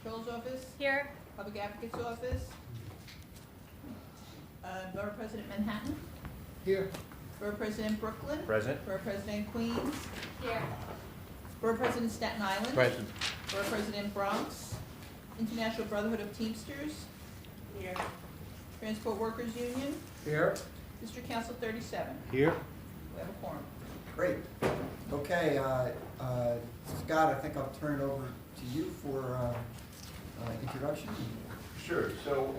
Controller's Office, Here. Public Advocate's Office, Borough President Manhattan, Here. Borough President Brooklyn, Present. Borough President Queens, Here. Borough President Staten Island, Present. Borough President Bronx, International Brotherhood of Teamsters, Here. Transport Workers Union, Here. District Council 37. Here. We have a quorum. Great. Okay, Scott, I think I'll turn it over to you for introduction. Sure. So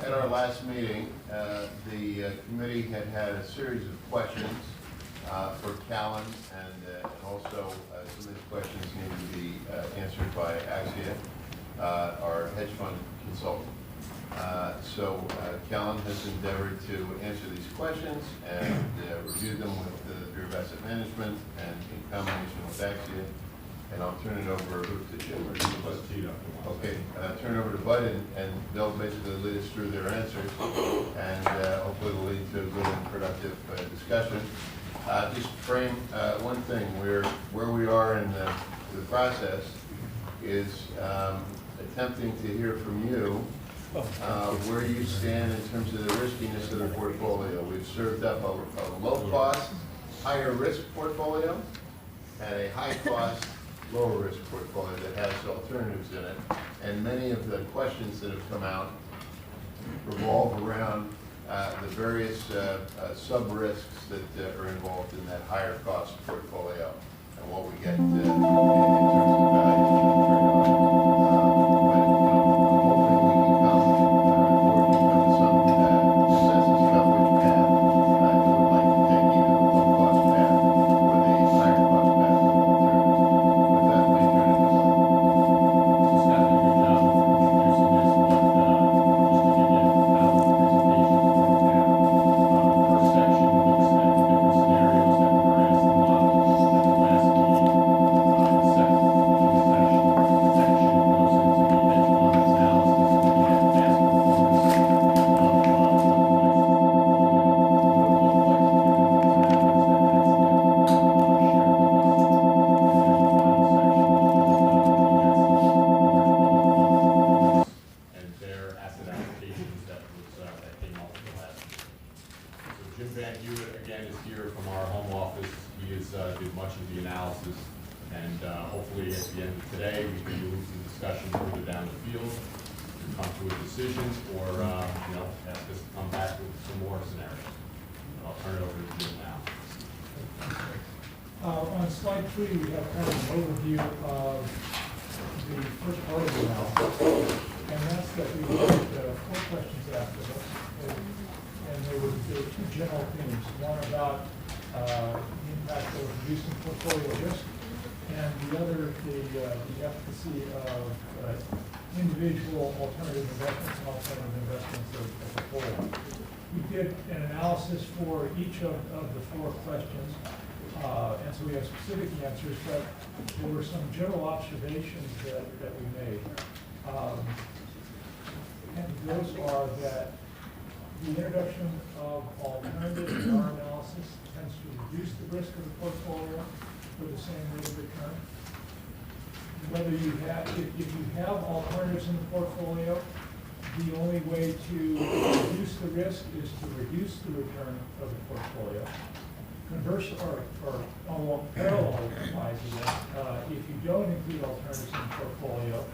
at our last meeting, the committee had a series of questions for Callan, and also some of these questions need to be answered by Axia, our hedge fund consultant. So Callan has endeavored to answer these questions and review them with the Bureau of Asset Management and in combination with Axia. And I'll turn it over to Jim. Okay, turn it over to Bud, and they'll basically lead us through their answers, and hopefully will lead to a good and productive discussion. Just frame one thing: where we are in the process is attempting to hear from you where you stand in terms of the riskiness of the portfolio. We've served up a low-cost, higher-risk portfolio and a high-cost, lower-risk portfolio that has alternatives in it. And many of the questions that have come out revolve around the various sub-risks that are involved in that higher-cost portfolio and what we get in terms of value. On slide 3, we have kind of an overview of the first part of the analysis, and that's that we looked at 4 questions after this, and there were 2 general themes. One about the impact of reducing portfolio risk, and the other, the efficacy of individual alternative investments and alternative investments as a whole. We did an analysis for each of the 4 questions. And so we have specific answers, but there were some general observations that we made. And those are that the introduction of alternatives in our analysis tends to reduce the risk of the portfolio for the same rate of return. Whether you have, if you have alternatives in the portfolio, the only way to reduce the risk is to reduce the return of the portfolio. Converse or along parallel applies to this. If you don't include alternatives in the portfolio,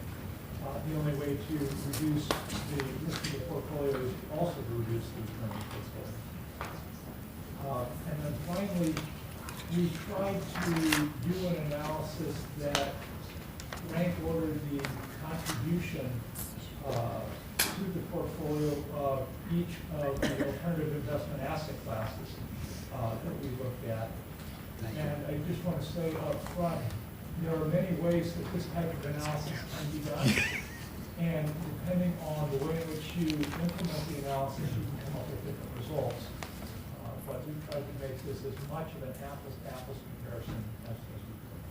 the only way to reduce the risk of the portfolio is also to reduce the return of the portfolio. And then finally, we tried to do an analysis that rank ordered the contribution to the portfolio of each of the alternative investment asset classes that we looked at. And I just want to say up front, there are many ways that this type of analysis can be done. And depending on the way in which you implement the analysis, you can come up with different results. But we tried to make this as much of an apples-to-apples comparison as we could.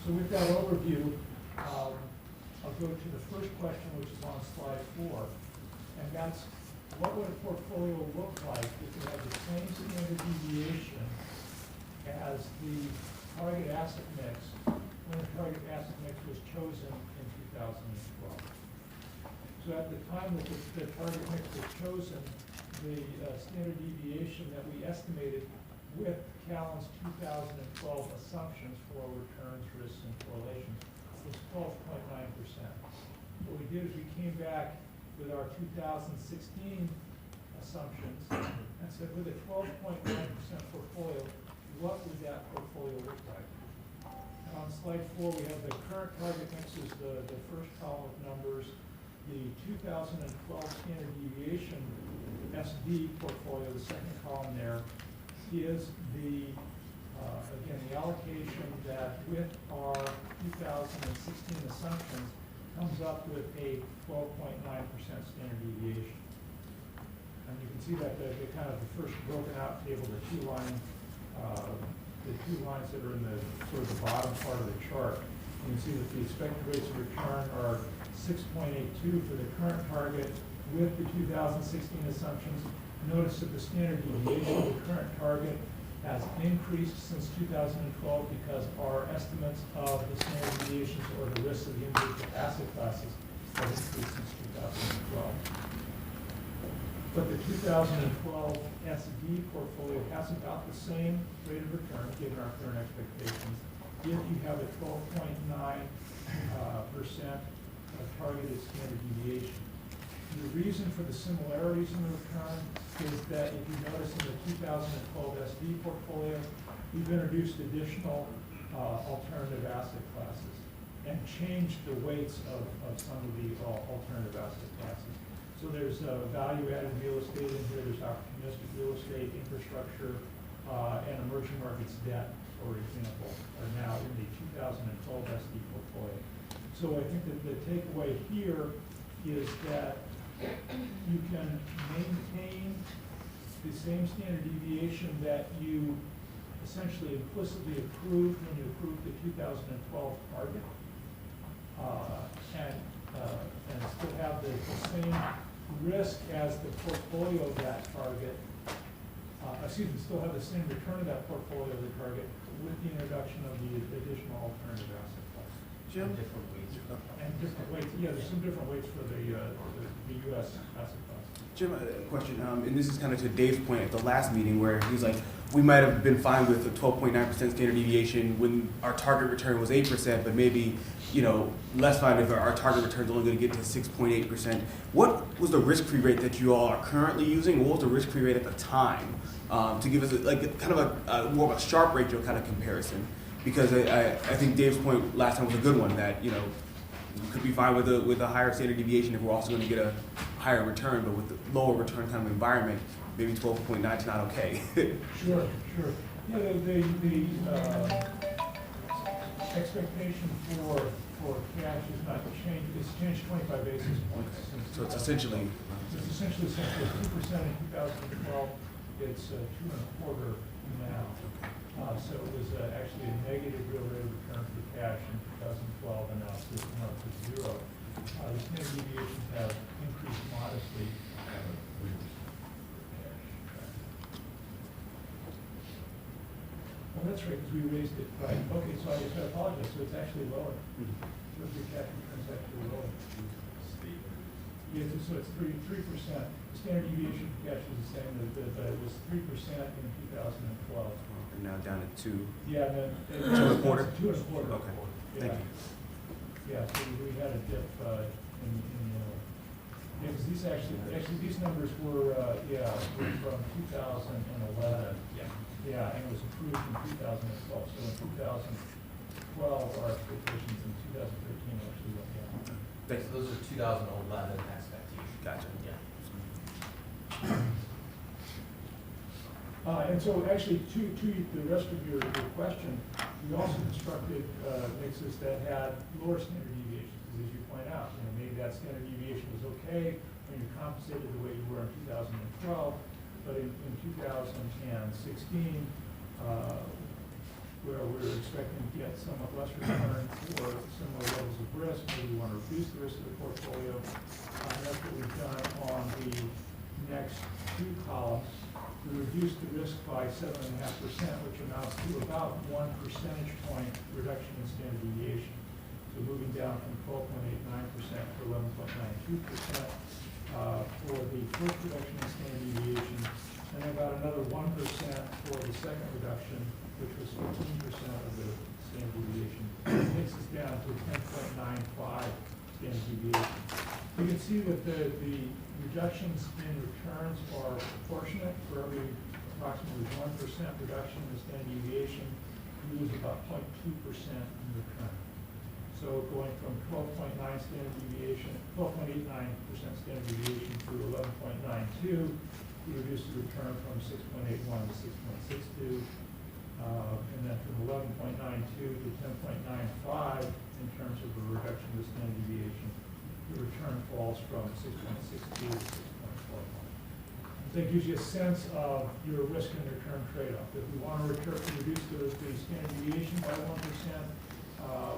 So with that overview, I'll go to the first question, which is on slide 4. And that's, what would a portfolio look like if it had the same standard deviation as the target asset mix when the target asset mix was chosen in 2009? So at the time that the target mix was chosen, the standard deviation that we estimated with Callan's 2012 assumptions for returns, risks, and correlations was 12.9%. What we did is we came back with our 2016 assumptions and said, with a 12.9% portfolio, what would that portfolio look like? And on slide 4, we have the current target mix is the first column of numbers. The 2012 standard deviation SD portfolio, the second column there, is the, again, the allocation that with our 2016 assumptions comes up with a 12.9% standard deviation. And you can see that the kind of the first broken out table, the two lines that are in the sort of the bottom part of the chart. You can see that the expected rates of return are 6.82 for the current target with the 2016 assumptions. Notice that the standard deviation of the current target has increased since 2012 because our estimates of the standard deviations or the risks of the individual asset classes have increased since 2012. But the 2012 SD portfolio has about the same rate of return given our current expectations if you have a 12.9% targeted standard deviation. The reason for the similarities in the return is that if you notice in the 2012 SD portfolio, we've introduced additional alternative asset classes and changed the weights of some of the alternative asset classes. So there's value-added real estate in here, there's opportunistic real estate, infrastructure, and emerging markets debt, for example, are now in the 2012 SD portfolio. So I think that the takeaway here is that you can maintain the same standard deviation that you essentially implicitly approved when you approved the 2012 target, and still have the same risk as the portfolio of that target, still have the same return of that portfolio of the target with the introduction of the additional alternative asset class. Jim? Different weights. And different weights, yeah, there's some different weights for the U.S. asset class. Jim, a question, and this is kind of to Dave's point at the last meeting where he was like, we might have been fine with a 12.9% standard deviation when our target return was 8%, but maybe, less fine if our target return is only going to get to 6.8%. What was the risk-free rate that you all are currently using? What was the risk-free rate at the time to give us kind of a more of a sharp ratio kind of comparison? Because I think Dave's point last time was a good one that, you could be fine with a higher standard deviation if we're also going to get a higher return, but with the lower return kind of environment, maybe 12.9 is not okay. Sure. Yeah, the expectation for cash is not changed. It's changed 25 basis points. So it's essentially 2% in 2012. It's 2.25 now. So it was actually a negative real rate of return for cash in 2012, and now it's just come up to 0. The standard deviations have increased modestly. Well, that's right, because we raised it, right? Okay, so I apologize. So it's actually lower. So the cash return is actually lower. Yeah, so it's 3%. The standard deviation for cash is the same, but it was 3% in 2012. and now down at 2. Yeah, and then. 2.25? 2.25. Okay, Yeah. thank you. Yeah, so we had a dip because these these numbers were from 2011. Yeah, and it was approved in 2012. So in 2012, our expectations in 2013 actually went down. Thanks. So those are 2011 expectations. Gotcha. Yeah. And so actually, to the rest of your question, we also constructed mixes that had lower standard deviations, because as you point out, maybe that standard deviation was okay when you compensated the way you were in 2012, but in 2016, where we're expecting to get somewhat less return for similar levels of risk, maybe we want to reduce the risk of the portfolio. That's what we've done on the next 2 columns. We reduced the risk by 7.5%, which amounts to about 1 percentage point reduction in standard deviation. So moving down from 12.89% to 11.92%. For the first reduction in standard deviation, and about another 1% for the second reduction, which was 15% of the standard deviation. It takes us down to 10.95 standard deviation. You can see that the reductions in returns are proportionate. For every approximately 1% reduction in the standard deviation, you lose about 0.2% in return. So going from 12.9 standard deviation, 12.89% standard deviation to 11.92, we reduce the return from 6.81 to 6.62, and then from 11.92 to 10.95 in terms of the reduction of the standard deviation, the return falls from 6.62 to 6.41. That gives you a sense of your risk and return trade-off. If we want to reduce the standard deviation by 1%,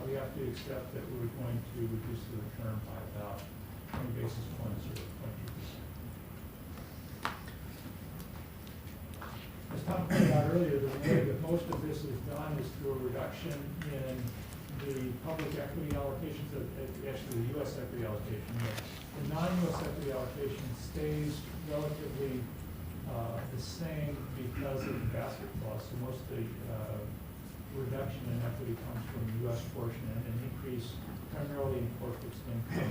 we have to accept that we're going to reduce the return by about 20 basis points or 0.2%. As Tom pointed out earlier, the way that most of this is done is through a reduction in the public equity allocations, actually the U.S. equity allocation. The non-U.S. equity allocation stays relatively the same because of the basket clause. So most of the reduction in equity comes from the U.S. portion and an increase primarily in corporate fixed income,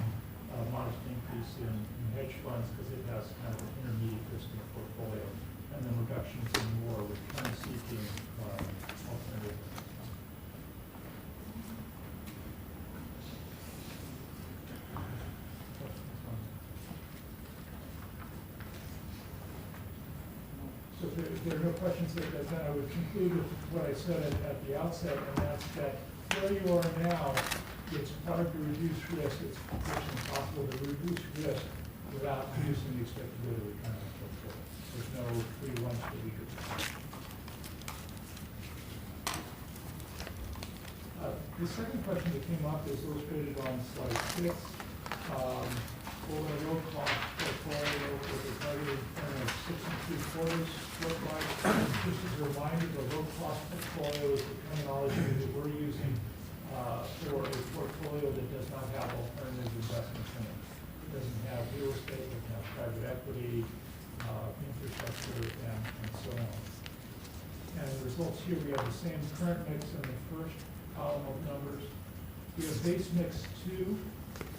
modest increase in hedge funds because it has kind of an intermediate risk in the portfolio, and then reductions in more return-seeking alternatives. So if there are no questions, then I would conclude with what I said at the outset, and that's that where you are now, it's hard to reduce risk. It's virtually impossible to reduce risk without reducing the expected rate of return on the portfolio. There's no free lunch that we could. The second question that came up is illustrated on slide 6. For a low-cost portfolio with a targeted return of 6 3/4 look like. Just as a reminder, the low-cost portfolio is the terminology that we're using for a portfolio that does not have alternative investments in it. It doesn't have real estate, it doesn't have private equity, infrastructure, and so on. And the results here, we have the same current mix in the first column of numbers. We have base mix 2,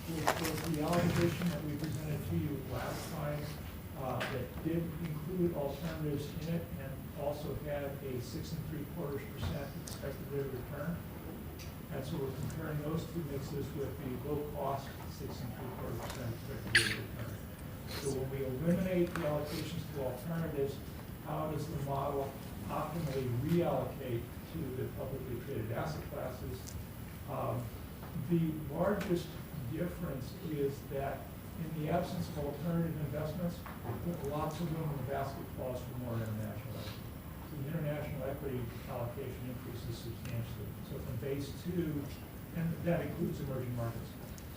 which was the allocation that we presented to you last time that did include alternatives in it and also had a 6 3/4% expected rate of return. And so we're comparing those two mixes with the low-cost 6 3/4% expected rate of return. So when we eliminate the allocations to alternatives, how does the model optimally reallocate to the publicly traded asset classes? The largest difference is that in the absence of alternative investments, lots of room in the basket clause for more international equity. So the international equity allocation increases substantially. So from base 2, and that includes emerging markets.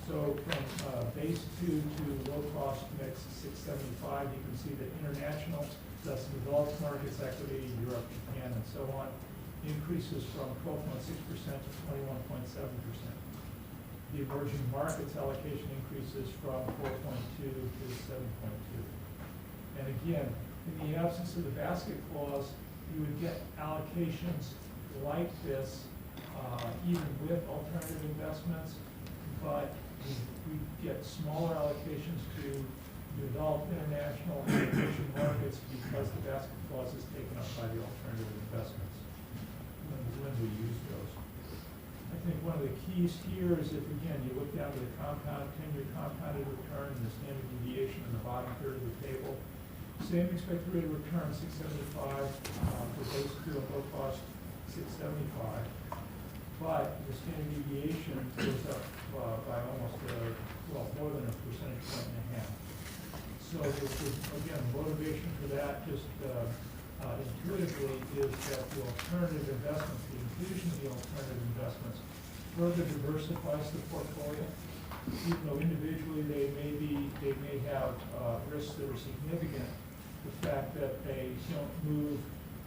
So from base 2 to low-cost mix 675, you can see that international, that's developed markets equity, Europe, Japan, and so on, increases from 12.6% to 21.7%. The emerging markets allocation increases from 4.2 to 7.2. And again, in the absence of the basket clause, you would get allocations like this, even with alternative investments, but we get smaller allocations to developed international and emerging markets because the basket clause is taken up by the alternative investments when we use those. I think one of the keys here is if, again, you look down to the 10-year compounded return and the standard deviation in the bottom third of the table, same expected rate of return, 675 for base 2 and low cost, 675. But the standard deviation goes up by almost, more than a percentage point and a half. So, again, motivation for that just intuitively is that the alternative investments, the inclusion of the alternative investments, further diversifies the portfolio. Even though individually they may have risks that are significant, the fact that they don't move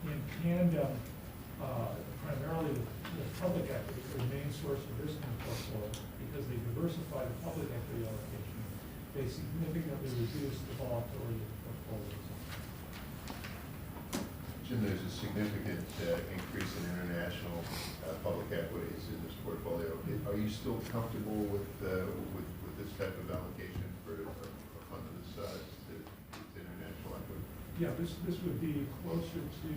in tandem, primarily with public equity, the main source of risk in the portfolio, because they diversify the public equity allocation, they significantly reduce the volatility of the portfolios. Jim, there's a significant increase in international public equities in this portfolio. Are you still comfortable with this type of allocation for a fund of this size to international equity? Yeah, this would be closer to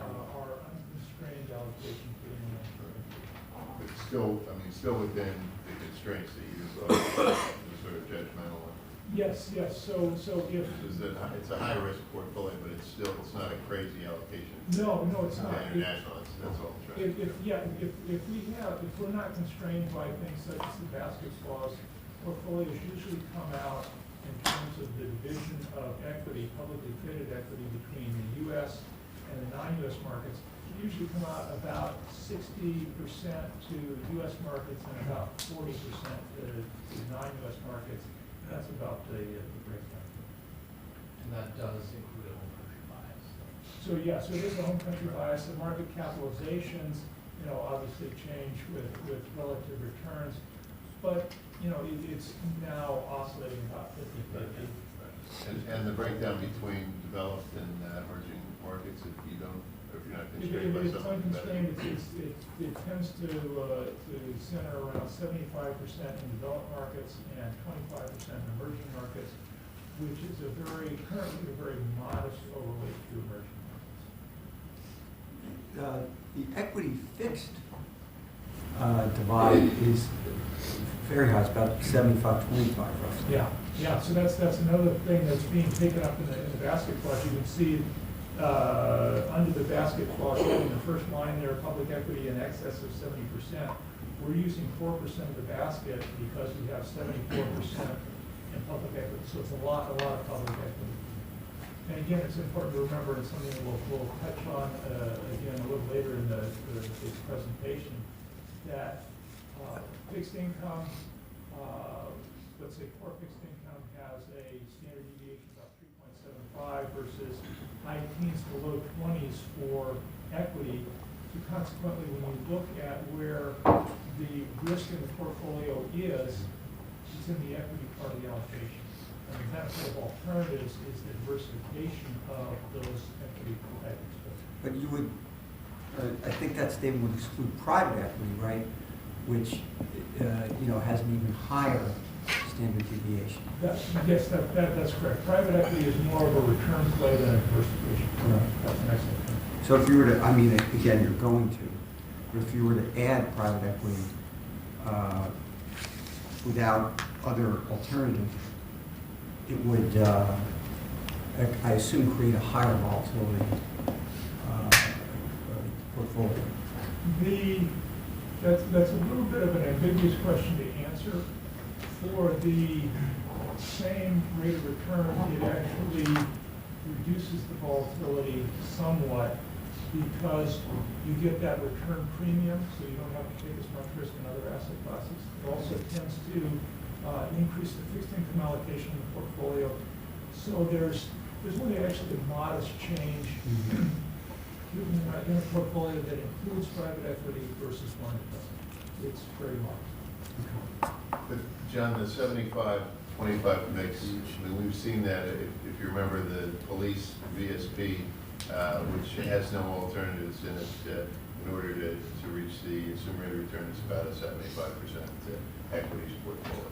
our unconstrained allocation to international equity. But still, I mean, still within the constraints that you sort of judgmental on. Yes, so if, It's a high-risk portfolio, but it's not a crazy allocation. no, it's to not. international, that's all I'm trying to If we're not constrained by things such as the basket clause, portfolios usually come out in terms of the division of equity, publicly traded equity between the U.S. and the non-U.S. markets. Usually come out about 60% to U.S. markets and about 40% to non-U.S. markets. That's about the breakdown. And that does include a home country bias. So yeah, so it is a home country bias. The market capitalizations, obviously change with relative returns, but it's now oscillating about 50-50. And the breakdown between developed and emerging markets, if you're not constrained by It's something unconstrained. better. It tends to center around 75% in developed markets and 25% in emerging markets, which is currently a very modest overweight to emerging markets. The equity fixed divide is very high, it's about 75-25 roughly. Yeah. So that's another thing that's being taken up in the basket clause. You can see under the basket clause, in the first line there, public equity in excess of 70%. We're using 4% of the basket because we have 74% in public equity. So it's a lot of public equity. And again, it's important to remember, and something we'll touch on again a little later in this presentation, that fixed income, let's say core fixed income has a standard deviation of about 3.75 versus high teens to low 20s for equity. So consequently, when you look at where the risk in the portfolio is, it's in the equity part of the allocation. And the benefit of alternatives is the diversification of those equity type exposures. But you would, I think that statement would exclude private equity, right? Which, has an even higher standard deviation. Yes, that's correct. Private equity is more of a return play than a diversification play. Right. That's an excellent point. So if you were to, again, you're going to, but if you were to add private equity without other alternatives, it would, I assume, create a higher volatility portfolio. That's a little bit of an ambiguous question to answer. For the same rate of return, it actually reduces the volatility somewhat because you get that return premium, so you don't have to take as much risk in other asset classes. It also tends to increase the fixed income allocation in the portfolio. So there's only actually a modest change in a portfolio that includes private equity versus one that doesn't. It's very modest. But John, the 75-25 mix, we've seen that, if you remember the police VSP, which has no alternatives in it, in order to reach the assumed rate of return, it's about a 75% equities portfolio.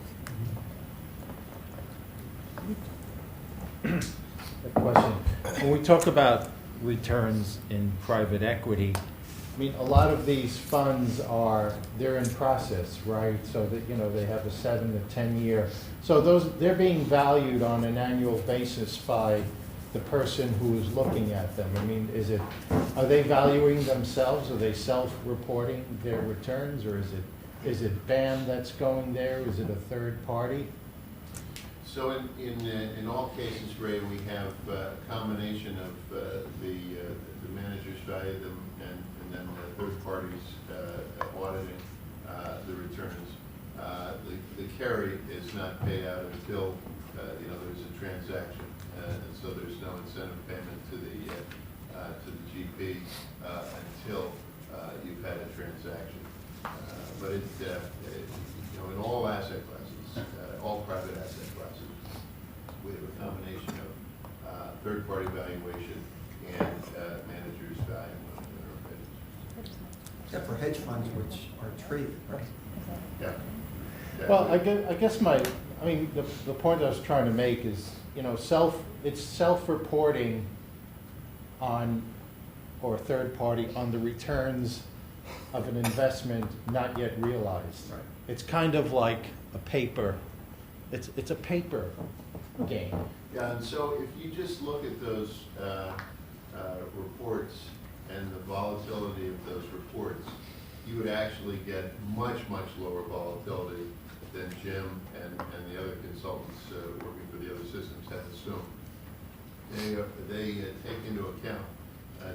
A question. When we talk about returns in private equity, I mean, a lot of these funds they're in process, right? So that, they have a 7 to 10 year. So they're being valued on an annual basis by the person who is looking at them. I mean, are they valuing themselves? Are they self-reporting their returns, or is it BAM that's going there? Is it a third party? So in all cases, Ray, we have a combination of the managers value them and then third parties auditing the returns. The carry is not paid out until there's a transaction, and so there's no incentive payment to the GP until you've had a transaction. But in all asset classes, all private asset classes, we have a combination of third-party valuation and managers' value on their bids. Except for hedge funds, which are traded, right? Yeah. Yeah. Well, I guess the point I was trying to make is, it's self-reporting on, or third party, on the returns of an investment not yet realized. Right. It's kind of like a paper, it's a paper game. Yeah, and so if you just look at those reports and the volatility of those reports, you would actually get much, much lower volatility than Jim and the other consultants working for the other systems have assumed. They take into account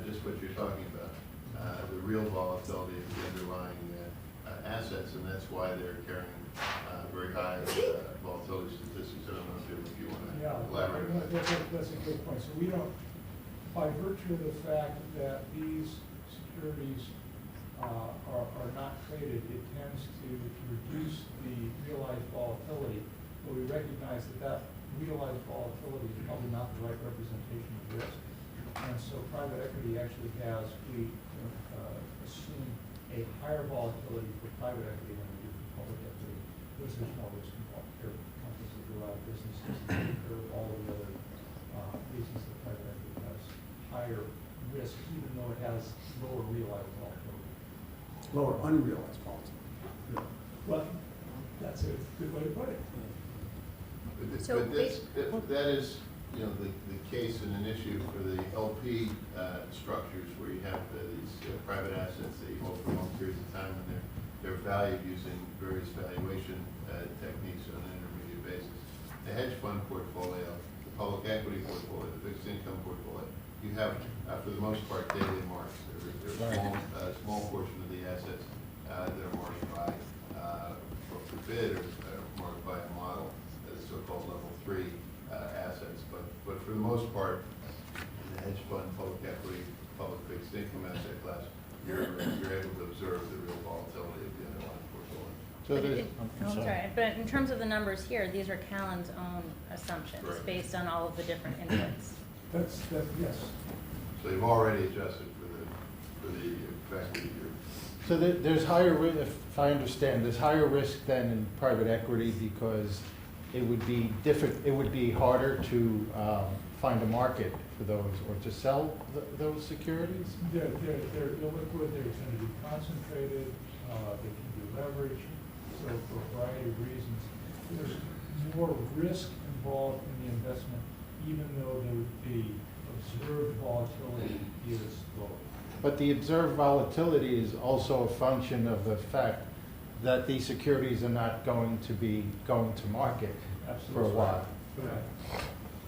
just what you're talking about, the real volatility of the underlying assets, and that's why they're carrying very high volatility statistics. I don't know, Jim, if you want to elaborate on that. That's a good point. So we don't, by virtue of the fact that these securities are not traded, it tends to reduce the realized volatility, but we recognize that realized volatility is probably not the right representation of risk. And so private equity actually has, we assume a higher volatility for private equity than we do for public equity. There's more risk involved. There are companies that go out of business, there are all of the other reasons that private equity has higher risk, even though it has lower realized volatility. Lower unrealized volatility. Well, that's a good way to put it. But that is, the case and an issue for the LP structures where you have these private assets that you hold for long periods of time, and they're valued using various valuation techniques on an intermediate basis. The hedge fund portfolio, the public equity portfolio, the fixed income portfolio, you have, for the most part, daily marks. There's a small portion of the assets that are marked by for bid or marked by a model, the so-called level 3 assets. But for the most part, in the hedge fund, public equity, public fixed income asset class, you're able to observe the real volatility of the underlying portfolio. So there's, I'm sorry, but in terms of the numbers here, these are Callan's own assumptions Correct. based on all of the different inputs. Yes. So you've already adjusted for the fact that you're. so there's higher risk, if I understand, there's higher risk than in private equity because it would be harder to find a market for those or to sell those securities? They're illiquid, they tend to be concentrated, they can be leveraged, so for a variety of reasons. There's more risk involved in the investment, even though the observed volatility is low. But the observed volatility is also a function of the fact that these securities are not going to be going to market for a while. Correct.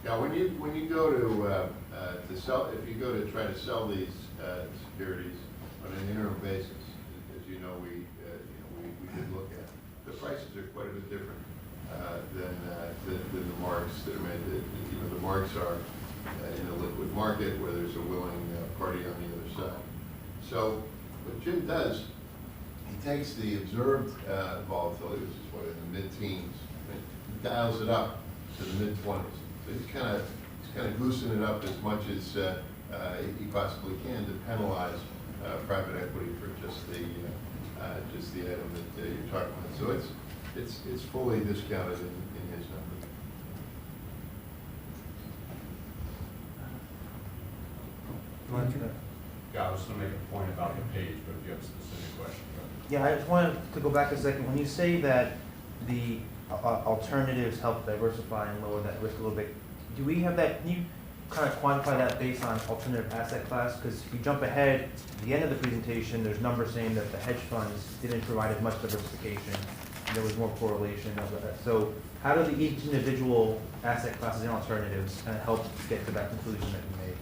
Yeah, when you go to sell, if you go to try to sell these securities on an interim basis, as you know, we did look at, the prices are quite a bit different than the marks that are made. The marks are in a liquid market where there's a willing party on the other side. So what Jim does, he takes the observed volatility, which is what, in the mid-teens, and dials it up to the mid-20s. So he's kind of goosing it up as much as he possibly can to penalize private equity for just the item that you're talking about. So it's fully discounted in his numbers. Yeah, I was going to make a point about the page, but if you have a specific question. Yeah, I just wanted to go back a second. When you say that the alternatives help diversify and lower that risk a little bit, do we have that? Can you kind of quantify that based on alternative asset class? Because if you jump ahead to the end of the presentation, there's numbers saying that the hedge funds didn't provide as much diversification. And there was more correlation of that. So how do each individual asset classes and alternatives kind of help get to that conclusion that you made?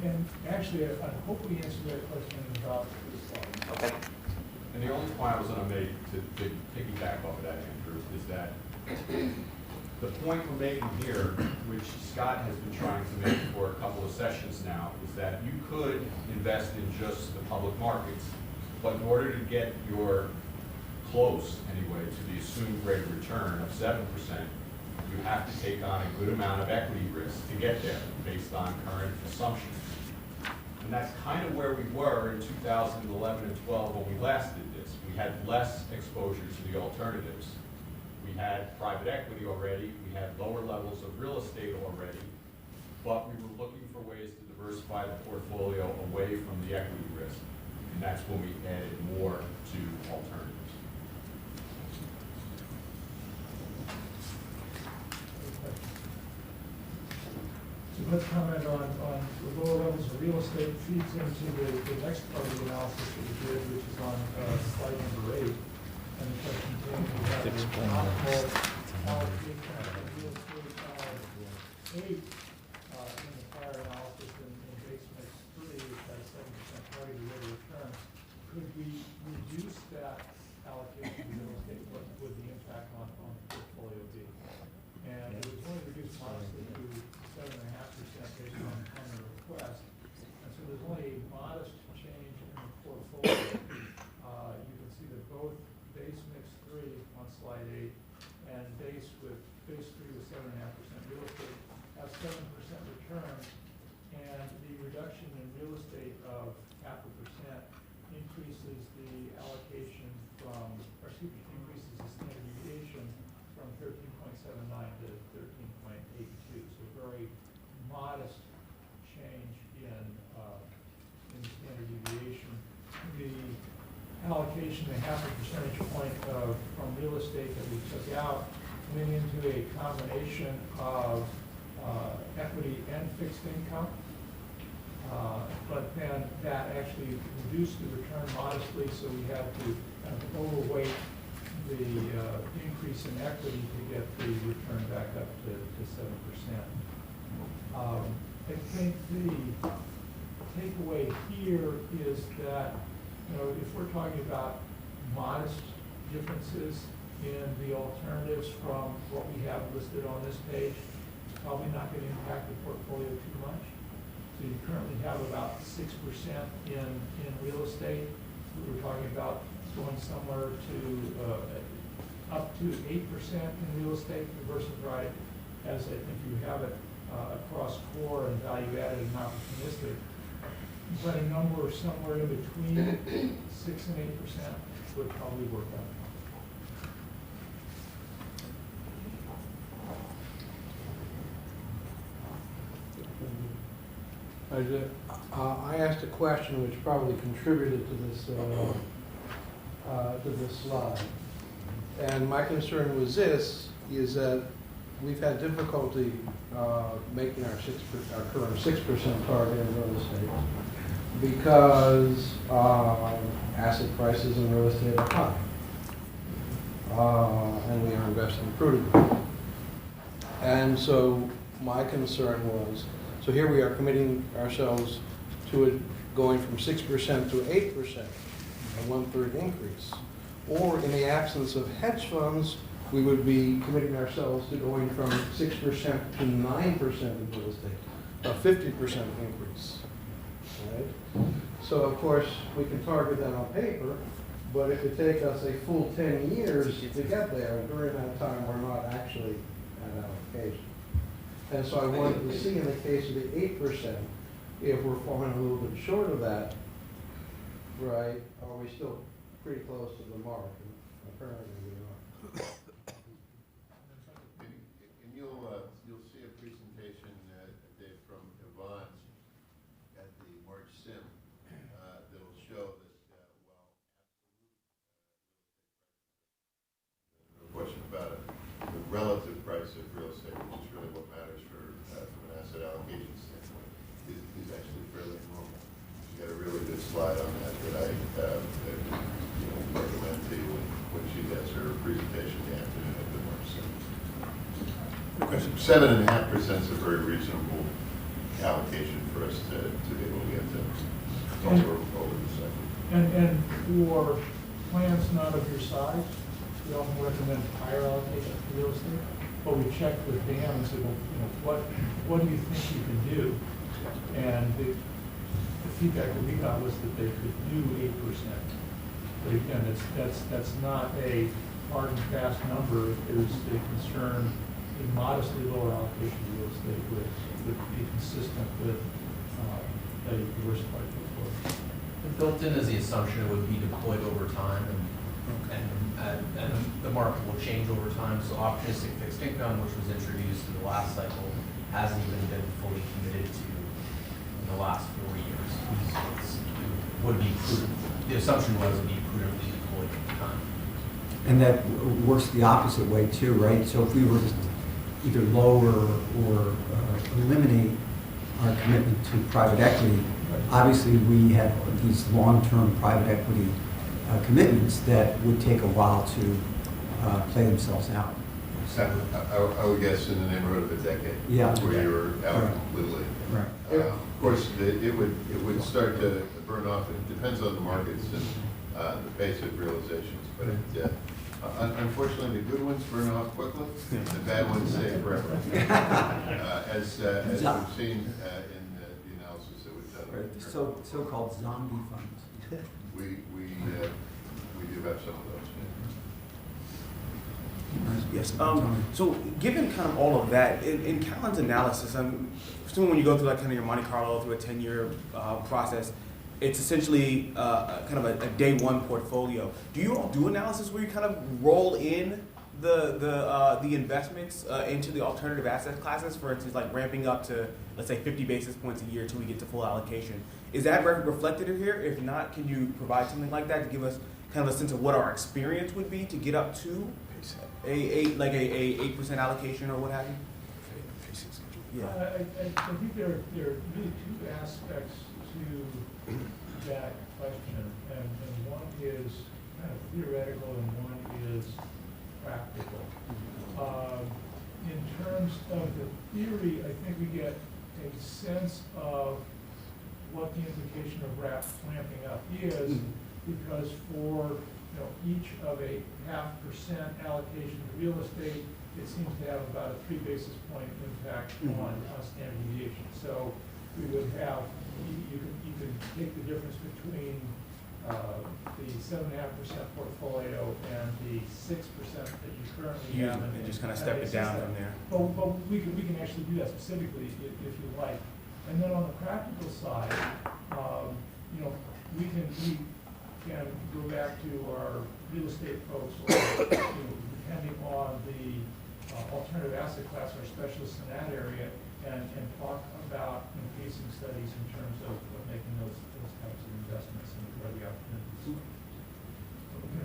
And actually, I hope we answered that question about this slide. Okay. And the only point I was going to make to piggyback off of that, Andrew, is that the point we're making here, which Scott has been trying to make for a couple of sessions now, is that you could invest in just the public markets, but in order to get your close anyway to the assumed rate of return of 7%, you have to take on a good amount of equity risk to get there based on current assumptions. And that's kind of where we were in 2011 and 12 when we last did this. We had less exposure to the alternatives. We had private equity already, we had lower levels of real estate already, but we were looking for ways to diversify the portfolio away from the equity risk. And that's when we added more to alternatives. So let's comment on the lower levels of real estate feeds into the next part of the analysis that we did, which is on slide number 8. And the question being, we have the optimal allocation of real estate 8 in the prior analysis in base mix 3, which has 7% targeted rate of return. Could we reduce that allocation to real estate? What would the impact on the portfolio be? And it was only reduced modestly to 7.5% based on the request. And so there's only a modest change in the portfolio. You can see that both base mix 3 on slide 8 and base 3 with 7.5% real estate have 7% return, and the reduction in real estate of 0.5% increases the allocation increases the standard deviation from 13.79 to 13.82. So very modest change in standard deviation. The allocation, the 0.5 percentage point from real estate that we took out went into a combination of equity and fixed income. But then that actually reduced the return modestly, so we had to kind of overweight the increase in equity to get the return back up to 7%. I think the takeaway here is that, if we're talking about modest differences in the alternatives from what we have listed on this page, it's probably not going to impact the portfolio too much. So you currently have about 6% in real estate. We were talking about going somewhere to up to 8% in real estate diversified, as I think you have it across core and value added and opportunistic. But a number somewhere in between 6 and 8% would probably work out. I asked a question which probably contributed to this slide. And my concern was this, is that we've had difficulty making our current 6% target in real estate because asset prices in real estate are high. And we are investing prudently. And so my concern was, so here we are committing ourselves to it going from 6% to 8%, a 1/3 increase. Or in the absence of hedge funds, we would be committing ourselves to going from 6% to 9% in real estate, a 50% increase. Right? So of course, we can target that on paper, but it could take us a full 10 years to get there, and during that time, we're not actually at allocation. And so I wanted to see in the case of the 8%, if we're falling a little bit short of that, right, are we still pretty close to the mark? And apparently we are. And you'll see a presentation, Dave, from Yvonne at the March Sim that will show that, no question about it, the relative price of real estate, which is really what matters from an asset allocation standpoint, is actually fairly normal. You got a really good slide on that I recommend to you when she does her presentation the afternoon of the March Sim. 7.5% is a very reasonable allocation for us to be able to get to over the cycle. And for plans not of your size, we often recommend higher allocation to real estate, but we checked with Dan and said, well, what do you think you can do? And the feedback that we got was that they could do 8%. But again, that's not a hard and fast number. There's a concern, a modestly lower allocation of real estate would be consistent with a diversified portfolio. And built in is the assumption it would be deployed over time, and the market will change over time. So opportunistic fixed income, which was introduced in the last cycle, hasn't even been fully committed to in the last 4 years. It would be prudent. The assumption was it would be prudently deployed at the time. And that works the opposite way too, right? So if we were to either lower or eliminate our commitment to private equity, obviously we have these long-term private equity commitments that would take a while to play themselves out. I would guess in the neighborhood of a decade. Yeah. Where you were out Right. completely. Right. Of course, it would start to burn off. It depends on the markets and the pace of realizations. But unfortunately, the good ones burn off quickly. The bad ones stay forever. As we've seen in the analysis that we've done. Right. The so-called zombie funds. We do have some of those. Yes. So given kind of all of that, in Callan's analysis, I'm assuming when you go through like kind of your Monte Carlo through a 10-year process, it's essentially kind of a day one portfolio. Do you all do analysis where you kind of roll in the investments into the alternative asset classes, for instance, like ramping up to, let's say, 50 basis points a year until we get to full allocation? Is that reflected in here? If not, can you provide something like that to give us kind of a sense of what our experience would be to get up to a 8% allocation or what have you? Yeah. I think there are really two aspects to that question, and one is kind of theoretical and one is practical. In terms of the theory, I think we get a sense of what the implication of ramping up is, because for each of a 0.5% allocation to real estate, it seems to have about a 3 basis point impact on standard deviation. So we would have, you could take the difference between the 7.5% portfolio and the 6% that you currently have. And just kind of step it down from there. But we can actually do that specifically if you like. And then on the practical side, we can go back to our real estate folks, or depending on the alternative asset class, our specialists in that area, and talk about pacing studies in terms of making those types of investments and where the opportunities. So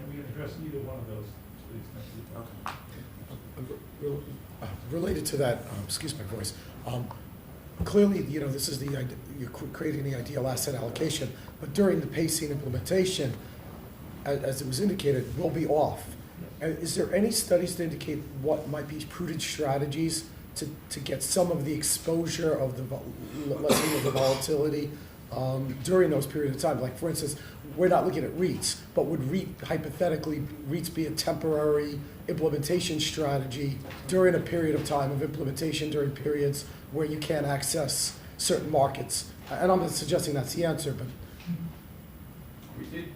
we can address either one of those to the extent we can. Related to that, excuse my voice. Clearly, this is you're creating the ideal asset allocation, but during the pacing implementation, as it was indicated, will be off. Is there any studies to indicate what might be prudent strategies to get some of the exposure of the lessening of the volatility during those periods of time? Like, for instance, we're not looking at REITs, but would hypothetically REITs be a temporary implementation strategy during a period of time of implementation, during periods where you can't access certain markets? And I'm not suggesting that's the answer, but we did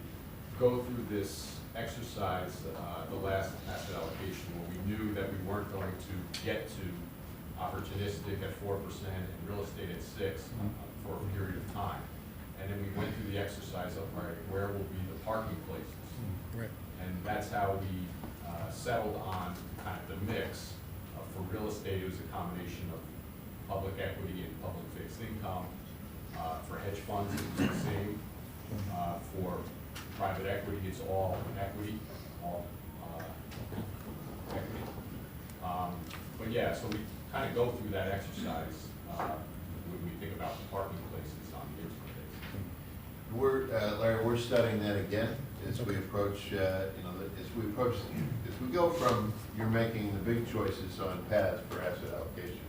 go through this exercise, the last asset allocation, where we knew that we weren't going to get to opportunistic at 4% and real estate at 6% for a period of time. And then we went through the exercise of, all right, where will be the parking places? right. And that's how we settled on kind of the mix. For real estate, it was a combination of public equity and public fixed income. For hedge funds, it was the same. For private equity, it's all equity, equity. But yeah, so we kind of go through that exercise when we think about the parking places on the interim basis. Larry, we're studying that again as we approach, as we go from you're making the big choices on paths for asset allocation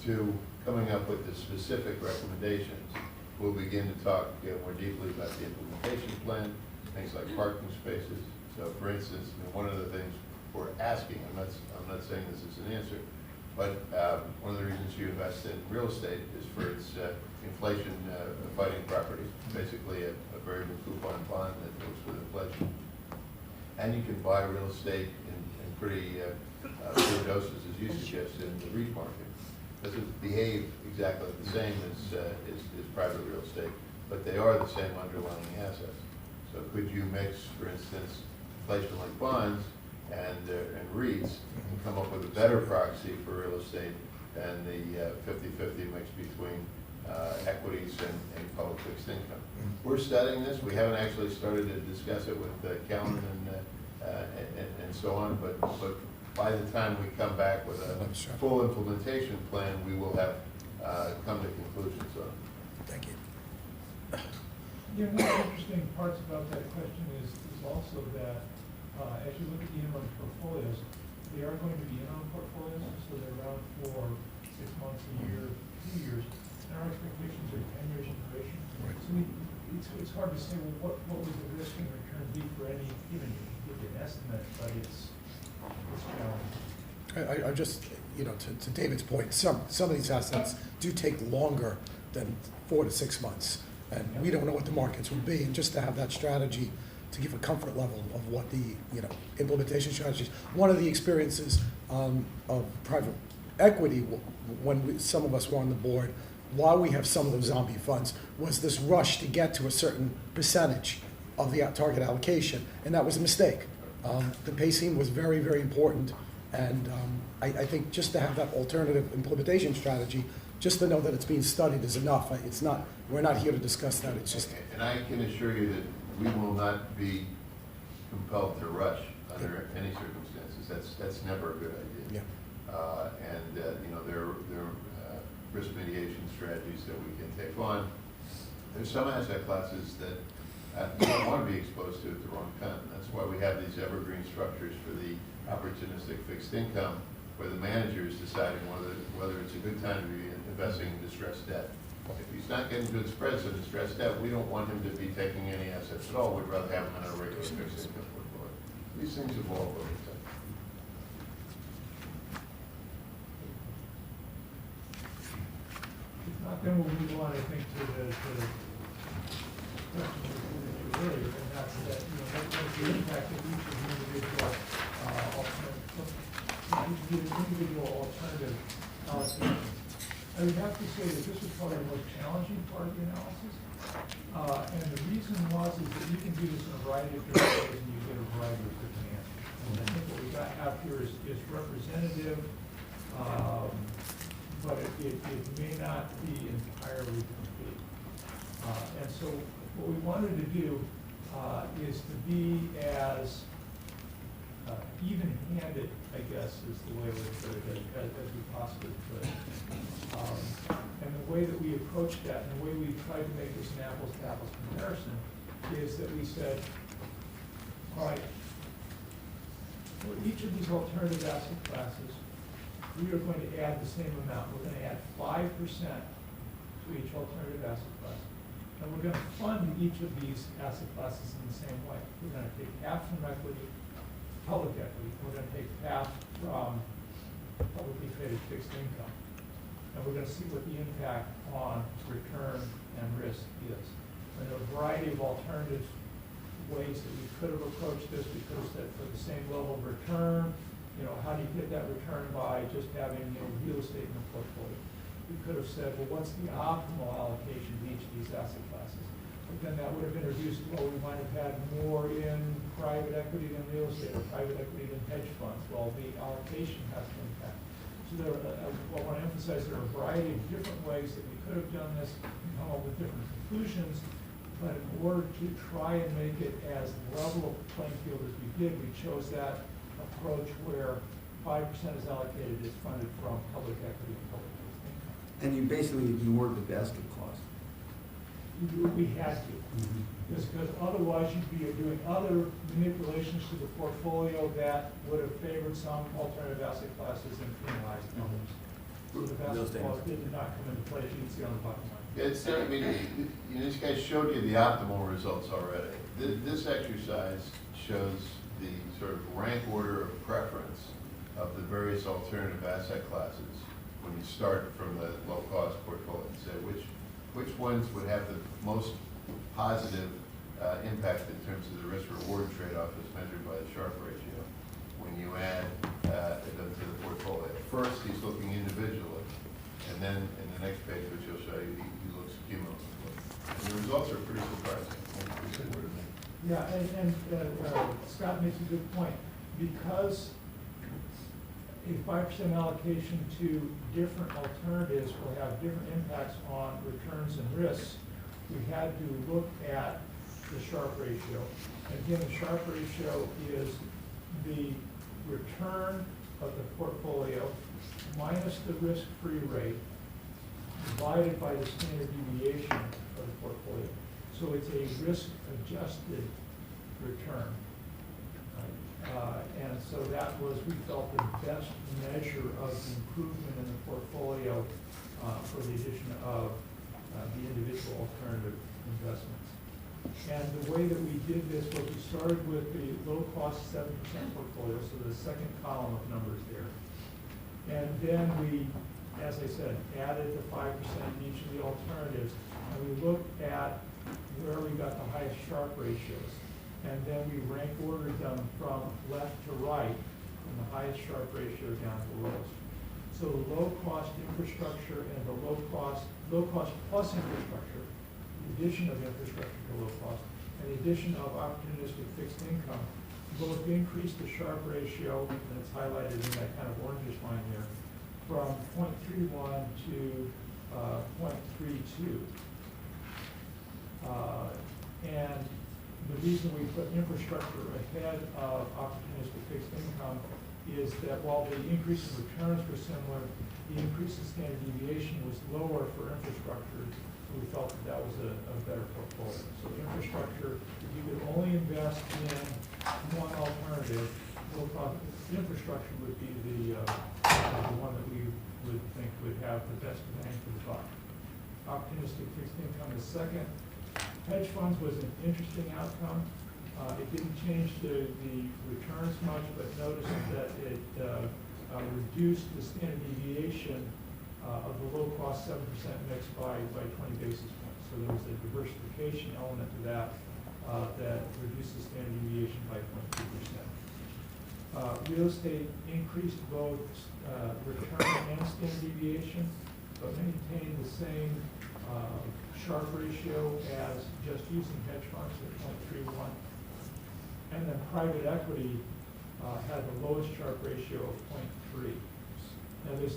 to coming up with the specific recommendations. We'll begin to talk more deeply about the implementation plan, things like parking spaces. So, for instance, one of the things we're asking, I'm not saying this is an answer, but one of the reasons you invest in real estate is for its inflation fighting properties, basically a variable coupon bond that goes with inflation. and you can buy real estate in pretty good doses, as you suggested, in the REIT market. Doesn't behave exactly the same as private real estate, but they are the same underlying assets. So could you mix, for instance, placement like bonds and REITs and come up with a better proxy for real estate than the 50-50 mix between equities and public fixed income? We're studying this. We haven't actually started to discuss it with Callan and so on, but by the time we come back with a full implementation plan, we will have come to conclusions on it. Thank you. Yeah, one of the interesting parts about that question is also that as you look at the interim portfolios, they are going to be interim portfolios, so they're around for 6 months, a year, 2 years, and our expectations are 10 years in duration. So it's hard to say, well, what would the risk and return be for any given year? You can give an estimate, but it's challenging. I just, to David's point, some of these assets do take longer than 4 to 6 months, and we don't know what the markets will be, and just to have that strategy to give a comfort level of what the implementation strategies. One of the experiences of private equity when some of us were on the board, while we have some of those zombie funds, was this rush to get to a certain percentage of the target allocation, and that was a mistake. The pacing was very, very important, and I think just to have that alternative implementation strategy, just to know that it's being studied is enough. We're not here to discuss that. It's just. And I can assure you that we will not be compelled to rush under any circumstances. That's never a good idea. Yeah. There are risk mitigation strategies that we can take on. There's some asset classes that we don't want to be exposed to at the wrong time. That's why we have these evergreen structures for the opportunistic fixed income, where the manager is deciding whether it's a good time to be investing in distressed debt. If he's not getting good spreads on distressed debt, we don't want him to be taking any assets at all. We'd rather have him in a regular fixed income portfolio. These things evolve over time. If not, then we'll move on, I think, to the question you earlier, and that's that, what's the impact of each of the individual alternative allocations. I would have to say that this was probably the most challenging part of the analysis. And the reason was that you can do this in a variety of different ways and you get a variety of different answers. And I think what we got out here is representative, but it may not be entirely complete. And so what we wanted to do is to be as even-handed, I guess, is the way we put it, as we possibly could. And the way that we approached that, and the way we tried to make this an apples-to-apples comparison, is that we said, all right, for each of these alternative asset classes, we are going to add the same amount. We're going to add 5% to each alternative asset class. And we're going to fund each of these asset classes in the same way. We're going to take half from equity, public equity. We're going to take half from publicly traded fixed income. And we're going to see what the impact on return and risk is. And there are a variety of alternative ways that we could have approached this. We could have said for the same level of return, how do you get that return by just having real estate in the portfolio? We could have said, well, what's the optimal allocation to each of these asset classes? But then that would have introduced, well, we might have had more in private equity than real estate, or private equity than hedge funds. Well, the allocation has to impact. So I want to emphasize there are a variety of different ways that we could have done this and come up with different conclusions. But in order to try and make it as level of playing field as we did, we chose that approach where 5% is allocated is funded from public equity and public fixed income. And you basically ignored the basket clause. We had to. Because otherwise you'd be doing other manipulations to the portfolio that would have favored some alternative asset classes and penalized others. So the basket clause did not come into play, as you can see on the bottom line. Yeah, these guys showed you the optimal results already. This exercise shows the sort of rank order of preference of the various alternative asset classes when you start from the low-cost portfolio and say which ones would have the most positive impact in terms of the risk-reward trade-off as measured by the Sharpe ratio when you add them to the portfolio. First, he's looking individually, and then in the next page, which he'll show you, he looks cumulatively. And the results are pretty surprising. Yeah, and Scott makes a good point. Because a 5% allocation to different alternatives will have different impacts on returns and risks, we had to look at the Sharpe ratio. Again, the Sharpe ratio is the return of the portfolio minus the risk-free rate divided by the standard deviation of the portfolio. So it's a risk-adjusted return. And so that was, we felt, the best measure of the improvement in the portfolio for the addition of the individual alternative investments. And the way that we did this was we started with the low-cost 7% portfolio, so the second column of numbers there. And then we, as I said, added the 5% in each of the alternatives, and we looked at where we got the highest Sharpe ratios. And then we rank ordered them from left to right, from the highest Sharpe ratio down to the lowest. So the low-cost infrastructure and the low-cost plus infrastructure, the addition of infrastructure to low cost, and the addition of opportunistic fixed income, both increase the Sharpe ratio, and it's highlighted in that kind of orangish line there, from 0.31 to 0.32. And the reason we put infrastructure ahead of opportunistic fixed income is that while the increase in returns were similar, the increase in standard deviation was lower for infrastructure, so we felt that that was a better portfolio. So infrastructure, if you could only invest in one alternative, infrastructure would be the one that we would think would have the best bang for the buck. Opportunistic fixed income is second. Hedge funds was an interesting outcome. It didn't change the returns much, but notice that it reduced the standard deviation of the low-cost 7% mix by 20 basis points. So there was a diversification element to that that reduced the standard deviation by 0.2%. Real estate increased both return and standard deviation, but maintained the same Sharpe ratio as just using hedge funds at 0.31. And then private equity had the lowest Sharpe ratio of 0.3. Now there's a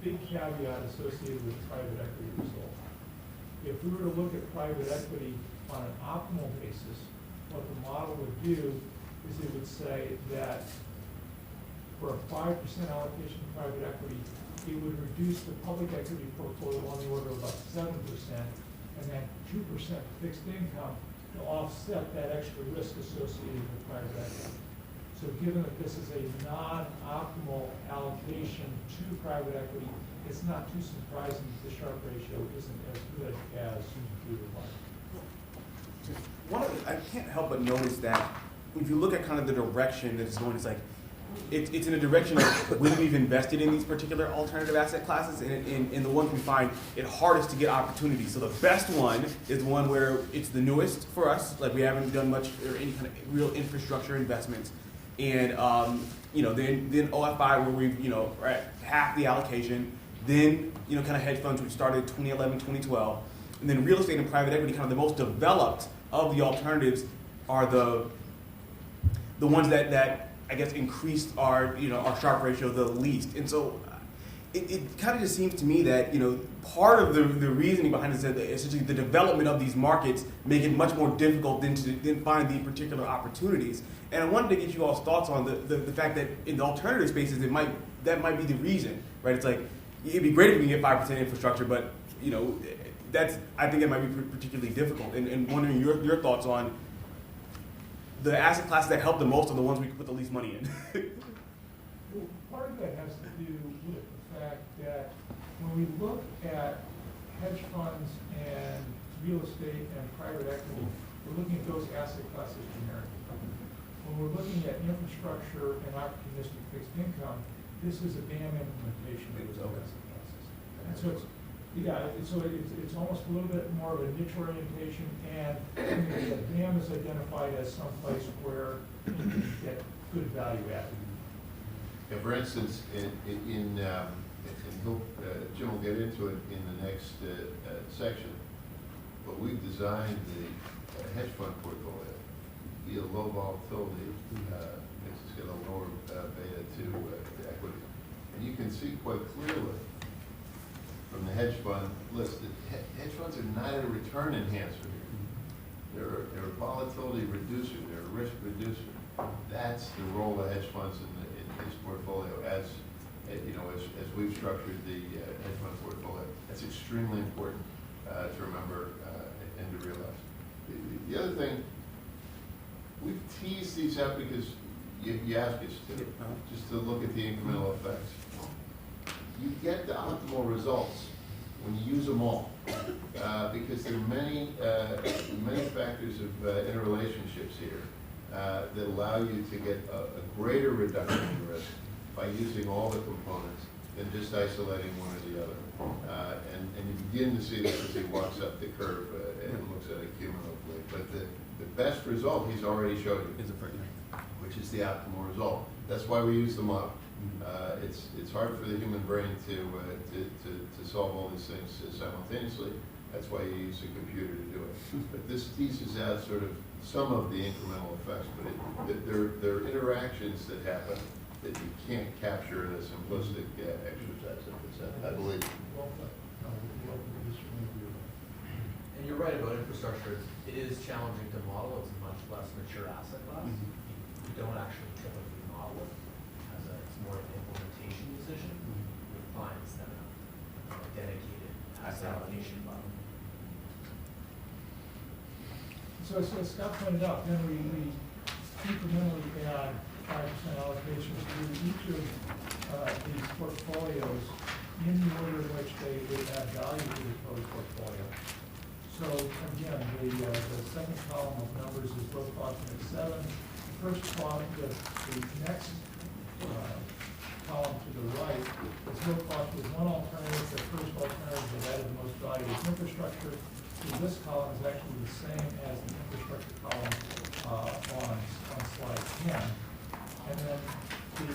big caveat associated with private equity result. If we were to look at private equity on an optimal basis, what the model would do is it would say that for a 5% allocation to private equity, it would reduce the public equity portfolio on the order of about 7%, and then 2% fixed income to offset that extra risk associated with private equity. So given that this is a non-optimal allocation to private equity, it's not too surprising that the Sharpe ratio isn't as good as we would like. I can't help but notice that if you look at kind of the direction that it's going, it's like, it's in a direction of when we've invested in these particular alternative asset classes, and the ones we find it hardest to get opportunities. So the best one is the one where it's the newest for us, like we haven't done much or any kind of real infrastructure investments. And then OFI, where we've are at half the allocation. Then kind of hedge funds, which started 2011, 2012, and then real estate and private equity, kind of the most developed of the alternatives, are the ones that I guess increased our our Sharpe ratio the least. And so it kind of just seems to me that part of the reasoning behind it is that essentially the development of these markets make it much more difficult than find the particular opportunities. And I wanted to get you all's thoughts on the fact that in the alternative spaces that might be the reason, right? It's like it'd be great if we can get 5% infrastructure, but I think it might be particularly difficult. And wondering your thoughts on the asset classes that help the most are the ones we can put the least money in. Well, part of that has to do with the fact that when we look at hedge funds and real estate and private equity, we're looking at those asset classes generically. When we're looking at infrastructure and opportunistic fixed income, this is a BAM implementation of those asset classes. And so Yeah, it's almost a little bit more of a niche orientation, and the dam is identified as someplace where you can get good value added. Yeah, for instance, Jim will get into it in the next section, but we've designed the hedge fund portfolio to be a low volatility, because it's got a lower beta to equity. And you can see quite clearly from the hedge fund list that hedge funds are not a return enhancer here. They're a volatility reducer, they're a risk reducer. That's the role of hedge funds in this portfolio as we've structured the hedge fund portfolio. That's extremely important to remember and to realize. The other thing, we've teased these out because you asked us to, just to look at the incremental effects. You get the optimal results when you use them all, because there are many factors of interrelationships here that allow you to get a greater reduction in risk by using all the components than just isolating one or the other. And you begin to see this as he walks up the curve and looks at it cumulatively. But the best result he's already showed you, which is the optimal result. That's why we use the model. It's hard for the human brain to solve all these things simultaneously. That's why you use a computer to do it. But this teases out sort of some of the incremental effects, but there are interactions that happen that you can't capture in a simplistic exercise, I believe. And you're right about infrastructure. It is challenging to model. It's a much less mature asset class. You don't actually typically model it it's more of an implementation decision with clients that have a dedicated asset allocation model. So as Scott pointed out, then we incrementally add 5% allocations to each of these portfolios in the order in which they would add value to the total portfolio. So again, the second column of numbers is low cost mix 7. The first column, the next column to the right is low cost with one alternative. The first alternative that added the most value is infrastructure. So this column is actually the same as the infrastructure column on slide 10. And then the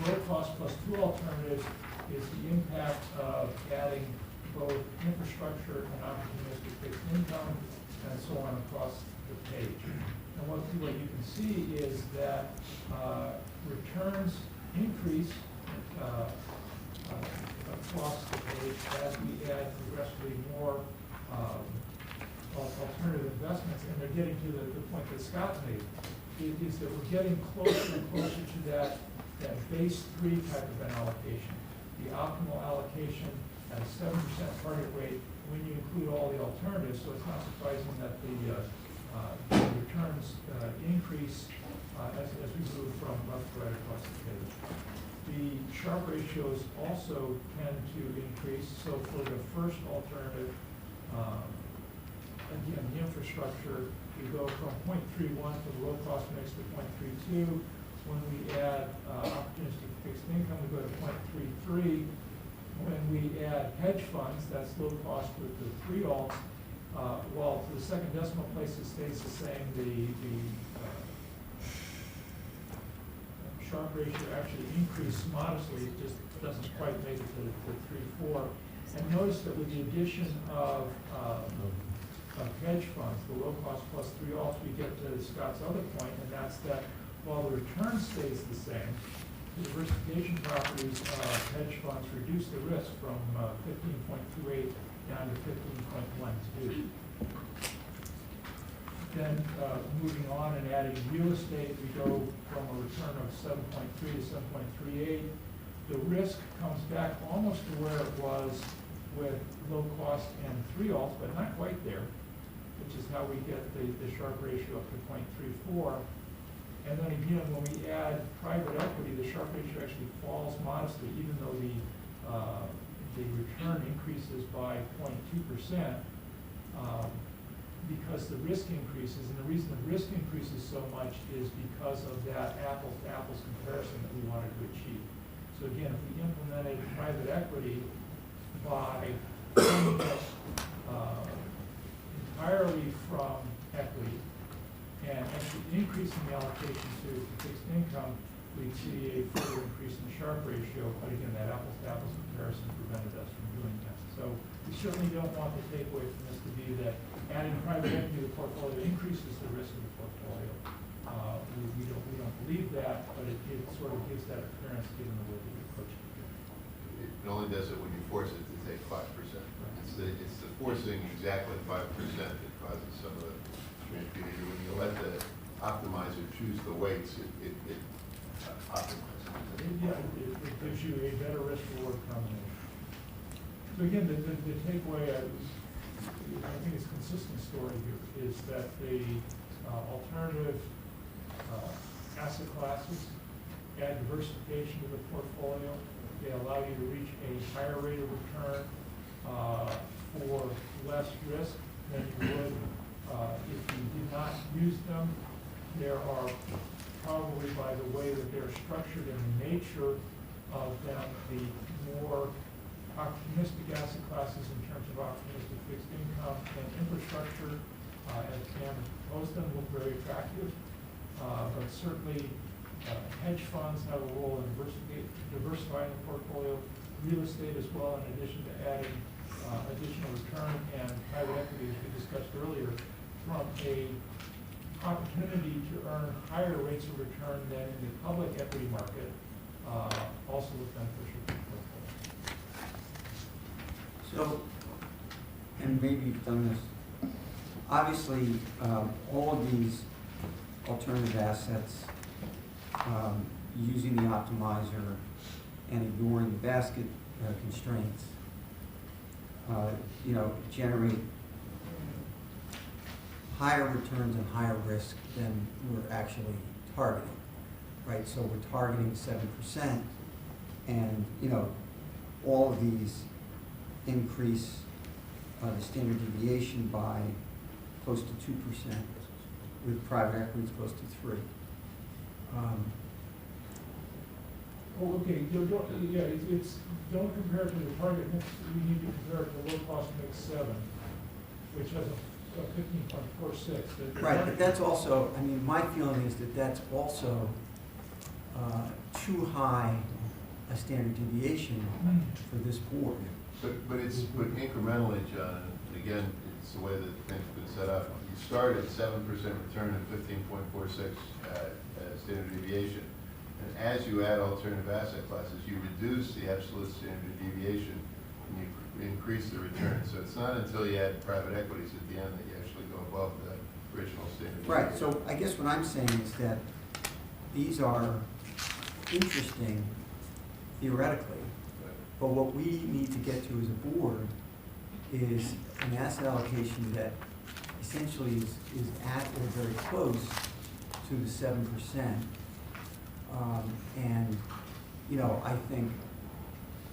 low cost plus 2 alternatives is the impact of adding both infrastructure and opportunistic fixed income and so on across the page. And what you can see is that returns increase across the page as we add progressively more alternative investments, and they're getting to the point that Scott made, is that we're getting closer and closer to that base 3 type of an allocation. The optimal allocation at a 7% target rate when you include all the alternatives, so it's not surprising that the returns increase as we move from left to right across the page. The Sharpe ratios also tend to increase, so for the first alternative, again, the infrastructure, we go from 0.31 for the low cost mix to 0.32. When we add opportunistic fixed income, we go to 0.33. When we add hedge funds, that's low cost with the 3 alts, while to the second decimal place it stays the same, the Sharpe ratio actually increased modestly, it just doesn't quite make it to 3-4. And notice that with the addition of hedge funds, the low cost plus 3 alts, we get to Scott's other point, and that's that while the return stays the same, the diversification properties of hedge funds reduce the risk from 15.28 down to 15.12. Then moving on and adding real estate, we go from a return of 7.3 to 7.38. The risk comes back almost to where it was with low cost and 3 alts, but not quite there, which is how we get the Sharpe ratio up to 0.34. And then again, when we add private equity, the Sharpe ratio actually falls modestly, even though the return increases by 0.2%, because the risk increases. And the reason the risk increases so much is because of that apples-to-apples comparison that we wanted to achieve. So again, if we implemented private equity by funding it entirely from equity and actually increasing the allocation to fixed income, we'd see a further increase in the Sharpe ratio, but again, that apples-to-apples comparison prevented us from doing that. So we certainly don't want the takeaway from this to be that adding private equity to the portfolio increases the risk of the portfolio. We don't believe that, but it sort of gives that appearance given the way that we approach it. It only does it when you force it to take 5%. It's the forcing exactly 5% that causes some of the strange behavior. When you let the optimizer choose the weights, it optimizes. It gives you a better risk reward combination. So again, the takeaway, I think it's a consistent story here, is that the alternative asset classes add diversification to the portfolio. They allow you to reach a higher rate of return for less risk than you would if you did not use them. There are probably, by the way that they're structured and the nature of them, the more opportunistic asset classes in terms of opportunistic fixed income and infrastructure, as Pam proposed them, look very attractive. But certainly hedge funds have a role in diversifying the portfolio, real estate as well, in addition to adding additional return, and private equity, as we discussed earlier, from a opportunity to earn higher rates of return than in the public equity market, also look beneficial to the portfolio. So, and maybe you've done this, obviously, all of these alternative assets, using the optimizer and ignoring the basket constraints, generate higher returns and higher risk than we're actually targeting, right? So we're targeting 7%, and all of these increase the standard deviation by close to 2%, with private equities close to 3%. Okay, don't compare it to the target mix. We need to compare it to low-cost mix 7, which has a 15.46. Right, but that's also, my feeling is that that's also too high a standard deviation for this board. But incrementally, John, and again, it's the way that things have been set up. You start at 7% return and 15.46 standard deviation. And as you add alternative asset classes, you reduce the absolute standard deviation and you increase the return. So it's not until you add private equities at the end that you actually go above the original standard deviation. Right, so I guess what I'm saying is that these are interesting theoretically, but what we need to get to as a board is an asset allocation that essentially is at or very close to the 7%. I think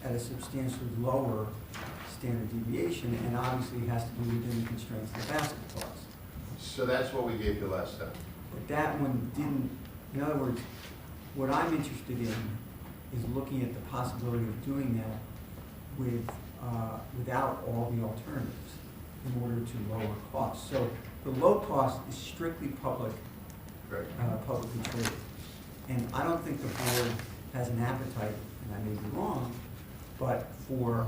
at a substantially lower standard deviation, and obviously has to be within the constraints of the basket clause. So that's what we gave you last time. But that one didn't, in other words, what I'm interested in is looking at the possibility of doing that without all the alternatives in order to lower costs. So the low cost is strictly publicly traded. And I don't think the board has an appetite, and I may be wrong, but for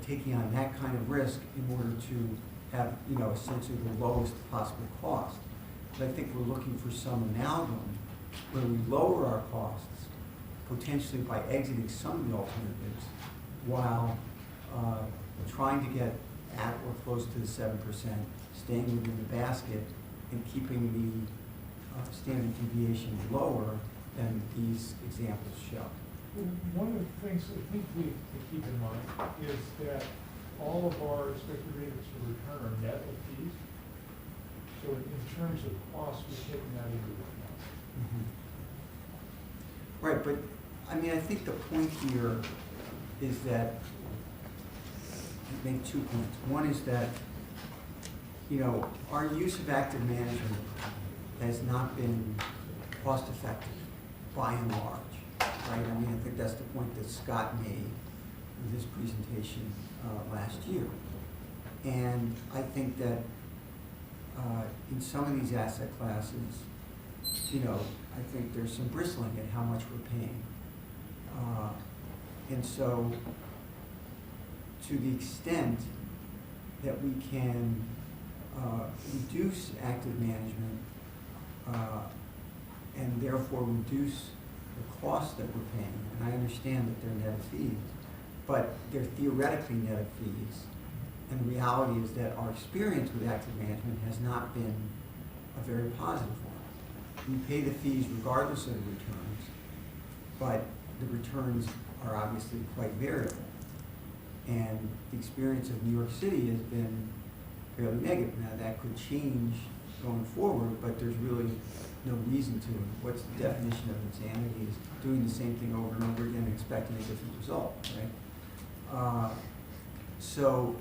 taking on that kind of risk in order to have, essentially the lowest possible cost. But I think we're looking for some amalgam where we lower our costs, potentially by exiting some of the alternatives, while trying to get at or close to the 7%, staying within the basket, and keeping the standard deviation lower than these examples show. One of the things I think we have to keep in mind is that all of our expected rates of return are net of fees. So in terms of cost, we've taken that into account. Mm-hmm. Right, but I think the point here is that, I make 2 points. One is that, our use of active management has not been cost effective by and large, right? I think that's the point that Scott made. this presentation last year. And I think that in some of these asset classes, I think there's some bristling at how much we're paying. And so, to the extent that we can reduce active management and therefore reduce the cost that we're paying, and I understand that they're net fees, but they're theoretically net fees, and the reality is that our experience with active management has not been a very positive one. We pay the fees regardless of the returns, but the returns are obviously quite variable. And the experience of New York City has been fairly negative. Now, that could change going forward, but there's really no reason to. What's the definition of insanity is doing the same thing over and over again and expecting a different result, right? So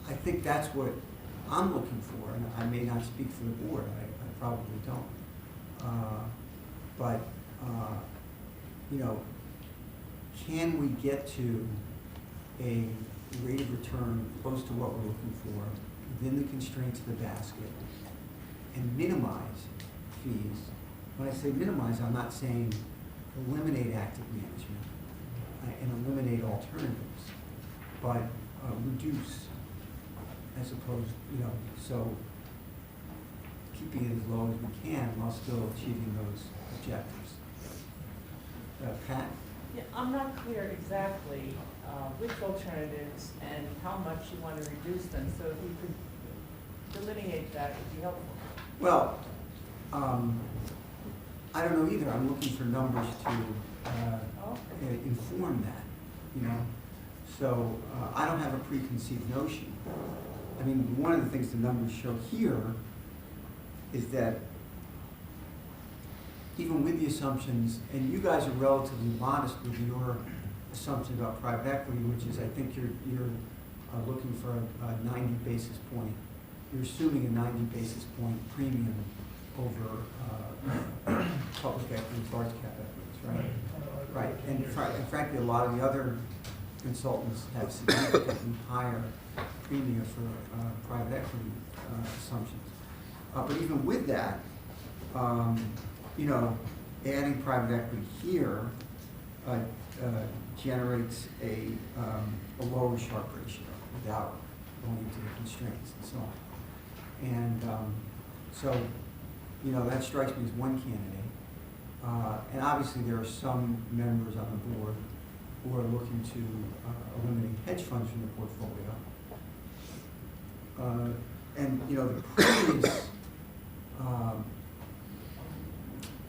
I think that's what I'm looking for, and I may not speak for the board. I probably don't. But can we get to a rate of return close to what we're looking for within the constraints of the basket and minimize fees? When I say minimize, I'm not saying eliminate active management and eliminate alternatives, but reduce as opposed, so keeping it as low as we can while still achieving those objectives. Pat? Yeah, I'm not clear exactly which alternatives and how much you want to reduce them, so if you could delineate that, would be helpful. Well, I don't know either. I'm looking for numbers to inform that, So I don't have a preconceived notion. I mean, one of the things the numbers show here is that even with the assumptions, and you guys are relatively modest with your assumption about private equity, which is, I think you're looking for a 90 basis point. You're assuming a 90 basis point premium over public equities, large cap equities, right? Right. And frankly, a lot of the other consultants have significantly higher premium for private equity assumptions. But even with that, adding private equity here generates a lower Sharpe ratio without going into the constraints and so on. And so, that strikes me as one candidate. And obviously there are some members on the board who are looking to eliminate hedge funds from the portfolio. And the previous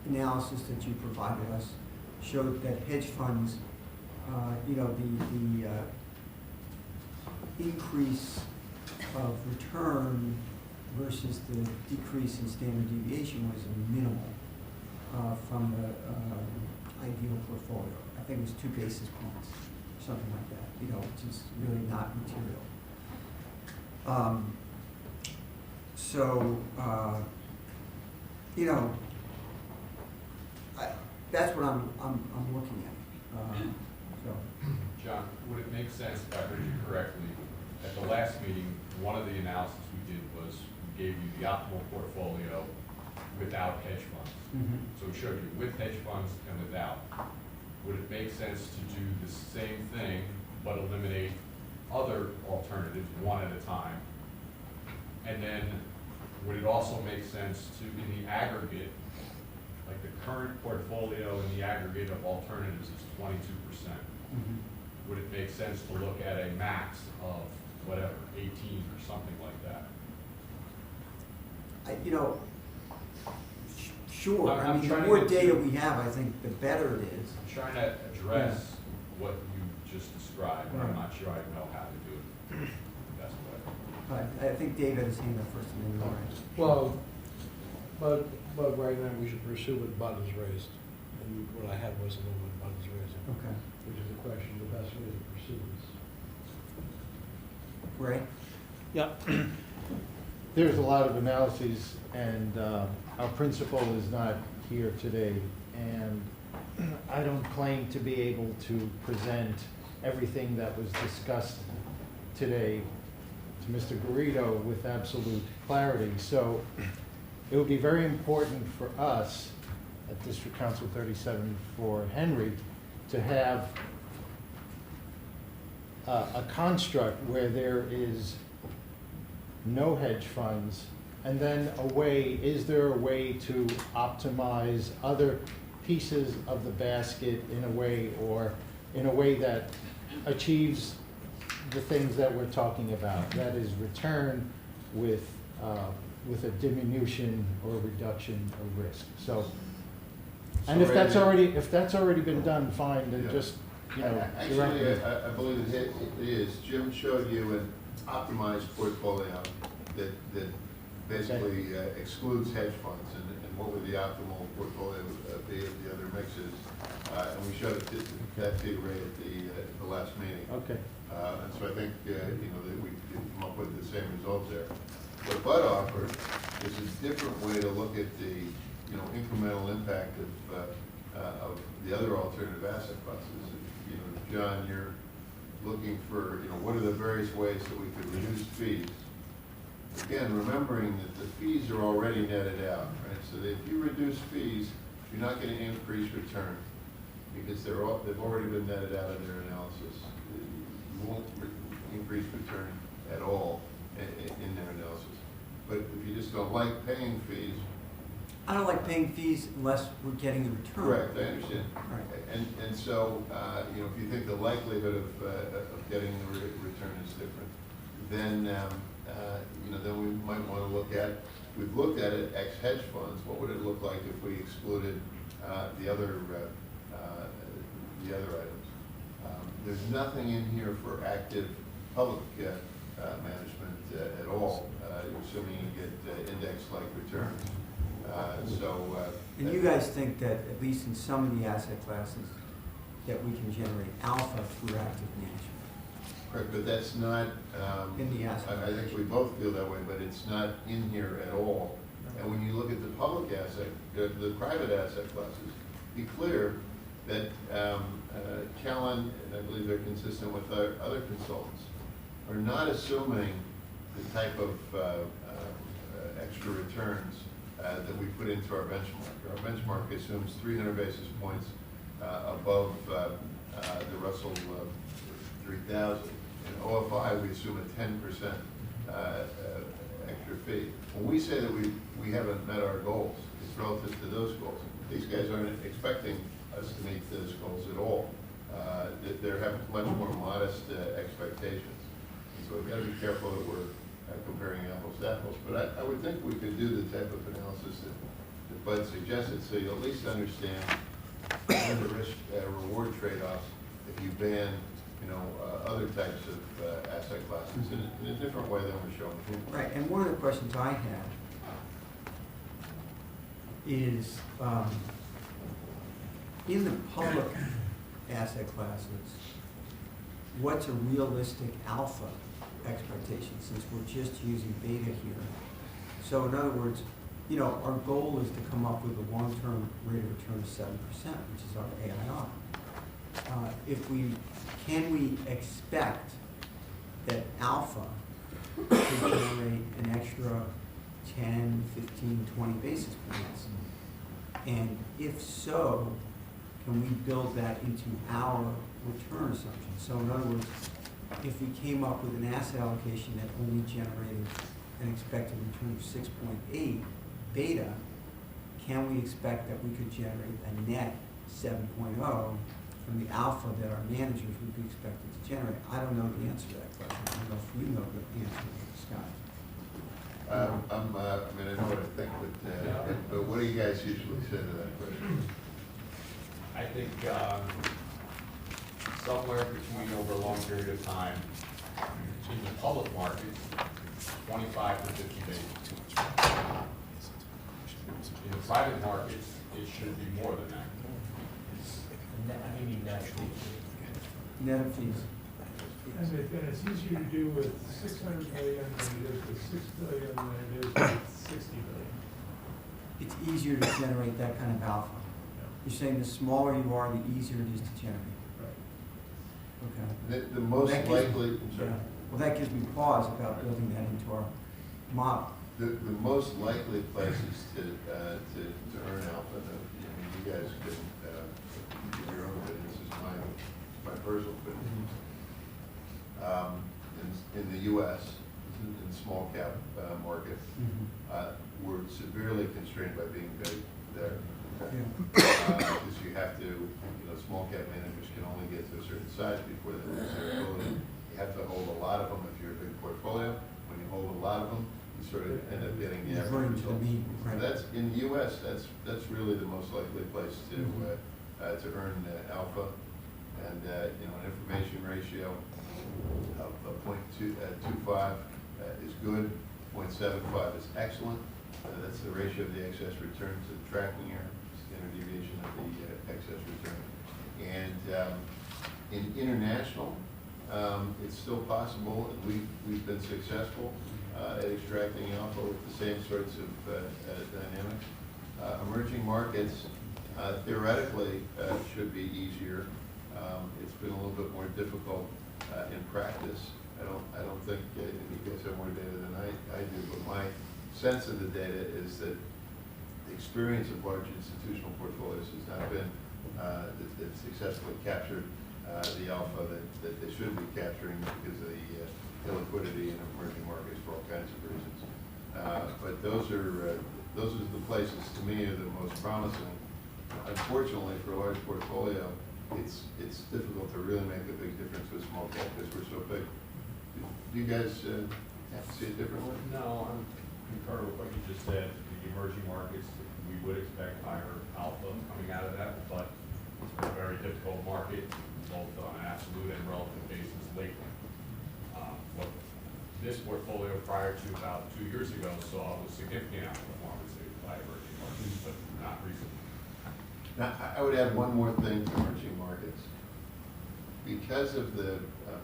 analysis that you provided us showed that hedge funds, the increase of return versus the decrease in standard deviation was minimal from the ideal portfolio. I think it was 2 basis points, something like that, which is really not material. That's what I'm looking at. John, would it make sense, if I heard you correctly, at the last meeting, one of the analysis we did was we gave you the optimal portfolio without hedge funds. Mm-hmm. So we showed you with hedge funds and without. Would it make sense to do the same thing but eliminate other alternatives one at a time? And then would it also make sense to, in the aggregate, like the current portfolio in the aggregate of alternatives is 22%. Mm-hmm. Would it make sense to look at a max of whatever, 18 or something like that? Sure. I'm I mean, the trying to more get data to- we have, I think the better it is. I'm trying to address what you just described, but I'm not sure I know how to do it. That's what I think David has hand up first and then Lauren. Well, but right now we should pursue what Bud has raised. And what I had was a little what Bud is raising. Okay. Which is the question, the best way to pursue this. Ray? Yeah. There's a lot of analyses, and our principal is not here today, and I don't claim to be able to present everything that was discussed today to Mr. Garrido with absolute clarity. So it would be very important for us at District Council 37 for Henry to have a construct where there is no hedge funds, and then is there a way to optimize other pieces of the basket in a way that achieves the things that we're talking about, that is return with a diminution or reduction of risk. So, and if that's already been done, fine, then Yeah. just, Actually, direct me. I believe it is. Jim showed you an optimized portfolio that basically excludes hedge funds, and what would the optimal portfolio be of the other mixes. And we showed it that to you right at the last meeting. Okay. And so I think, that we could come up with the same results there. What Bud offered is a different way to look at the, incremental impact of the other alternative asset classes. John, you're looking for, what are the various ways that we could reduce fees? Again, remembering that the fees are already netted out, right? So that if you reduce fees, you're not going to increase return because they've already been netted out of their analysis. You won't increase return at all in their analysis. But if you just don't like paying fees. I don't like paying fees unless we're getting the return. Correct, I understand. Right. And so, if you think the likelihood of getting the return is different, then, then we might want to look at, we've looked at it ex hedge funds, what would it look like if we excluded the other items? There's nothing in here for active public management at all, assuming you get index-like returns. And you guys think that, at least in some of the asset classes, that we can generate alpha through active management? Correct, but that's not, In the asset I think we both feel that way, but it's not in here at all. And when you look at the public asset, the private asset classes, be clear that Callan, and I believe they're consistent with other consultants, are not assuming the type of extra returns that we put into our benchmark. Our benchmark assumes 300 basis points above the Russell 3000. In OFI, we assume a 10% extra fee. When we say that we haven't met our goals, it's relative to those goals. These guys aren't expecting us to meet those goals at all. They're having much more modest expectations. So we've got to be careful that we're comparing apples to apples. But I would think we could do the type of analysis that Bud suggested, so you at least understand the risk reward trade-offs if you ban other types of asset classes in a different way than we're showing here. Right, and one of the questions I had is, in the public asset classes, what's a realistic alpha expectation, since we're just using beta here? So in other words, our goal is to come up with a long-term rate of return of 7%, which is our AIR. Can we expect that alpha could generate an extra 10, 15, 20 basis points? And if so, can we build that into our return assumption? So in other words, if we came up with an asset allocation that only generated an expected return of 6.8 beta, can we expect that we could generate a net 7.0 from the alpha that our managers would be expected to generate? I don't know the answer to that question. I don't know if you know the answer, Scott. I know what I think, but what do you guys usually say to that question? I think somewhere between over a long period of time, in the public markets, 25 to 50 basis points. In the private markets, it should be more than that. You mean net fees? Net of fees. And it's easier to do with 600 million than it is with 6 billion than it is with 60 billion. It's easier to generate that kind of alpha. You're saying the smaller you are, the easier it is to generate. Right. Okay. The most That gives me- likely, I'm sorry. yeah. Well, that gives me pause about building that into our model. The most likely places to earn alpha, you guys can give your own opinion, this is my personal opinion. In the U.S., in the small cap market, we're severely constrained by being big there. Because you have to, small cap managers can only get to a certain size before they lose their ability. You have to hold a lot of them if you're a big portfolio. When you hold a lot of them, you sort of end up getting the average results. So that's, in the U.S., that's really the most likely place to earn alpha. And, an information ratio of 0.25 is good, 0.75 is excellent. That's the ratio of the excess return to the tracking error, standard deviation of the excess return. And in international, it's still possible, and we've been successful at extracting alpha with the same sorts of dynamics. Emerging markets, theoretically, should be easier. It's been a little bit more difficult in practice. I don't think you guys have more data than I do, but my sense of the data is that the experience of large institutional portfolios has not been that successfully captured the alpha that they should be capturing because of the illiquidity in emerging markets for all kinds of reasons. But those are the places to me are the most promising. Unfortunately, for a large portfolio, it's difficult to really make a big difference with small cap because we're so big. Do you guys see it differently? No, I'm concur with what you just said. The emerging markets, we would expect higher alpha coming out of that, but it's been a very difficult market, both on an absolute and relative basis lately. What this portfolio prior to about 2 years ago saw was significant outperformance by emerging markets, but not recently. Now, I would add one more thing to emerging markets. Because of the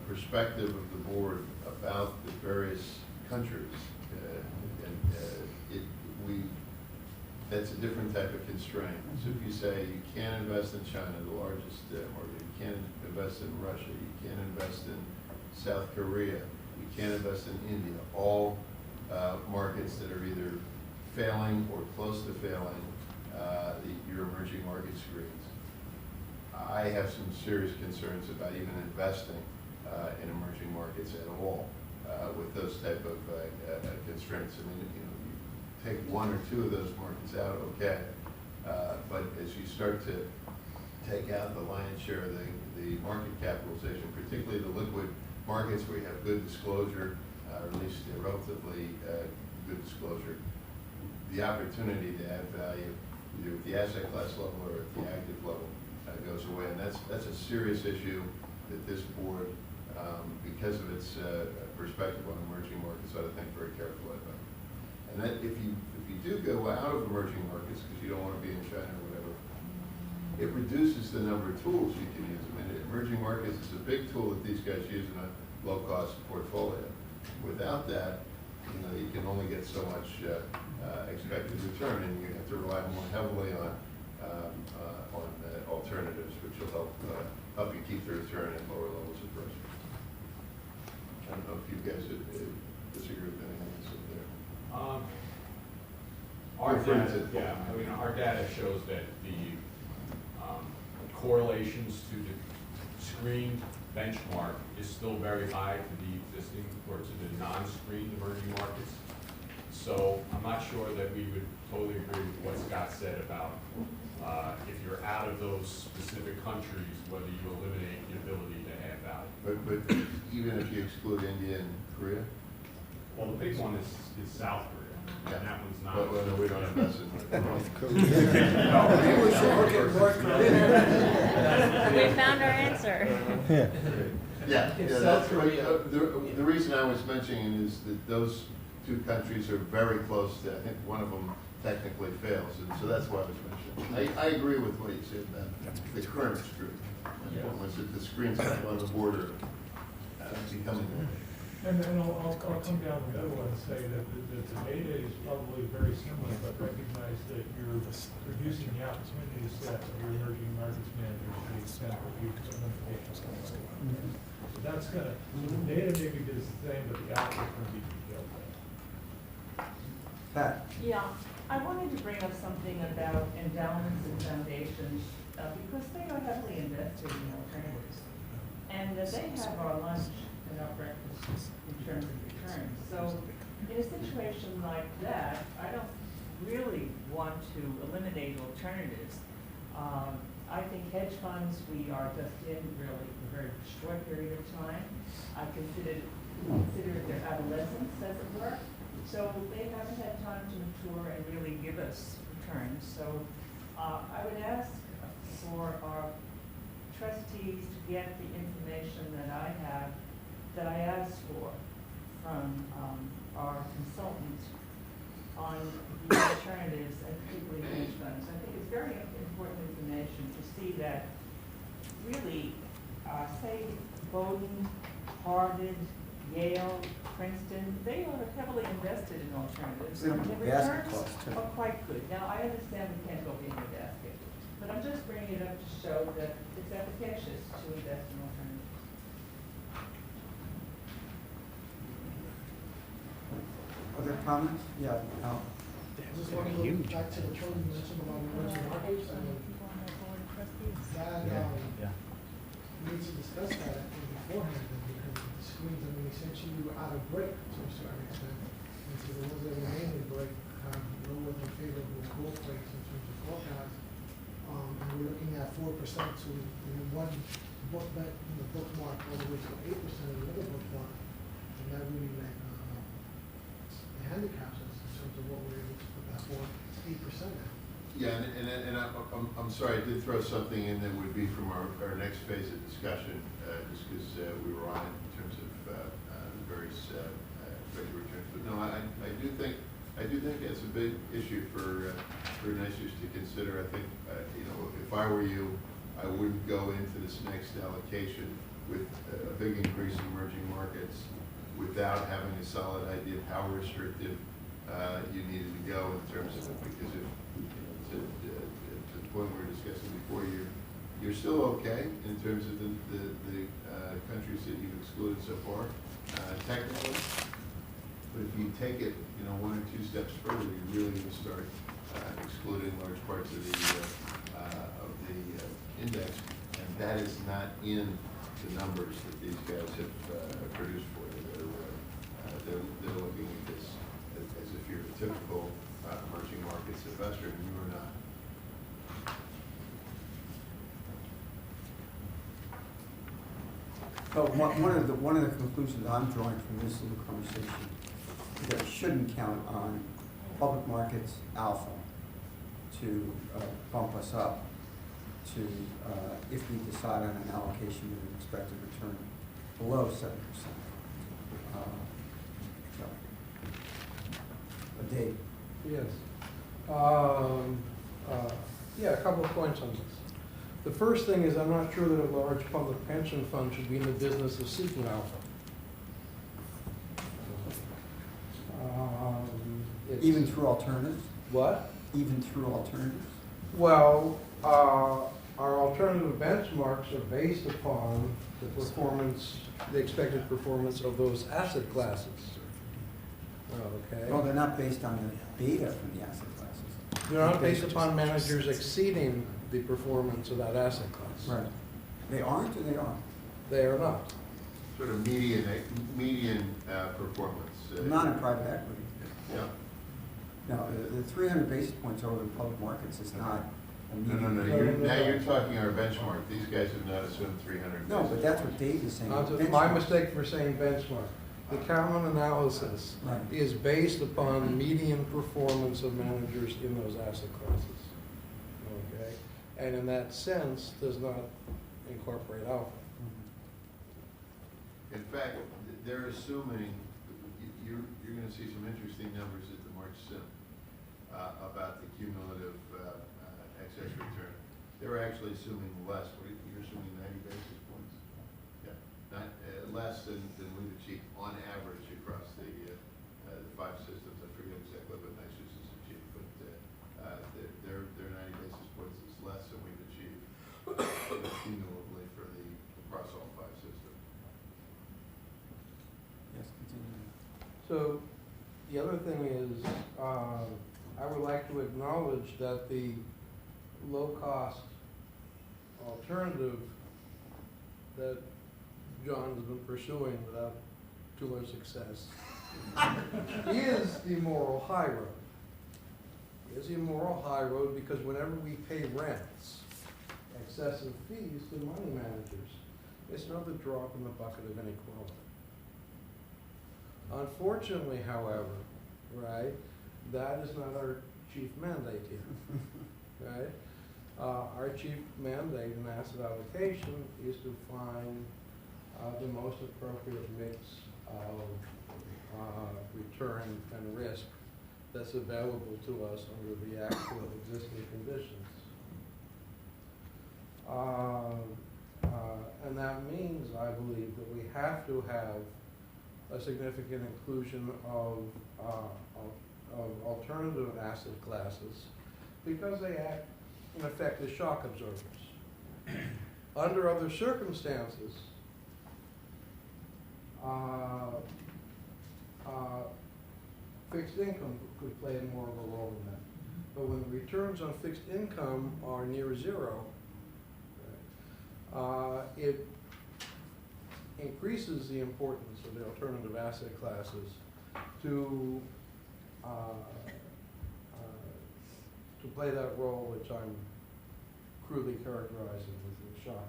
perspective of the board about the various countries, that's a different type of constraint. So if you say you can't invest in China, the largest market, you can't invest in Russia, you can't invest in South Korea, you can't invest in India, all markets that are either failing or close to failing your emerging market screens. I have some serious concerns about even investing in emerging markets at all with those type of constraints. I mean, you take one or two of those markets out, okay, but as you start to take out the lion's share of the market capitalization, particularly the liquid markets where you have good disclosure, or at least relatively good disclosure, the opportunity to add value either at the asset class level or at the active level goes away, and that's a serious issue that this board, because of its perspective on emerging markets, ought to think very carefully about. And that if you do go out of emerging markets because you don't want to be in China or whatever, it reduces the number of tools you can use. I mean, emerging markets is a big tool that these guys use in a low-cost portfolio. Without that, you can only get so much expected return, and you have to rely more heavily on alternatives, which will help you keep the return at lower levels of risk. I don't know if you guys disagree with anything that's up there. Our data shows that the correlations to the screened benchmark is still very high to the existing or to the non-screened emerging markets. So I'm not sure that we would totally agree with what Scott said about if you're out of those specific countries, whether you eliminate the ability to add value. But even if you exclude India and Korea? Well, the big one is South Korea. Yeah. And that one's not. Well, no, we don't invest in North Korea. Maybe we should look at North Korea. We found our answer. Yeah, that's right. The reason I was mentioning is that those two countries are very close to, I think one of them technically fails, and so that's why I was mentioning. I agree with what you said about the current screen. Was that the screen's kind of on the border becoming. And I'll come down the middle and say that the data is probably very similar, but recognize that you're reducing the opportunities set of your emerging markets managers to the extent that you put limitations on those. that's gonna, the data may be the same, but the output can be built. Pat? Yeah, I wanted to bring up something about endowments and foundations, because they are heavily invested in alternatives. And they have our lunch and our breakfast in terms of returns. So in a situation like that, I don't really want to eliminate alternatives. I think hedge funds, we are just in really a very short period of time. I consider their adolescence, as it were. So they haven't had time to mature and really give us returns. So I would ask for our trustees to get the information that I asked for from our consultant on the alternatives and particularly hedge funds. I think it's very important information to see that really, say, Bowdoin, Harvard, Yale, Princeton, they are heavily invested in alternatives. They have and the basket returns costs, too. are quite good. Now, I understand we can't go in the basket, but I'm just bringing it up to show that it's efficacious to invest in alternatives. Other comments? Yeah, Al? I just want to go back to the point you mentioned about emerging markets, and that, we need to discuss that, I think, beforehand, because the screens, I mean, essentially you out of break to a certain extent, and so the ones that remain in break have lower than favorable growth rates in terms of forecast, and we're looking at 4% to, one bookmark all the way to 8% of the other bookmark, and that really handicaps us in terms of what we're able to put that 8% in. Yeah, and I'm sorry, I did throw something in that would be from our next phase of discussion, just because we were on it in terms of the various rate of returns. But no, I do think it's a big issue for NYCERS to consider. I think if I were you, I wouldn't go into this next allocation with a big increase in emerging markets without having a solid idea of how restrictive you needed to go in terms of it, because if to the point we were discussing before, you're still okay in terms of the countries that you've excluded so far, technically. But if you take it, one or two steps further, you're really going to start excluding large parts of the index, and that is not in the numbers that these guys have produced for you. They're looking at this as if you're a typical emerging markets investor, and you are not. So one of the conclusions I'm drawing from this little conversation is that we shouldn't count on public markets alpha to bump us up to if we decide on an allocation with an expected return below 7%. Dave? Yes. Yeah, a couple of points on this. The first thing is I'm not sure that a large public pension fund should be in the business of seeking alpha. Even through alternatives? What? Even through alternatives? Well, our alternative benchmarks are based upon the performance, the expected performance of those asset classes. Okay. Well, they're not based on the data from the asset classes. They're not based upon managers exceeding the performance of that asset class. Right. They aren't or they are? They are not. Sort of median performance. Not in private equity. Yeah. No, the 300 basis points over the public markets is not a median. No. Now you're talking our benchmark. These guys have not assumed 300. No, but that's what Dave is saying. My mistake for saying benchmark. The Kalman analysis Right. is based upon median performance of managers in those asset classes. Okay? And in that sense, does not incorporate alpha. In fact, they're assuming you're going to see some interesting numbers at the March sim about the cumulative excess return. They're actually assuming less. You're assuming 90 basis points. Yeah, not less than we've achieved on average across the 5 systems. I forget exactly what NYCERS has achieved, but their 90 basis points is less than we've achieved cumulatively for across all 5 systems. So the other thing is, I would like to acknowledge that the low-cost alternative that John has been pursuing without too much success is the moral high road. Is the moral high road because whenever we pay rents, excessive fees to money managers, it's not the drop in the bucket of inequality. Unfortunately, however, right, that is not our chief mandate here, right? Our chief mandate in asset allocation is to find the most appropriate mix of return and risk that's available to us under the actual existing conditions. And that means, I believe, that we have to have a significant inclusion of alternative asset classes because they act, in effect, as shock absorbers. Under other circumstances, fixed income could play more of a role in that. But when the returns on fixed income are near zero, it increases the importance of the alternative asset classes to play that role which I'm crudely characterizing as a shock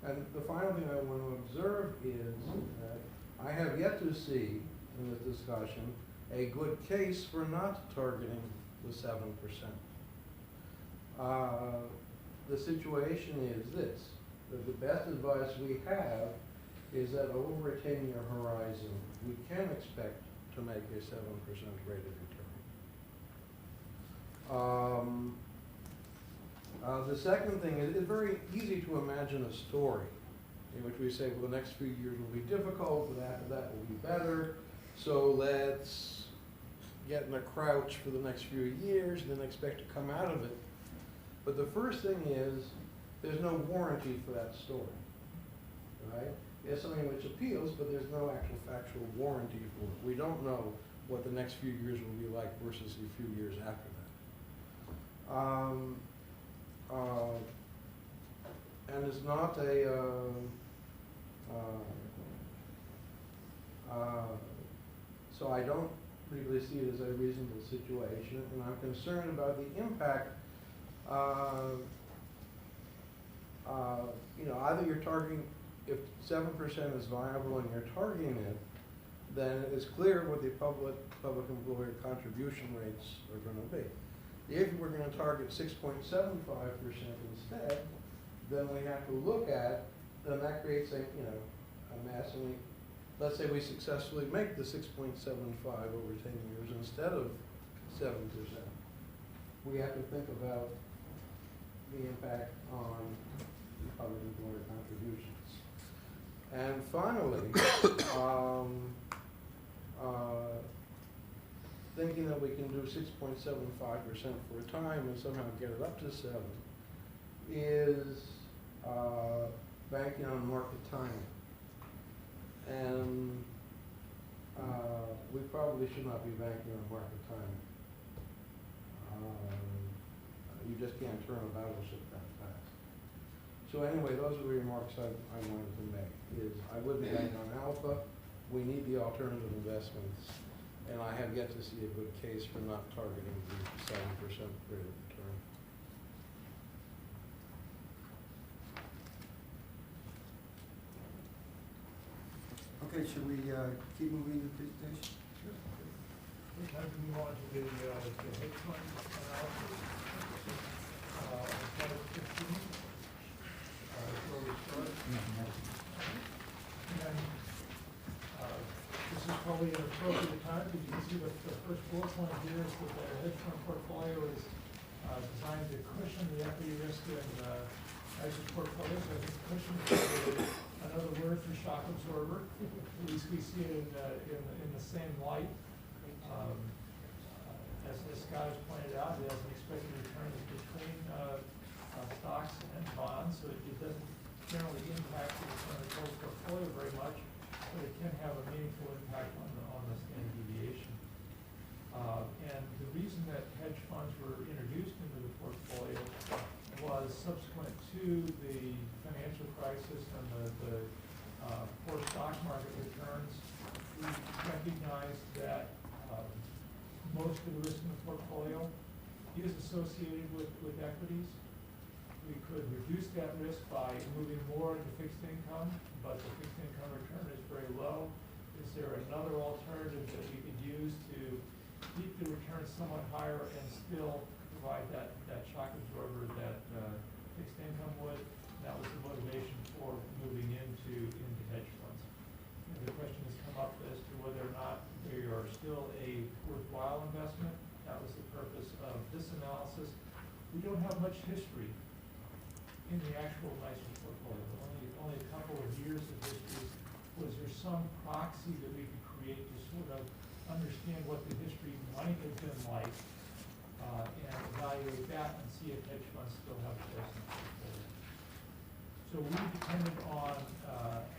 absorber. And the final thing I want to observe is that I have yet to see in this discussion a good case for not targeting the 7%. The situation is this, that the best advice we have is that over a 10-year horizon, we can expect to make a 7% rate of return. The second thing is, it's very easy to imagine a story in which we say, well, the next few years will be difficult, but after that will be better, so let's get in a crouch for the next few years and then expect to come out of it. But the first thing is, there's no warranty for that story, right? It's something which appeals, but there's no actual factual warranty for it. We don't know what the next few years will be like versus a few years after that. And it's not a, so I don't really see it as a reasonable situation, and I'm concerned about the impact. Either you're targeting, if 7% is viable and you're targeting it, then it's clear what the public employer contribution rates are going to be. If we're going to target 6.75% instead, then we have to look at, then that creates a mess, and let's say we successfully make the 6.75 over 10 years instead of 7%. We have to think about the impact on public employer contributions. And finally, thinking that we can do 6.75% for a time and somehow get it up to 7 is banking on market timing. And we probably should not be banking on market timing. You just can't turn a battleship that fast. So anyway, those are the remarks I wanted to make. Is I would be banking on alpha. We need the alternative investments, and I have yet to see a good case for not targeting the 7% rate of return. Okay, should we keep moving the presentation? Sure. We'd like to move on to the hedge fund analysis. Slide 15. Where we start. And this is probably an appropriate time because you can see the first bullet point here is that the hedge fund portfolio is designed to cushion the equity risk in ICERS portfolios. I think cushion is another word for shock absorber. At least we see it in the same light. As Scott has pointed out, it has an expected return between stocks and bonds, so it doesn't generally impact the return of the total portfolio very much. but it can have a meaningful impact on the standard deviation. And the reason that hedge funds were introduced into the portfolio was subsequent to the financial crisis and the poor stock market returns. We recognized that most of the risk in the portfolio is associated with equities. We could reduce that risk by moving more into fixed income, but the fixed income return is very low. Is there another alternative that we could use to keep the return somewhat higher and still provide that shock absorber that fixed income would? That was the motivation for moving into hedge funds. And the question has come up as to whether or not they are still a worthwhile investment. That was the purpose of this analysis. We don't have much history in the actual NYCERS portfolio. Only a couple of years of history. Was there some proxy that we could create to sort of understand what the history might have been like and evaluate that and see if hedge funds still have a place in the portfolio? So we depended on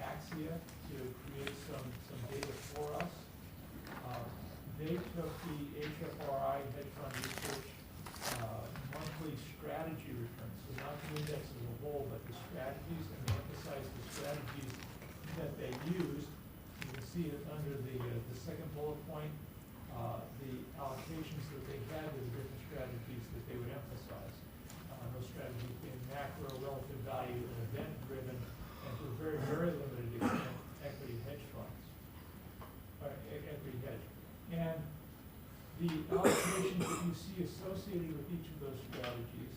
Axia to create some data for us. They took the HFRI hedge fund research monthly strategy returns, so not the index as a whole, but the strategies, and they emphasized the strategies that they used. You can see it under the second bullet point, the allocations that they had to the different strategies that they would emphasize. Those strategies being macro, relative value, and event-driven, and to a very, very limited extent, equity hedge funds, equity hedge. And the allocations that you see associated with each of those strategies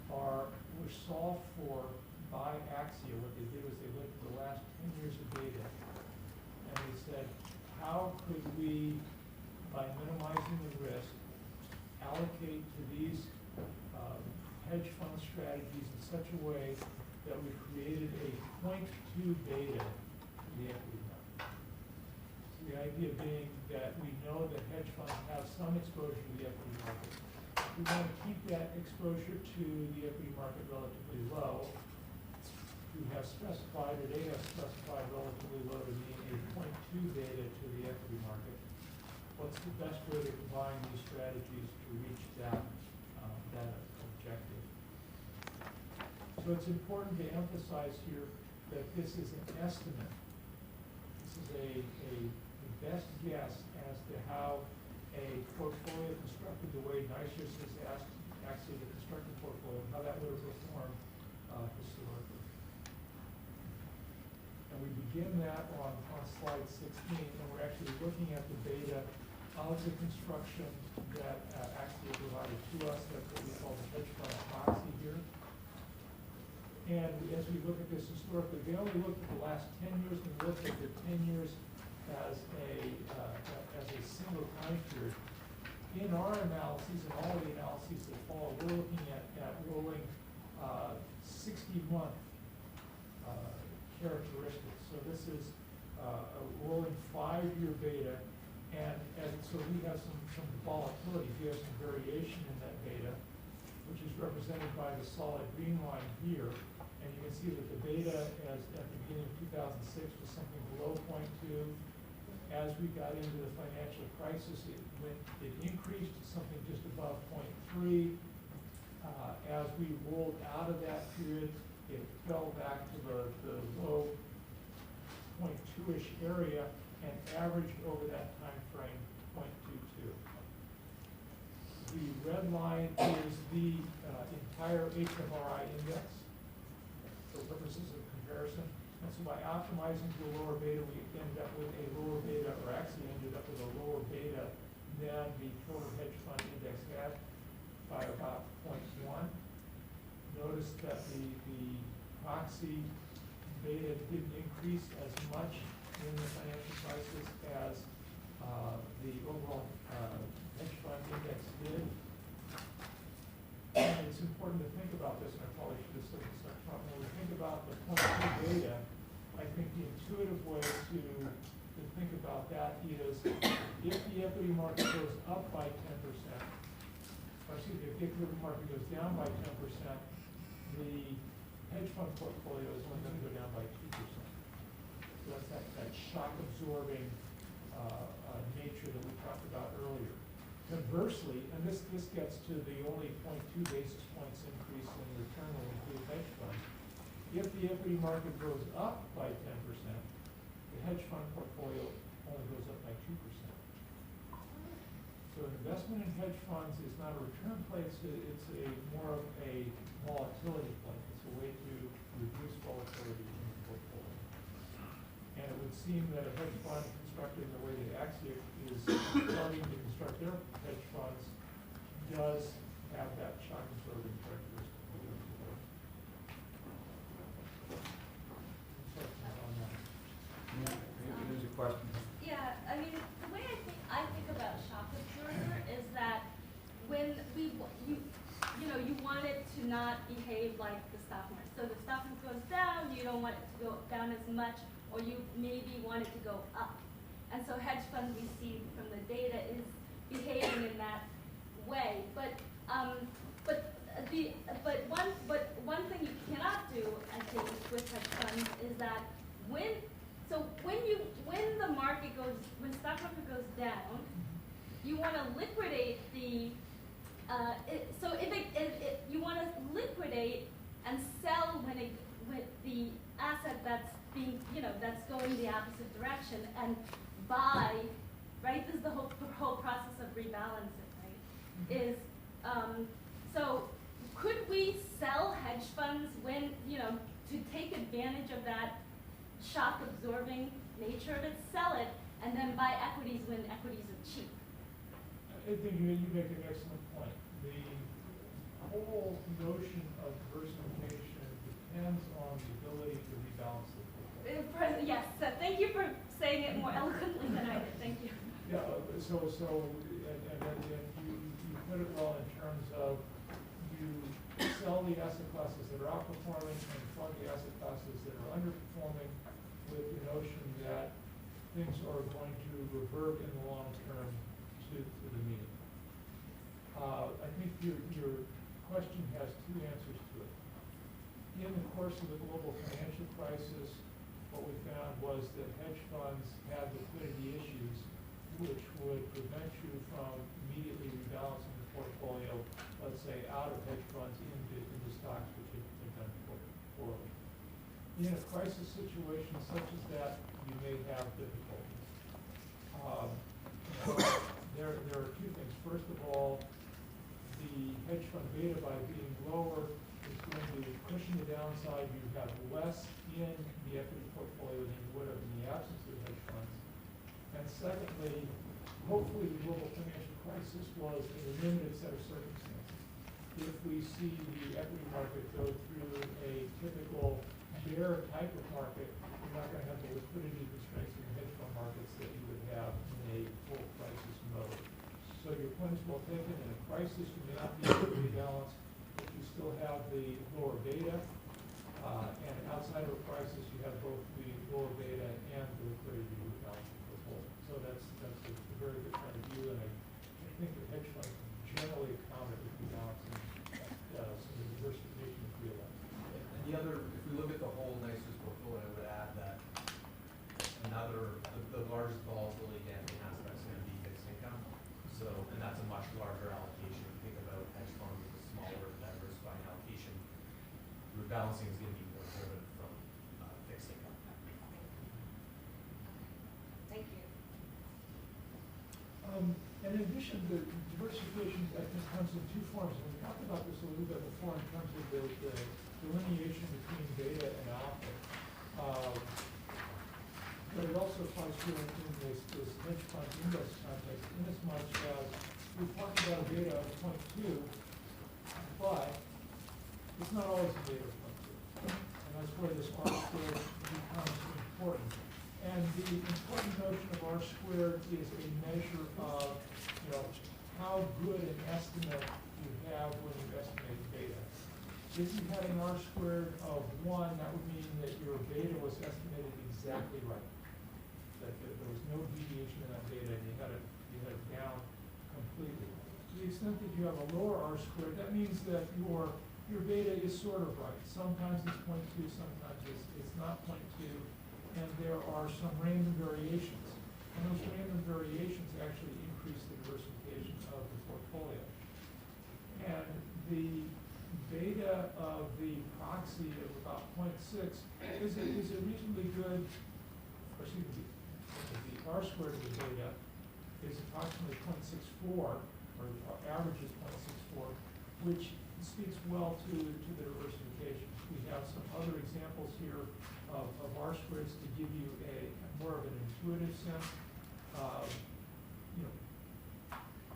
were solved for by Axia. What they did was they looked at the last 10 years of data, and they said, how could we, by minimizing the risk, allocate to these hedge fund strategies in such a way that we created a 0.2 beta in the equity market. So the idea being that we know that hedge funds have some exposure to the equity market. We want to keep that exposure to the equity market relatively low. We have specified, or they have specified relatively low to mean a 0.2 beta to the equity market. What's the best way to combine these strategies to reach that objective? So it's important to emphasize here that this is an estimate. This is a best guess as to how a portfolio constructed the way NYCERS has asked actually to construct a portfolio, how that would have performed historically. And we begin that on slide 16, and we're actually looking at the beta of the construction that actually provided to us. That's what we call the hedge fund proxy here. And as we look at this historically, they only looked at the last 10 years, and looked at the 10 years as a single time period. In our analyses, and all of the analyses that follow, we're looking at rolling 60-month characteristics. So this is a rolling 5-year beta, and so we have some volatility, we have some variation in that beta, which is represented by the solid green line here. And you can see that the beta at the beginning of 2006 was something below 0.2. As we got into the financial crisis, it increased to something just above 0.3. As we rolled out of that period, it fell back to the low 0.2-ish area and averaged over that time frame 0.22. The red line is the entire HFRI index for purposes of comparison. And so by optimizing to a lower beta, we ended up with a lower beta, or actually ended up with a lower beta than the total hedge fund index had by about 0.1. Notice that the proxy beta didn't increase as much in the financial crisis as the overall hedge fund index did. And it's important to think about this, and I probably should have said this up front. When we think about the 0.2 beta, I think the intuitive way to think about that is if the equity market goes up by 10%, or excuse me, if the equity market goes down by 10%, the hedge fund portfolio is only going to go down by 2%. So that's that shock-absorbing nature that we talked about earlier. Conversely, and this gets to the only 0.2 basis points increase in return when we include hedge funds, if the equity market goes up by 10%, the hedge fund portfolio only goes up by 2%. So an investment in hedge funds is not a return play, it's a more of a volatility play. It's a way to reduce volatility in the portfolio. And it would seem that a hedge fund constructed in the way that Axia is starting to construct their hedge funds does have that shock absorbing characteristic. There's a question. Yeah, I mean, the way I think about shock absorber is that when you want it to not behave like the stock market. So the stock market goes down, you don't want it to go down as much, or you maybe want it to go up. And so hedge funds we see from the data is behaving in that way. But one thing you cannot do, I think, with hedge funds is that when stock market goes down, you want to liquidate the you want to liquidate and sell when the asset that's being that's going the opposite direction and buy, right? This is the whole process of rebalancing, right? Is so could we sell hedge funds when to take advantage of that shock absorbing nature of it, sell it, and then buy equities when equities are cheap? I think you make an excellent point. The whole notion of diversification depends on the ability to rebalance the portfolio. Yes, thank you for saying it more eloquently than I did. Thank you. Yeah, and you put it well in terms of you sell the asset classes that are outperforming and fund the asset classes that are underperforming with the notion that things are going to revert in the long term to the mean. I think your question has two answers to it. In the course of the global financial crisis, what we found was that hedge funds had liquidity issues which would prevent you from immediately rebalancing the portfolio, let's say, out of hedge funds into stocks which had done poorly. In a crisis situation such as that, you may have difficulties. There are two things. First of all, the hedge fund beta, by being lower, is going to cushion the downside. You have less in the equity portfolio than you would have in the absence of hedge funds. And secondly, hopefully the global financial crisis was in a limited set of circumstances. If we see the equity market go through a typical bear type of market, you're not going to have the liquidity constraints in the hedge fund markets that you would have in a full crisis mode. So your point is well taken. In a crisis, you may not be able to rebalance, but you still have the lower beta. And outside of a crisis, you have both the lower beta and the liquidity to rebalance the portfolio. So that's a very good point of view, and I think the hedge funds generally accounted with rebalancing some of the diversification is realized. And the other, if we look at the whole NYCERS portfolio, I would add that the largest volatility damping aspect is going to be fixed income. So, and that's a much larger allocation. If you think about hedge funds as a smaller, diversifying allocation, rebalancing is going to be more driven from fixed income. Thank you. And in addition, the diversification, I think, comes in two forms. And we talked about this a little bit before in terms of the delineation between beta and alpha. But it also applies to in this hedge fund index context, in as much as we've talked about a beta of 0.2, but it's not always a beta of 0.2. And that's where this R squared becomes important. And the important notion of R squared is a measure of, how good an estimate you have when you estimate beta. If you had an R squared of 1, that would mean that your beta was estimated exactly right. That there was no deviation in that beta, and you had it down completely. To the extent that you have a lower R squared, that means that your beta is sort of right. Sometimes it's 0.2, sometimes it's not 0.2. and there are some random variations. And those random variations actually increase the diversification of the portfolio. And the beta of the proxy of about 0.6 is a reasonably good, or excuse me, the R squared of the beta is approximately 0.64, or average is 0.64, which speaks well to the diversification. We have some other examples here of R squareds to give you a more of an intuitive sense. You know,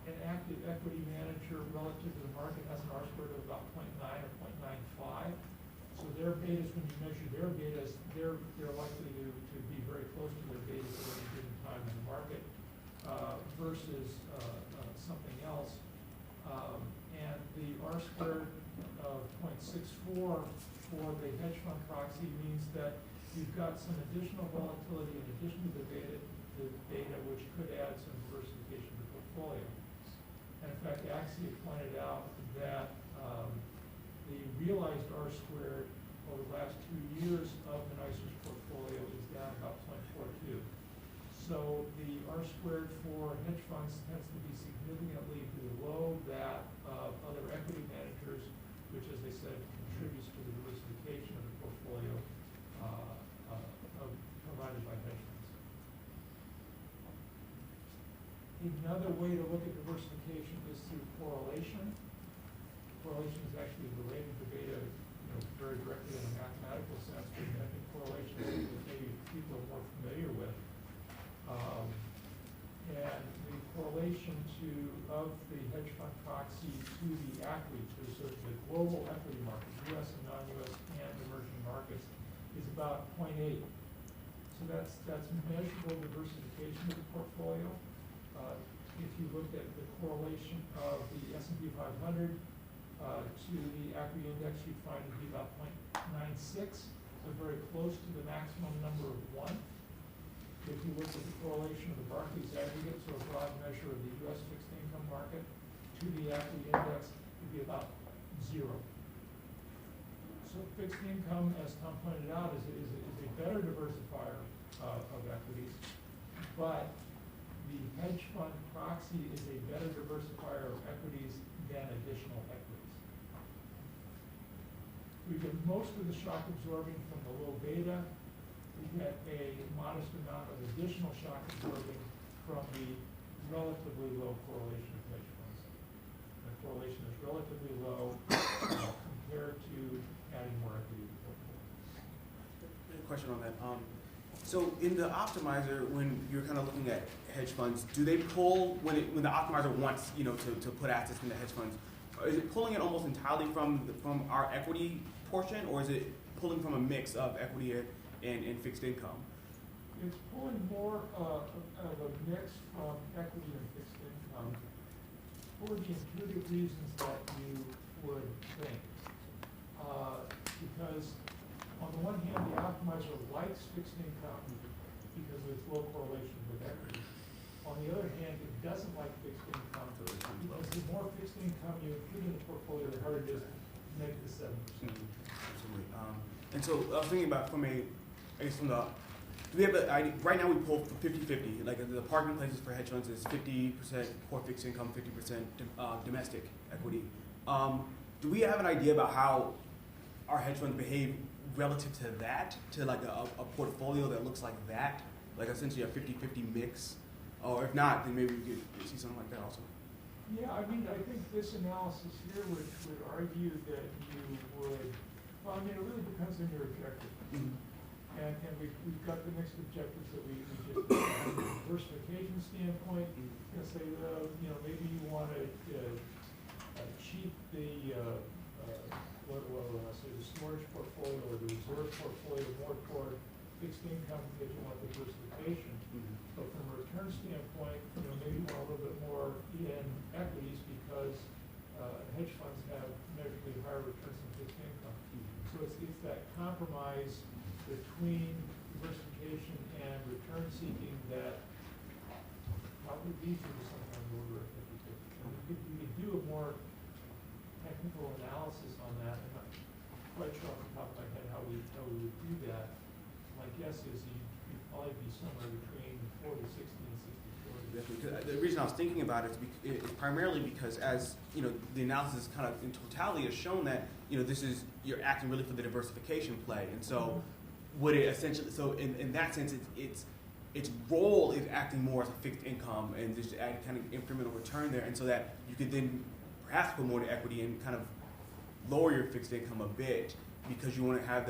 an active equity manager relative to the market has an R squared of about 0.9 or 0.95. So their betas, when you measure their betas, they're likely to be very close to their betas at any given time in the market versus something else. And the R squared of 0.64 for the hedge fund proxy means that you've got some additional volatility in addition to the beta, which could add some diversification to the portfolio. And in fact, Axia pointed out that the realized R squared over the last 2 years of the NYCERS portfolio is down about 0.42. So the R squared for hedge funds tends to be significantly below that of other equity managers, which, as they said, contributes to the diversification of the portfolio provided by hedge funds. Another way to look at diversification is through correlation. Correlation is actually related to beta, very directly in a mathematical sense, but I think correlation is something that maybe people are more familiar with. And the correlation of the hedge fund proxy to the equity, to sort of the global equity markets, U.S. and non-U.S. and emerging markets, is about 0.8. So that's measurable diversification of the portfolio. If you look at the correlation of the S&P 500 to the equity index, you'd find it to be about 0.96, so very close to the maximum number of 1. If you look at the correlation of the Barclays aggregate, so a broad measure of the U.S. fixed income market, to the equity index, it would be about 0. So fixed income, as Tom pointed out, is a better diversifier of equities, but the hedge fund proxy is a better diversifier of equities than additional equities. We get most of the shock absorbing from the low beta. We get a modest amount of additional shock absorbing from the relatively low correlation of hedge funds. The correlation is relatively low compared to adding more equity to the portfolio. Question on that. So in the optimizer, when you're kind of looking at hedge funds, do they pull when the optimizer wants to put assets into hedge funds? Is it pulling it almost entirely from our equity portion, or is it pulling from a mix of equity and fixed income? It's pulling more of a mix from equity and fixed income for the intuitive reasons that you would think. Because on the one hand, the optimizer likes fixed income because of its low correlation with equity. On the other hand, it doesn't like fixed income because the more fixed income you include in the portfolio, the harder it is to make the 7%. Absolutely. And so I was thinking about do we have right now we pull 50-50, like the parking places for hedge funds is 50% core fixed income, 50% domestic equity. Do we have an idea about how our hedge funds behave relative to that, to like a portfolio that looks like that, like essentially a 50-50 mix? Or if not, then maybe we could see something like that also. Yeah, I mean, I think this analysis here would argue that you would, well, I mean, it really depends on your objective. Mm-hmm. And we've got the mixed objectives that we just from a diversification standpoint. Say, maybe you want to cheat the the storage portfolio or the reserve portfolio more toward fixed income because you want diversification. Mm-hmm. But from a return standpoint, maybe you want a little bit more in equities because hedge funds have measurably higher returns than fixed income. Mm-hmm. So it's that compromise between diversification and return seeking that probably leads you to some kind of order of 50-50. You could do a more technical analysis on that. I'm not quite sure off the top of my head how we would do that. My guess is you probably be somewhere between 40-60 and 60-40. The reason I was thinking about it is primarily because, as you know, the analysis kind of in totality has shown that this is you're acting really for the diversification play, and so would it essentially in that sense its role is acting more as a fixed income and just add kind of incremental return there, and so that you could then perhaps put more to equity and kind of lower your fixed income a bit because you want to have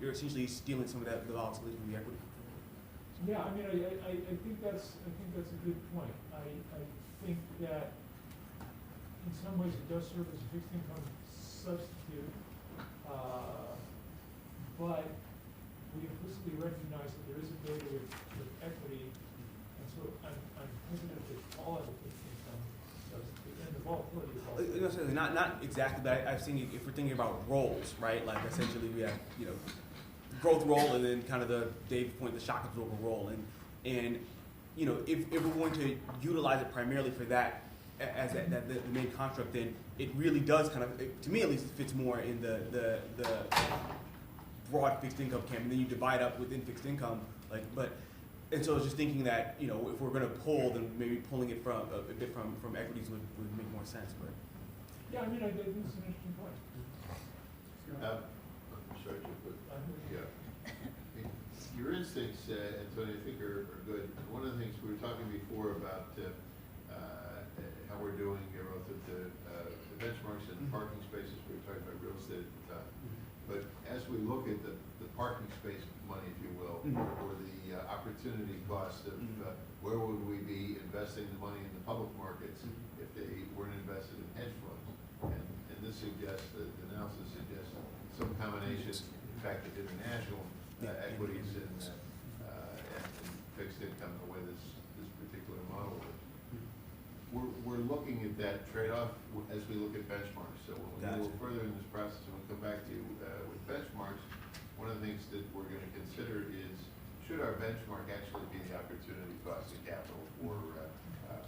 you're essentially stealing some of that the volatility from the equity. Yeah, I mean, I think that's a good point. I think that in some ways it does serve as a fixed income substitute, but we implicitly recognize that there is a beta with equity, and so I'm hesitant to call it a fixed income substitute, and the volatility is also. No, certainly not exactly, but I've seen if we're thinking about roles, right? Like essentially we have growth role and then kind of the Dave's point, the shock absorber role, and if we're going to utilize it primarily for that as the main construct, then it really does kind of, to me at least, fits more in the broad fixed income camp, and then you divide up within fixed income, and so I was just thinking that if we're going to pull, then maybe pulling it from a bit from equities would make more sense. But yeah, I mean, I think it's an interesting point. I'm sorry, but yeah. Your instincts, Antonio, I think are good. One of the things we were talking before about how we're doing relative to the benchmarks and parking spaces. We were talking about real estate at the time. But as we look at the parking space money, if you will, or the opportunity cost of where would we be investing the money in the public markets if they weren't invested in hedge funds, and this suggests, the analysis suggests some combination, in fact, of international equities and fixed income, the way this particular model is. We're looking at that trade-off as we look at benchmarks. So when we go a little further in this process and we come back to you with benchmarks, one of the things that we're going to consider is, should our benchmark actually be the opportunity cost of capital for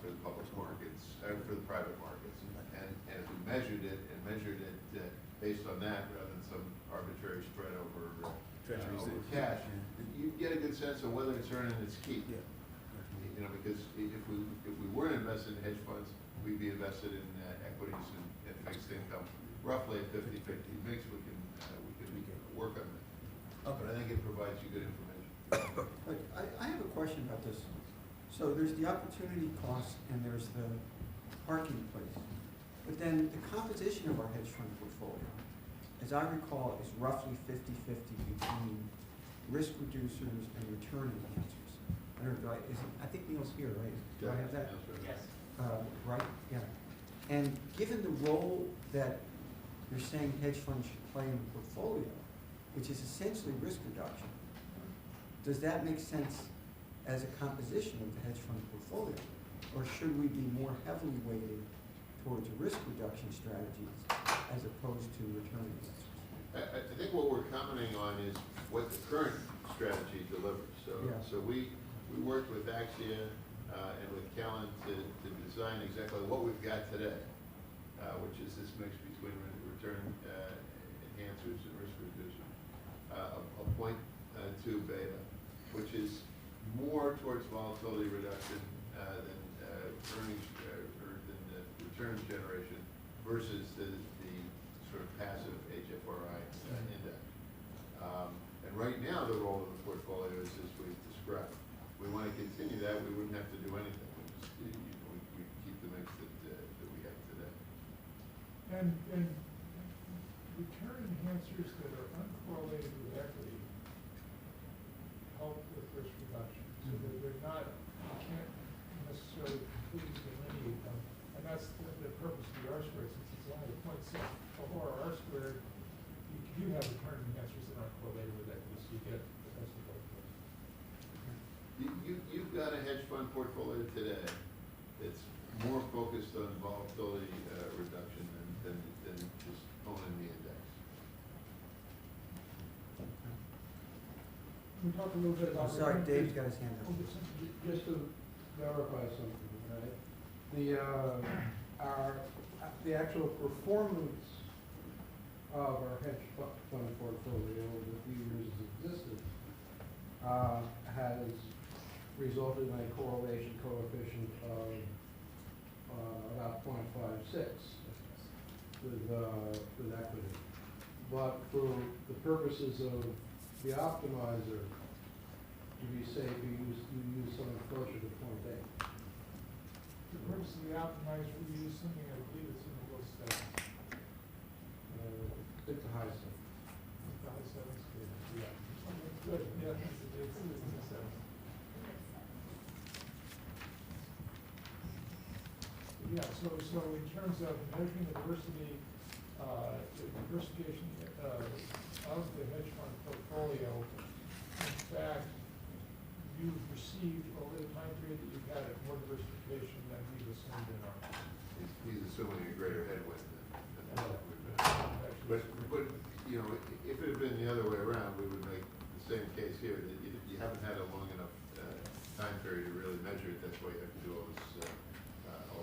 the public markets, for the private markets? And if we measured it based on that rather than some arbitrary spread over cash, you get a good sense of whether it's earning its keep. Yeah. Because if we weren't invested in hedge funds, we'd be invested in equities and fixed income, roughly a 50-50 mix. We can work on that. Okay. But I think it provides you good information. I have a question about this. So there's the opportunity cost and there's the parking place. But then the composition of our hedge fund portfolio, as I recall, is roughly 50-50 between risk reducers and return enhancers. I think Neil's here, right? Do I have that? Yes. Right? Yeah. And given the role that you're saying hedge funds should play in the portfolio, which is essentially risk reduction, does that make sense as a composition of the hedge fund portfolio? Or should we be more heavily weighted towards risk reduction strategies as opposed to return enhancers? I think what we're commenting on is what the current strategy delivers. So we worked with Axia and with Callan to design exactly what we've got today, which is this mix between return enhancers and risk reducers, a 0.2 beta, which is more towards volatility reduction than earnings or than returns generation versus the sort of passive HFRI index. And right now, the role of the portfolio is as we've described. We want to continue that. We wouldn't have to do anything. We keep the mix that we have today. And return enhancers that are uncorrelated with equity help with risk reduction. So that they're not, you can't necessarily completely delineate them. And that's the purpose of the R-squared, since it's only 0.6 or R-squared. You have return enhancers that aren't correlated with equity, so you get the best of both worlds. You've got a hedge fund portfolio today that's more focused on volatility reduction than just owning the index. Can we talk a little bit about... Sorry, Dave's got his hand up. Just to verify something, right? The actual performance of our hedge fund portfolio over the few years it's existed has resulted in a correlation coefficient of about 0.56 with equity. But for the purposes of the optimizer, to be safe, you use something closer to 0.8. The purpose of the optimizer, we use something, I believe it's in the low sevens. Mid to high stuff. The high sevens, yeah. Good, yeah, it's in the sevens. Yeah, so in terms of measuring the diversity, the diversification of the hedge fund portfolio, in fact, you've received over the time period that you've had it more diversification than we've assumed in our. He's assuming a greater headwind than what we've been. But, you know, if it had been the other way around, we would make the same case here, that you haven't had a long enough time period to really measure it. That's why you have to do all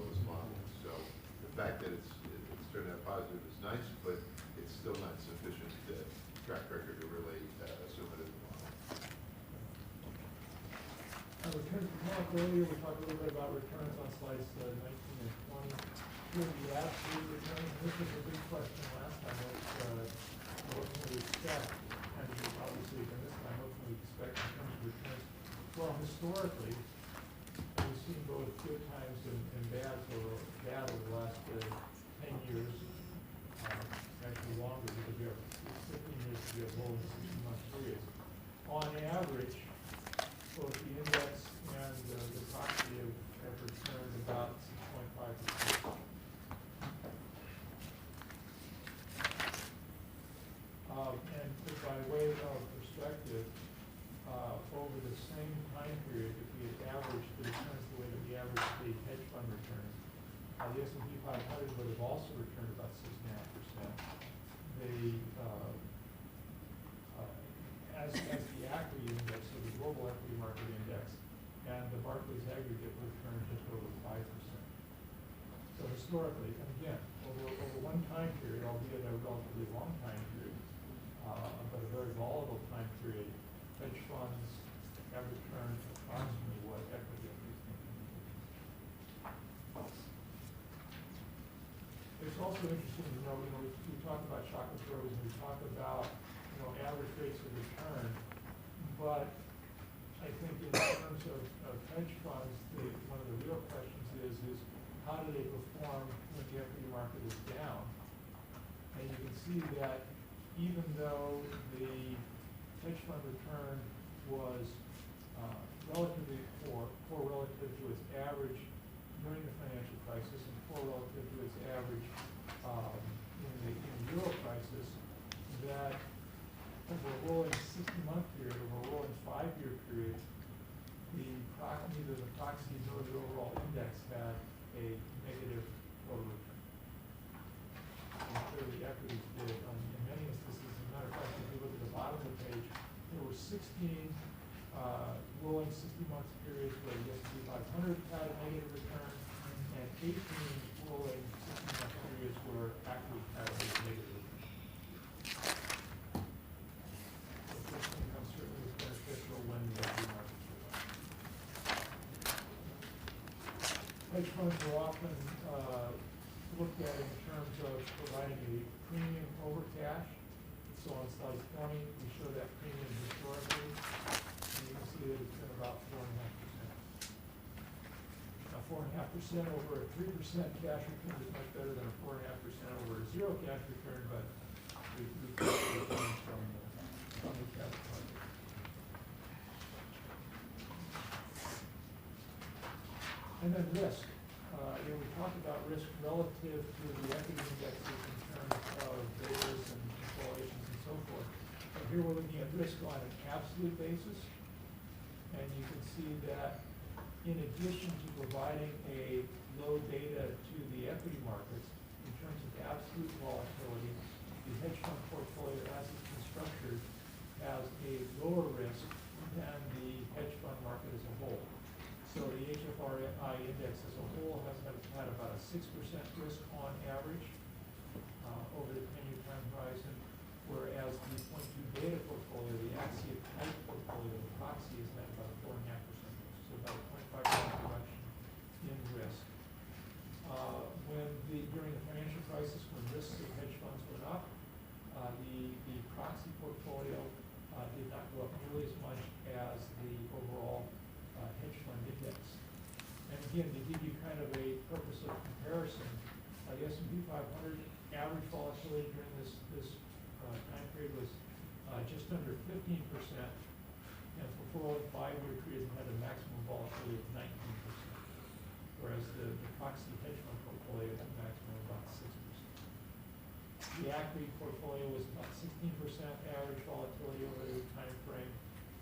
this modeling. So the fact that it's turned out positive is nice, but it's still not sufficient track record to really assume it as a model. Returns, we talked earlier, we talked a little bit about returns on slides 19 and 20. Here the absolute returns, this was a big question last time, what can we expect? And obviously again this time, what can we expect in terms of returns? Well, historically, we've seen both good times and bad over the last 10 years, actually longer, because we have 15 years to be a rolling 60-month periods. On average, both the index and the proxy have returned about 6.5%. And by way of perspective, over the same time period, if we had averaged the returns the way that we averaged the hedge fund returns, the S&P 500 would have also returned about 6.5%. As the equity index, so the global equity market index, and the Barclays aggregate returned just over 5%. So historically, and again, over one time period, albeit a relatively long time period, but a very volatile time period, hedge funds have returned approximately what equity is thinking. It's also interesting to know, we talk about shock absorbers and we talk about average rates of return, but I think in terms of hedge funds, one of the real questions is how do they perform when the equity market is down? And you can see that even though the hedge fund return was relatively poor relative to its average during the financial crisis and poor relative to its average in the Euro crisis, that over a rolling 60-month period, over a rolling 5-year period, neither the proxy nor the overall index had a negative total return. And clearly equities did. In many instances, as a matter of fact, if you look at the bottom of the page, there were 16 rolling 60-month periods where the S&P 500 had a negative return, and 18 rolling 60-month periods where equity had a negative return. Fixed income certainly is beneficial when the equity markets are low. Hedge funds are often looked at in terms of providing a premium over cash. So on slide 20, we show that premium historically, and you can see that it's been about 4.5%. Now 4.5% over a 3% cash return is much better than a 4.5% over a 0 cash return, but we from the cash market. And then risk. We talked about risk relative to the equity indexes in terms of betas and correlations and so forth. But here we're looking at risk on an absolute basis. And you can see that in addition to providing a low beta to the equity markets, in terms of absolute volatility, the hedge fund portfolio as it's been structured has a lower risk than the hedge fund market as a whole. So the HFRI index as a whole has had about a 6% risk on average over the 10-year time horizon, whereas the 0.2 beta portfolio, the Axia type portfolio, the proxy again, to give you kind of a purpose of comparison, the S&P 500 average volatility during this time period was just under 15%, and for 4 and 5-year periods had a maximum volatility of 19%, whereas the proxy hedge fund portfolio had a maximum of about 6%. The equity portfolio was about 16% average volatility over the time frame,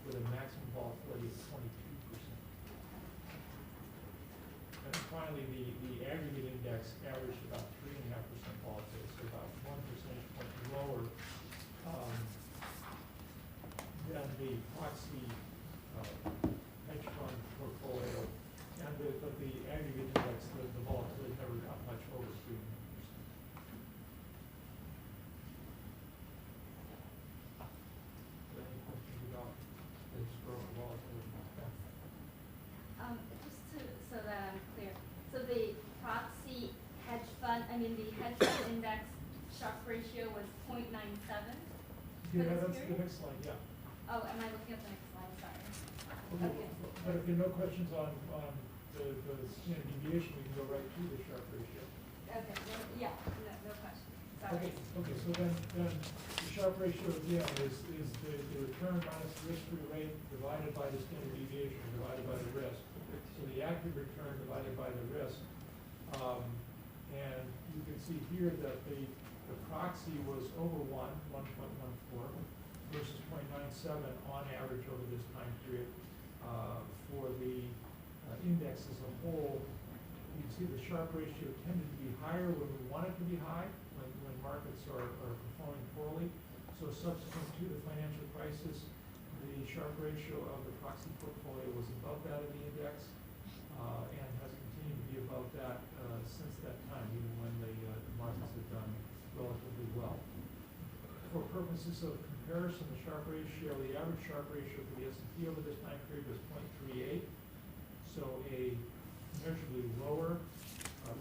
with a maximum volatility of 22%. And then finally, the aggregate index averaged about 3.5% volatility, so about 1 percentage point lower than the proxy hedge fund portfolio. But the aggregate index, the volatility never got much over 3.5%. Any questions about the historical volatility? Just so that I'm clear, so the proxy hedge fund, the hedge fund index Sharpe ratio was 0.97? Yeah, that's the next slide, yeah. Oh, am I looking at the next slide? Sorry. Okay. Okay. But if there are no questions on the standard deviation, we can go right to the Sharpe ratio. Okay, yeah, no question. Sorry. Okay, so then the Sharpe ratio again is the return minus the risk-free rate divided by the standard deviation divided by the risk. So the active return divided by the risk. And you can see here that the proxy was over 1.14 versus 0.97 on average over this time period. For the index as a whole, you can see the Sharpe ratio tended to be higher when we want it to be high, when markets are performing poorly. So subsequent to the financial crisis, the Sharpe ratio of the proxy portfolio was above that of the index, and has continued to be above that since that time, even when the markets have done relatively well. For purposes of comparison, the Sharpe ratio, the average Sharpe ratio for the S&P over this time period was 0.38, so a measurably lower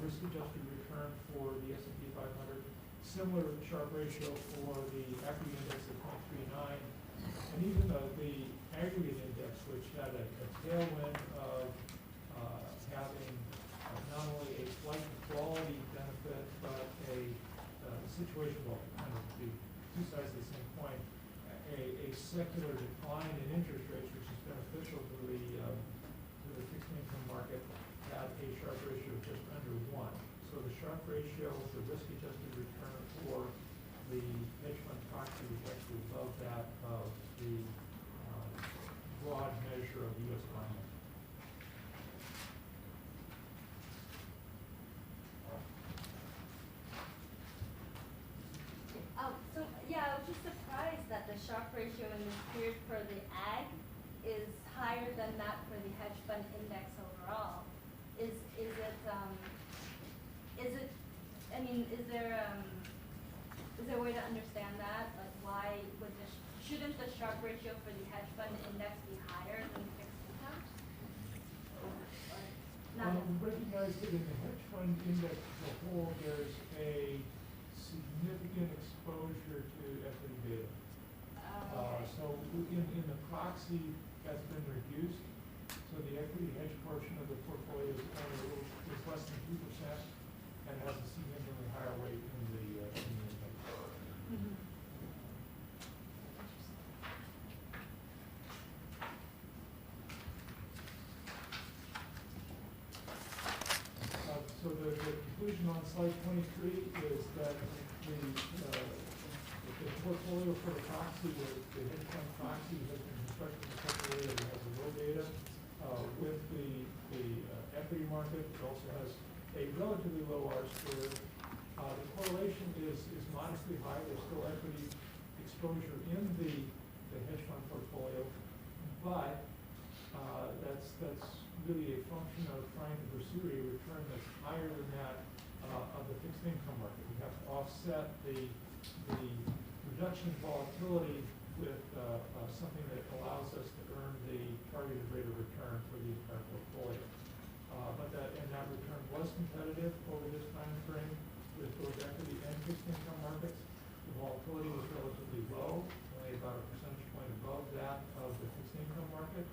risk-adjusted return for the S&P 500. Similar Sharpe ratio for the equity index of 0.39, and even though the aggregate index, which had a tailwind of having not only a flight to quality benefit, but a situation, well, kind of the two sides of the same coin, a secular decline in interest rates, which is beneficial to the fixed income market, had a Sharpe ratio of just under 1. So the Sharpe ratio, the risk-adjusted return for the hedge fund proxy was actually above that of the broad measure of the U.S. bond market. So yeah, I was just surprised that the Sharpe ratio in this period for the ag is higher than that for the hedge fund index overall. Is there a way to understand that? Like, why would shouldn't the Sharpe ratio for the hedge fund index be higher than fixed income? Or not? We recognize that in the hedge fund index as a whole, there's a significant exposure to equity beta. So in the proxy, that's been reduced. So the equity hedge portion of the portfolio is less than 2% and has a significantly higher weight in the index. Mm-hmm. So the conclusion on slide 23 is that the portfolio for the proxy, the hedge fund proxy, has been constructed in such a way that it has a low beta with the equity market. It also has a relatively low R-squared. The correlation is modestly high. There's still equity exposure in the hedge fund portfolio, but that's really a function of trying to pursue a return that's higher than that of the fixed income market. We have to offset the reduction in volatility with something that allows us to earn the targeted rate of return for the entire portfolio. But that return was competitive over this time frame with both equity and fixed income markets. The volatility was relatively low, only about a percentage point above that of the fixed income market.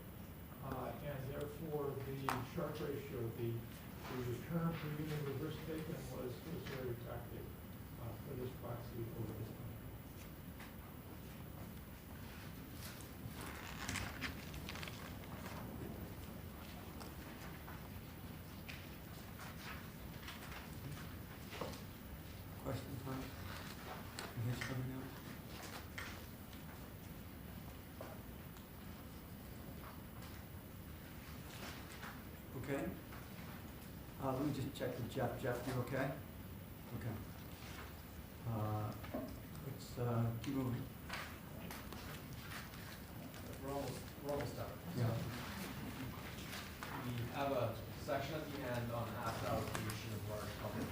And therefore, the Sharpe Sharpe ratio, the return per unit reverse taken was very attractive for this proxy over this time. Question time? Yes, coming out? Okay. Let me just check with Jeff. Jeff, you okay? Okay. Let's keep moving. We're almost done. Yeah. We have a section at the end on asset allocation of large public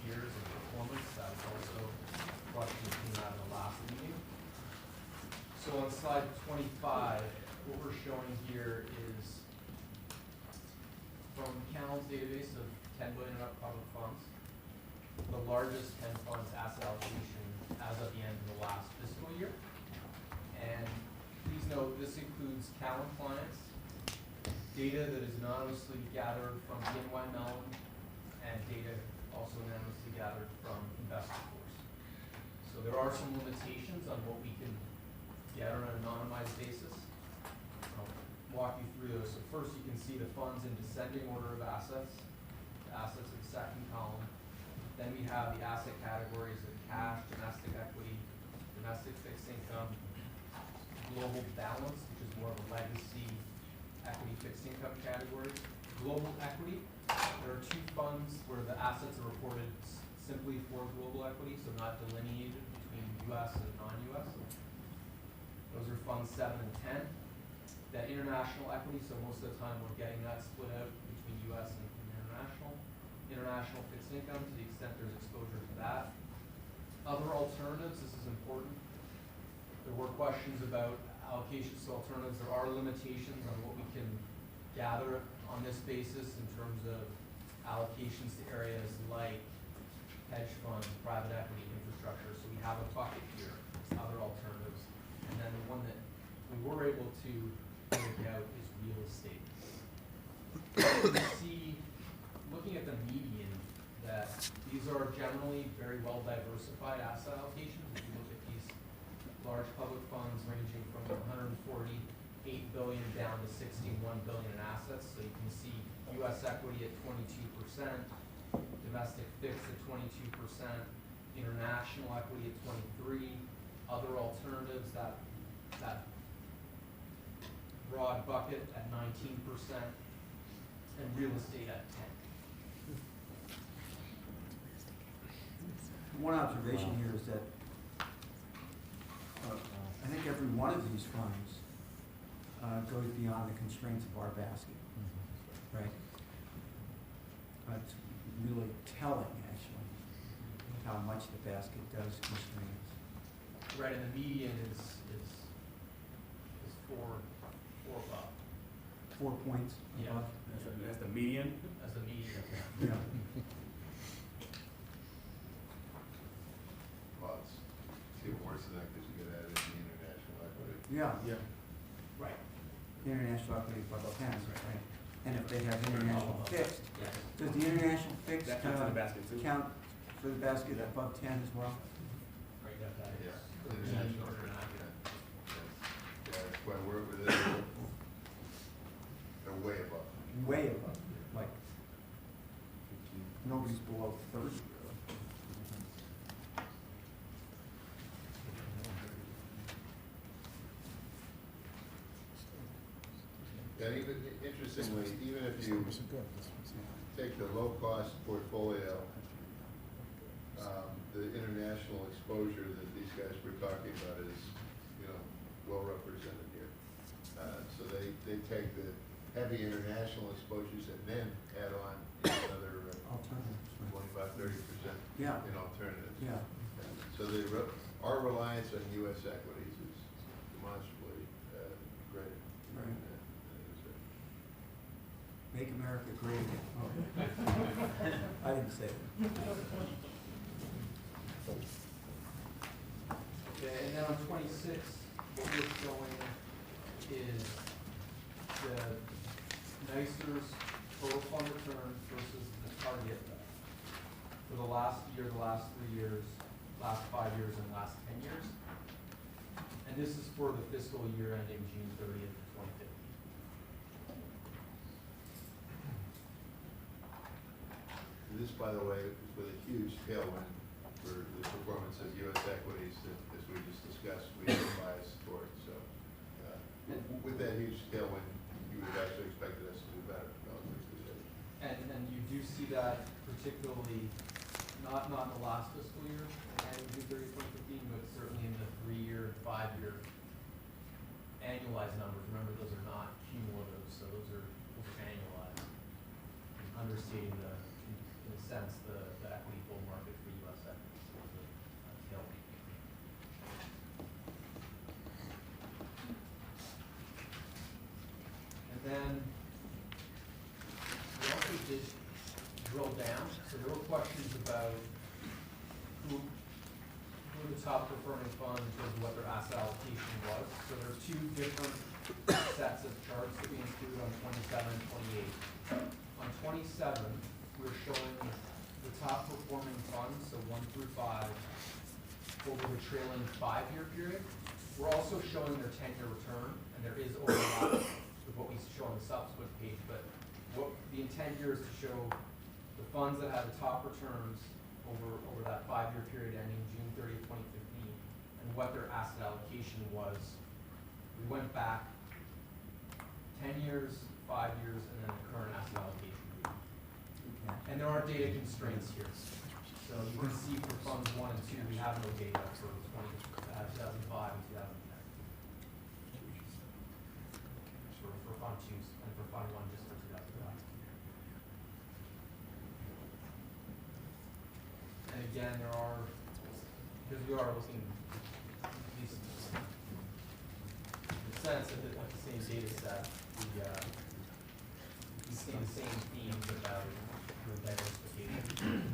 peers and performance. That was also a question that came out in the last meeting. So on slide 25, what we're showing here is from Cal's database of 10 billion and up public funds, the largest 10 funds asset allocation as of the end of the last fiscal year. And please note, this includes Callan clients, data that is anonymously gathered from BNY Mellon, and data also anonymously gathered from InvestorForce. So there are some limitations on what we can get on an anonymized basis. I'll walk you through those. So first, you can see the funds in descending order of assets. The assets in the second column. Then we have the asset categories of cash, domestic equity, domestic fixed income, global balance, which is more of a legacy equity fixed income category. Global equity, there are two funds where the assets are reported simply for global equity, so not delineated between U.S. and non-U.S. Those are funds 7 and 10. That international equity, so most of the time we're getting that split out between U.S. and international. International fixed income, to the extent there's exposure to that. Other alternatives, this is important. There were questions about allocations to alternatives. There are limitations on what we can gather on this basis in terms of allocations to areas like hedge funds, private equity, infrastructure. So we have a bucket here, other alternatives. And then the one that we were able to break out is real estate. You can see, looking at the median, that these are generally very well diversified asset allocations. If you look at these large public funds ranging from 148 billion down to 61 billion in assets. So you can see U.S. equity at 22%, domestic fixed at 22%, international equity at 23%, other alternatives, that broad bucket at 19%, and real estate at 10%. One observation here is that I think every one of these funds goes beyond the constraints of our basket, right? It's really telling, actually, how much the basket does constrain us. Right, and the median is 4 above. 4 points Yeah. above. That's the median. As the median. Yeah. Well, it's even worse than that because you get added the international equity. Yeah. Yeah. Right. International equity above 10, right? And if they have international fixed, Yes. does the international fixed That counts for the basket too. count for the basket above 10 as well? Right, that is. Yeah. The International, median or not. yeah. Yeah, that's why we're within, they're way above. Way above, like nobody's below 30. And even, interestingly, even if you take the low-cost portfolio, the international exposure that these guys were talking about is, well represented here. So they take the heavy international exposures and then add on another Alternatives, right? 25–30% Yeah. in alternatives. Yeah. So our reliance on U.S. equities is demonstrably greater. Right. than Make America great again. Oh. I didn't say that. Okay, and then on 26, what we're showing is the NYCERS total fund return versus the target for the last year, the last 3 years, last 5 years, and last 10 years. And this is for the fiscal year ending June 30th, 2015. This, by the way, is with a huge tailwind for the performance of U.S. equities that, as we just discussed, we have a bias toward. So with that huge tailwind, you would have actually expected us to do better relative to that. And you do see that particularly, not in the last fiscal year, ending June 30th, 2015, but certainly in the 3-year, 5-year annualized numbers. Remember, those are not cumulative, so those are annualized. Understating in a sense, the equity bull market for U.S. equities. So and then we also did drill down. So there were questions about who the top performing fund in terms of what their asset allocation was. So there are 2 different sets of charts that we include on 27 and 28. On 27, we're showing the top performing funds, so 1 through 5, over the trailing 5-year period. We're also showing their 10-year return, and there is overlap with what we show on the subsequent page. But what the intent here is to show the funds that had the top returns over that 5-year period ending June 30th, 2015, and what their asset allocation was. We went back 10 years, 5 years, and then the current asset allocation. And there are data constraints here. So you can see for funds 1 and 2, we have no data for 2005 and 2010. For fund 2 and for fund 1 just for 2005. And again, there are, because we are looking at least in the sense of the same data set, we see the same themes about diversification.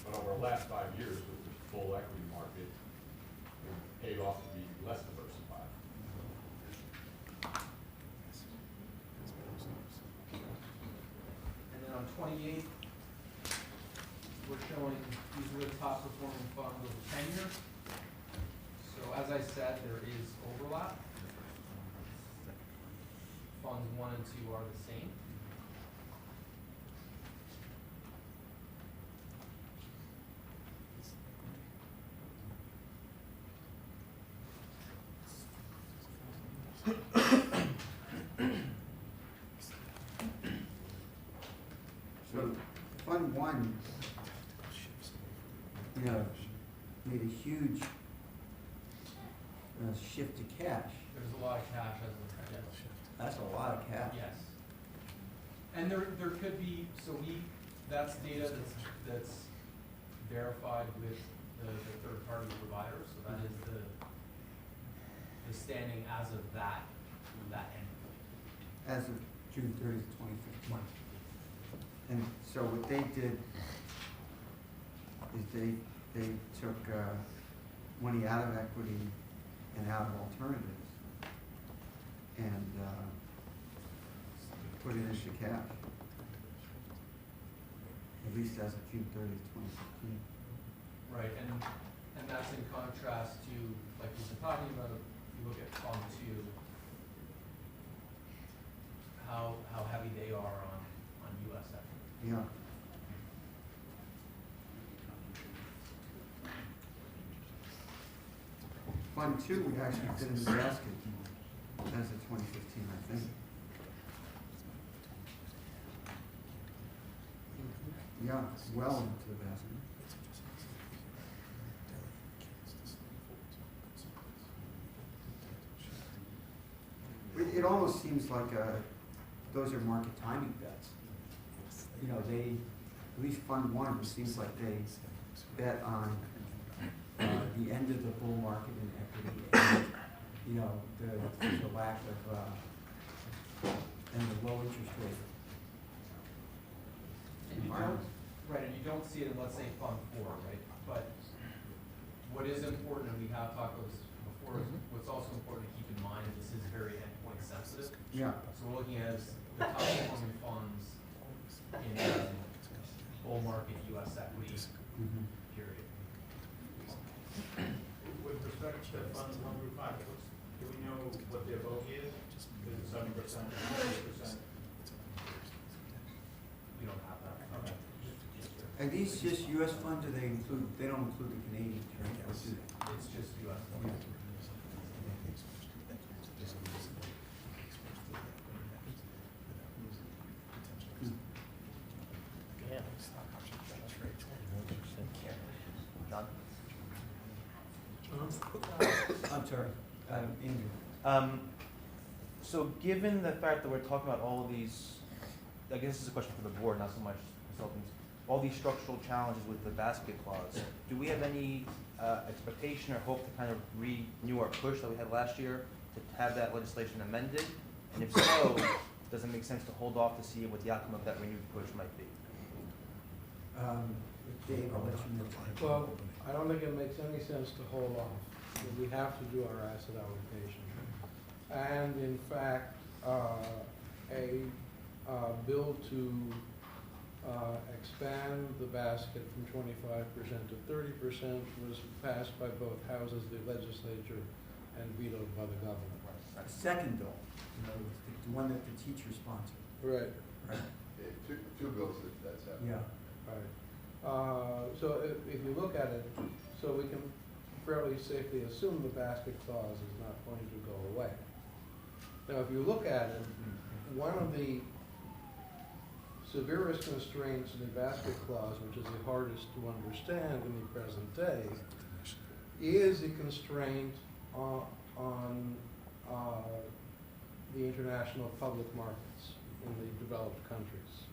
But over the last 5 years with the full equity market, it paid off to be less diversified. And then on 28, we're showing these are the top performing funds over 10 years. So as I said, there is overlap. Funds 1 and 2 are the same. So Fund 1, made a huge shift to cash. There's a lot of cash as of yes. That's a lot of cash. Yes. And there could be, so that's data that's verified with the third-party providers. So that is the standing as of that end. As of June 30th, 2015. And so what they did is they took money out of equity and out of alternatives and put it into cash, at least as of June 30th, 2015. Right, and that's in contrast to, like we've been talking about, if you look at Fund 2, how heavy they are on U.S. equity. Yeah. Fund 2, we actually did in the basket as of 2015, I think. Yeah, well into the basket. It almost seems like those are market timing bets. At least Fund 1, it seems like they bet on the end of the bull market in equity and, the lack of, and the low interest rate. And you don't see it in, let's say, Fund 4, right? But what is important, and we have talked about this before, is what's also important to keep Yeah. So we're looking at the top performing funds in bull market US equity Mhm. period. With respect to Fund 1 through 5, do we know what their bogey is? Is it 7%, 8%? We don't have that. Okay. Are these just US funds, or they include, they don't include the Canadians, right? Or do they? It's just US. John? I'm sorry, Andrew. So given the fact that we're talking about all of these, I guess this is a question for the board, not so much consultants, all these structural challenges with the basket clause, do we have any expectation or hope to kind of renew our push that we had last year to have that legislation amended? And if so, does it make sense to hold off to see what the outcome of that renewed push might be? Dave, I'll let you know. Well, I don't think it makes any sense to hold off. We have to do our asset allocation. And in fact, a bill to expand the basket from 25% to 30% was passed by both houses of the legislature and vetoed by the governor. A second bill, in other words, the one that the teacher sponsored. Right. Right. Yeah, two bills that's happening. Yeah. Right. So if you look at it, so we can fairly safely assume the basket clause is not going to go away. Now, if you look at it, one of the severest constraints in the basket clause, which is the hardest to understand in the present day, is a constraint on the international public markets in the developed countries,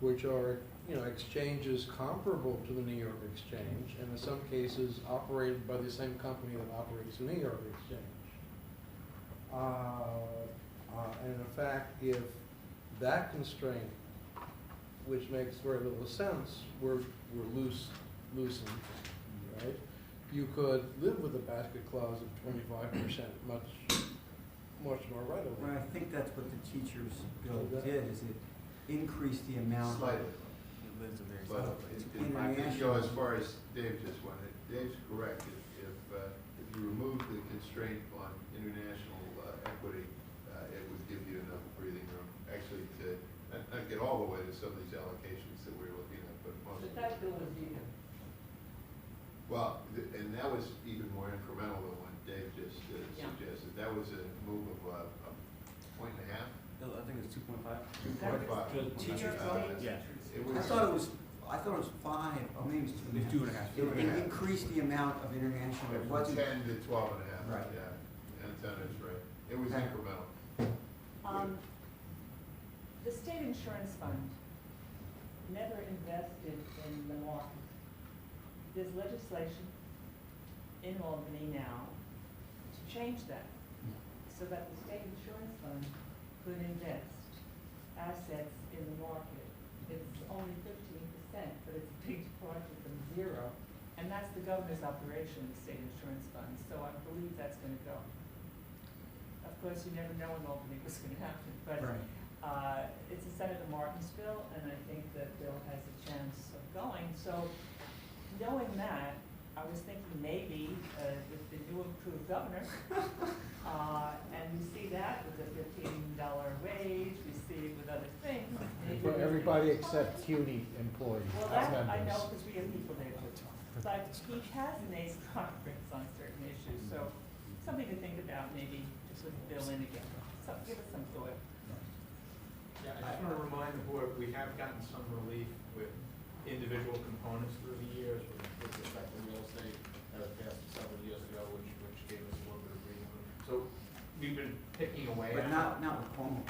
which are, exchanges comparable to the New York Exchange, and in some cases operated by the same company that operates the New York Exchange. And in fact, if that constraint, which makes very little sense, were loosened, right? You could live with a basket clause of 25% much more readily. Well, I think that's what the teachers bill did, is it increased the amount. Slightly. But I think, as far as Dave just went, Dave's correct. If you remove the constraint on international equity, it would give you enough breathing room, actually, to not get all the way to some of these allocations that we're looking at, but most of But them. that bill was vetoed. Well, and that was even more incremental than what Dave just Yeah. suggested. That was a move of a point and a half. I think it's 2.5. 2.5. Teachers' Yeah. It I thought it was 5, or maybe it was 2.5. It's 2.5. It increased the amount of international, it From wasn't. 10 to 12 and a half. Right. Yeah, and 10 is right. It was Okay. incremental. The state insurance fund never invested in the market. There's legislation in Albany now to change that, so that the state insurance fund could invest assets in the market. It's only 15%, but it's a big departure from zero. And that's the governor's operation, the state insurance fund, so I believe that's gonna go. Of course, you never know in Albany what's gonna happen, but Right. it's a Senator Martin's bill, and I think that bill has a chance of going. So knowing that, I was thinking maybe with the new improved governor, and we see that with the $15 wage, we see it with other things. maybe For we- everybody except CUNY employees, Well, that, I members. know, because we have people there too. But he has made progress on certain issues, so something to think about, maybe to put the bill in again. So give us some thought. Yeah, I just want to remind the board, we have gotten some relief with individual components through the years with respect to real estate that was passed several years ago, which gave us a little bit of breathing room. So we've been picking away But at not with Cuomo.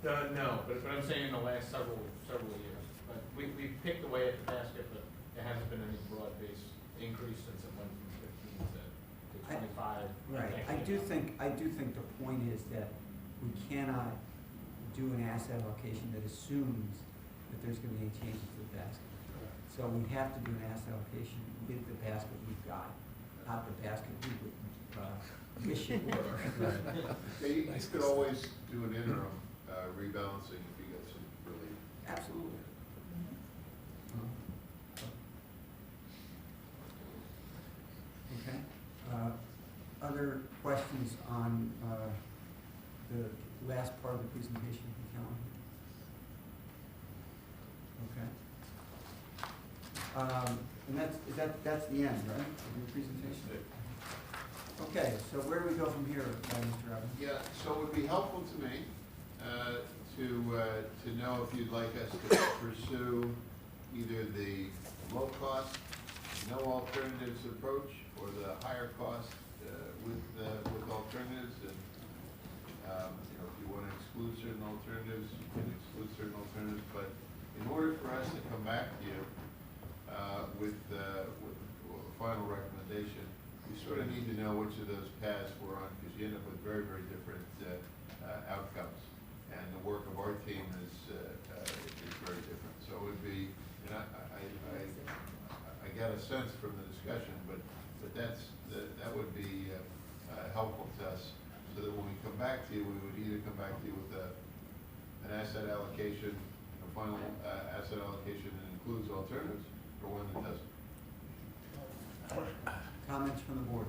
No, but I'm saying in the last several years. But we've picked away at the basket, but there hasn't been any broad-based increase since it went from 15 to 25. Right, I do think the point is that we cannot do an asset allocation that assumes that there's going to be any changes to the basket. So we have to do an asset allocation with the basket we've got, not the basket we would Wish you were. Yeah, you could always do an interim rebalancing if you get some relief. Absolutely. Okay. Other questions on the last part of the presentation from Callan? Okay. And that's the end, right, of your presentation? Okay, so where do we go from here, Mr. Evans? Yeah, so it would be helpful to me to know if you'd like us to pursue either the low-cost, no alternatives approach, or the higher cost with alternatives. And if you want to exclude certain alternatives, you can exclude certain alternatives. But in order for us to come back to you with a final recommendation, we sort of need to know which of those paths we're on, because you end up with very, very different outcomes. And the work of our team is very different. So it would be, and I got a sense from the discussion, but that would be helpful to us, so that when we come back to you, we would either come back to you with an asset allocation, a final asset allocation that includes alternatives, or one that doesn't. Comments from the board?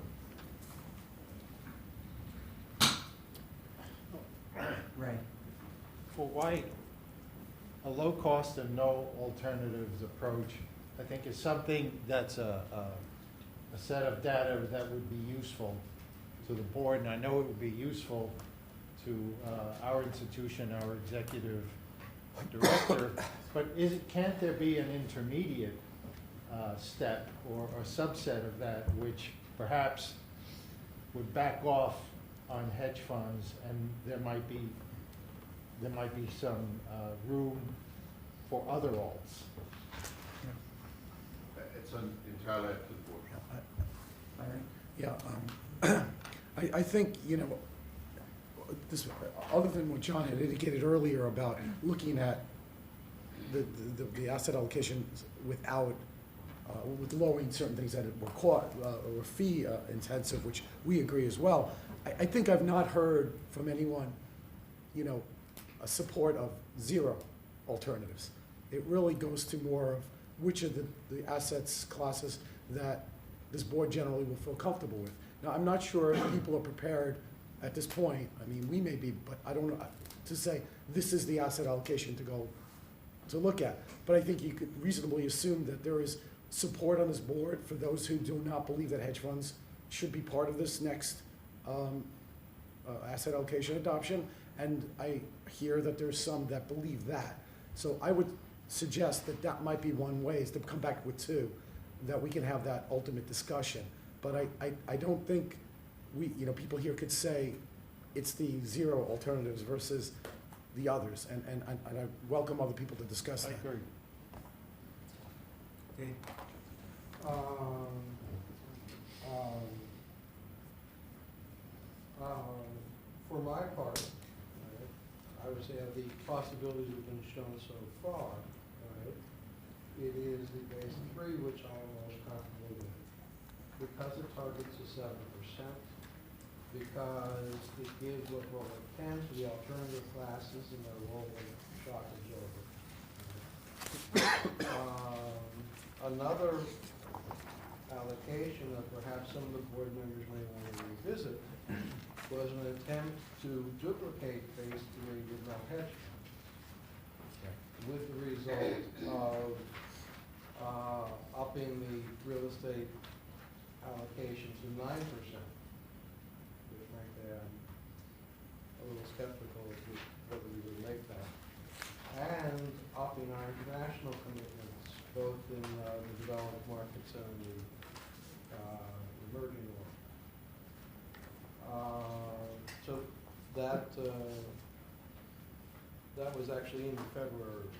Ray? For White, a low cost and no alternatives approach, I think is something that's a set of data that would be useful to the board, and I know it would be useful to our institution, our executive director, but can't there be an intermediate step or a subset of that which perhaps would back off on hedge funds, and there might be some room for other alts? It's entirely up to the board. Yeah, I think, this, other than what John had indicated earlier about looking at the asset allocation without, with lowering certain things that were or fee intensive, which we agree as well. I think I've not heard from anyone, a support of zero alternatives. It really goes to more of which of the assets classes that this board generally will feel comfortable with. Now, I'm not sure if people are prepared at this point, I mean, we may be, but I don't know, to say this is the asset allocation to look at. But I think you could reasonably assume that there is support on this board for those who do not believe that hedge funds should be part of this next asset allocation adoption. And I hear that there's some that believe that. So I would suggest that might be one way, is to come back with two, that we can have that ultimate discussion. But I don't think people here could say it's the zero alternatives versus the others, and I welcome other people to discuss that. I agree. Okay. For my part, I would say of the possibilities that have been shown so far, it is the base 3 which I'm most comfortable with, because it targets the 7%, because it gives what it can to the alternative classes in their role of shock absorber. Another allocation that perhaps some of the board members may want to revisit was an attempt to duplicate phase 3 with no hedge funds, with the result of upping the real estate allocation to 9%, which frankly I'm a little skeptical as to whether we would make that, and upping our international commitments, both in the developed markets and the emerging world. So that was actually in the February report.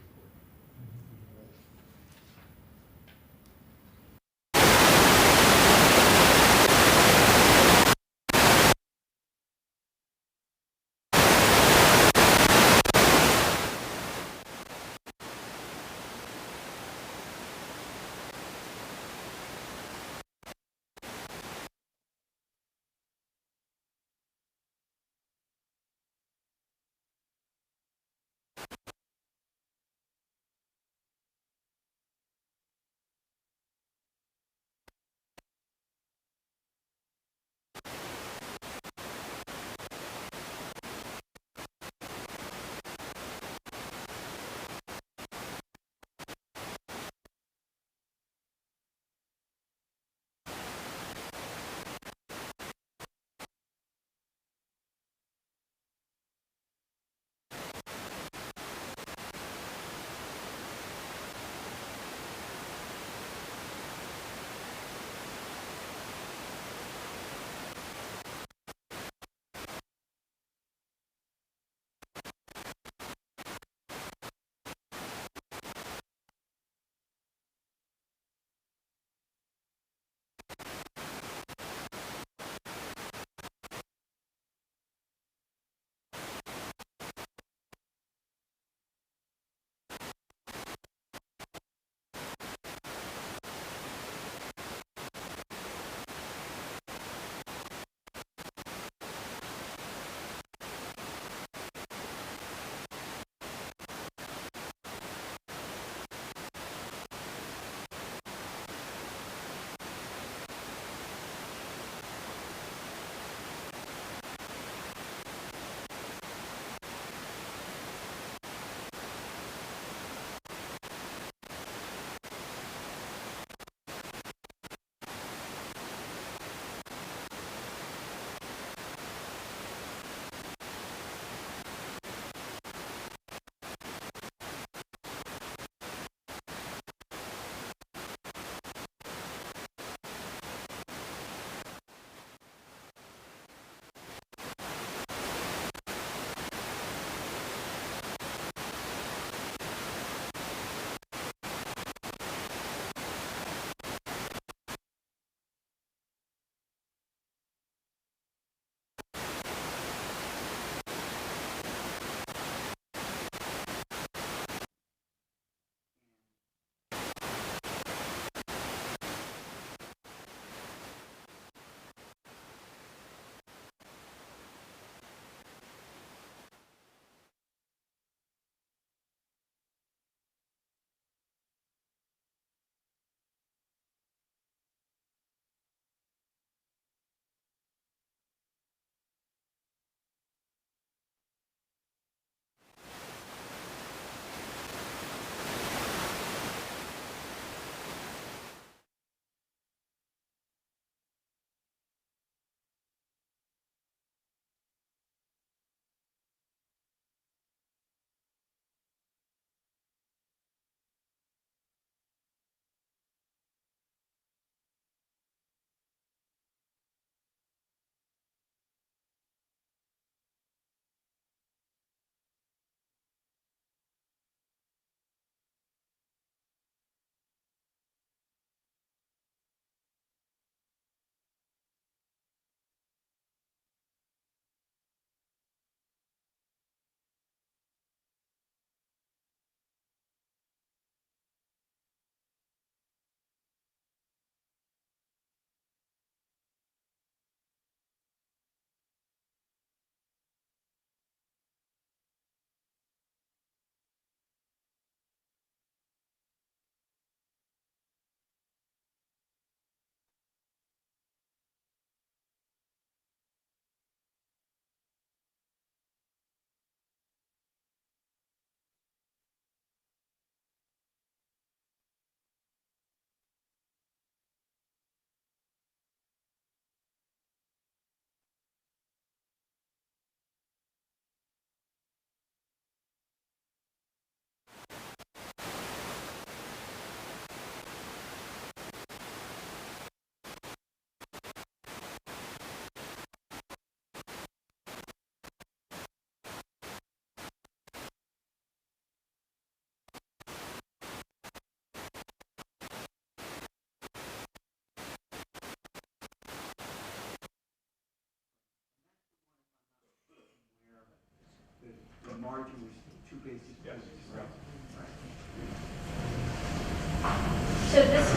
So this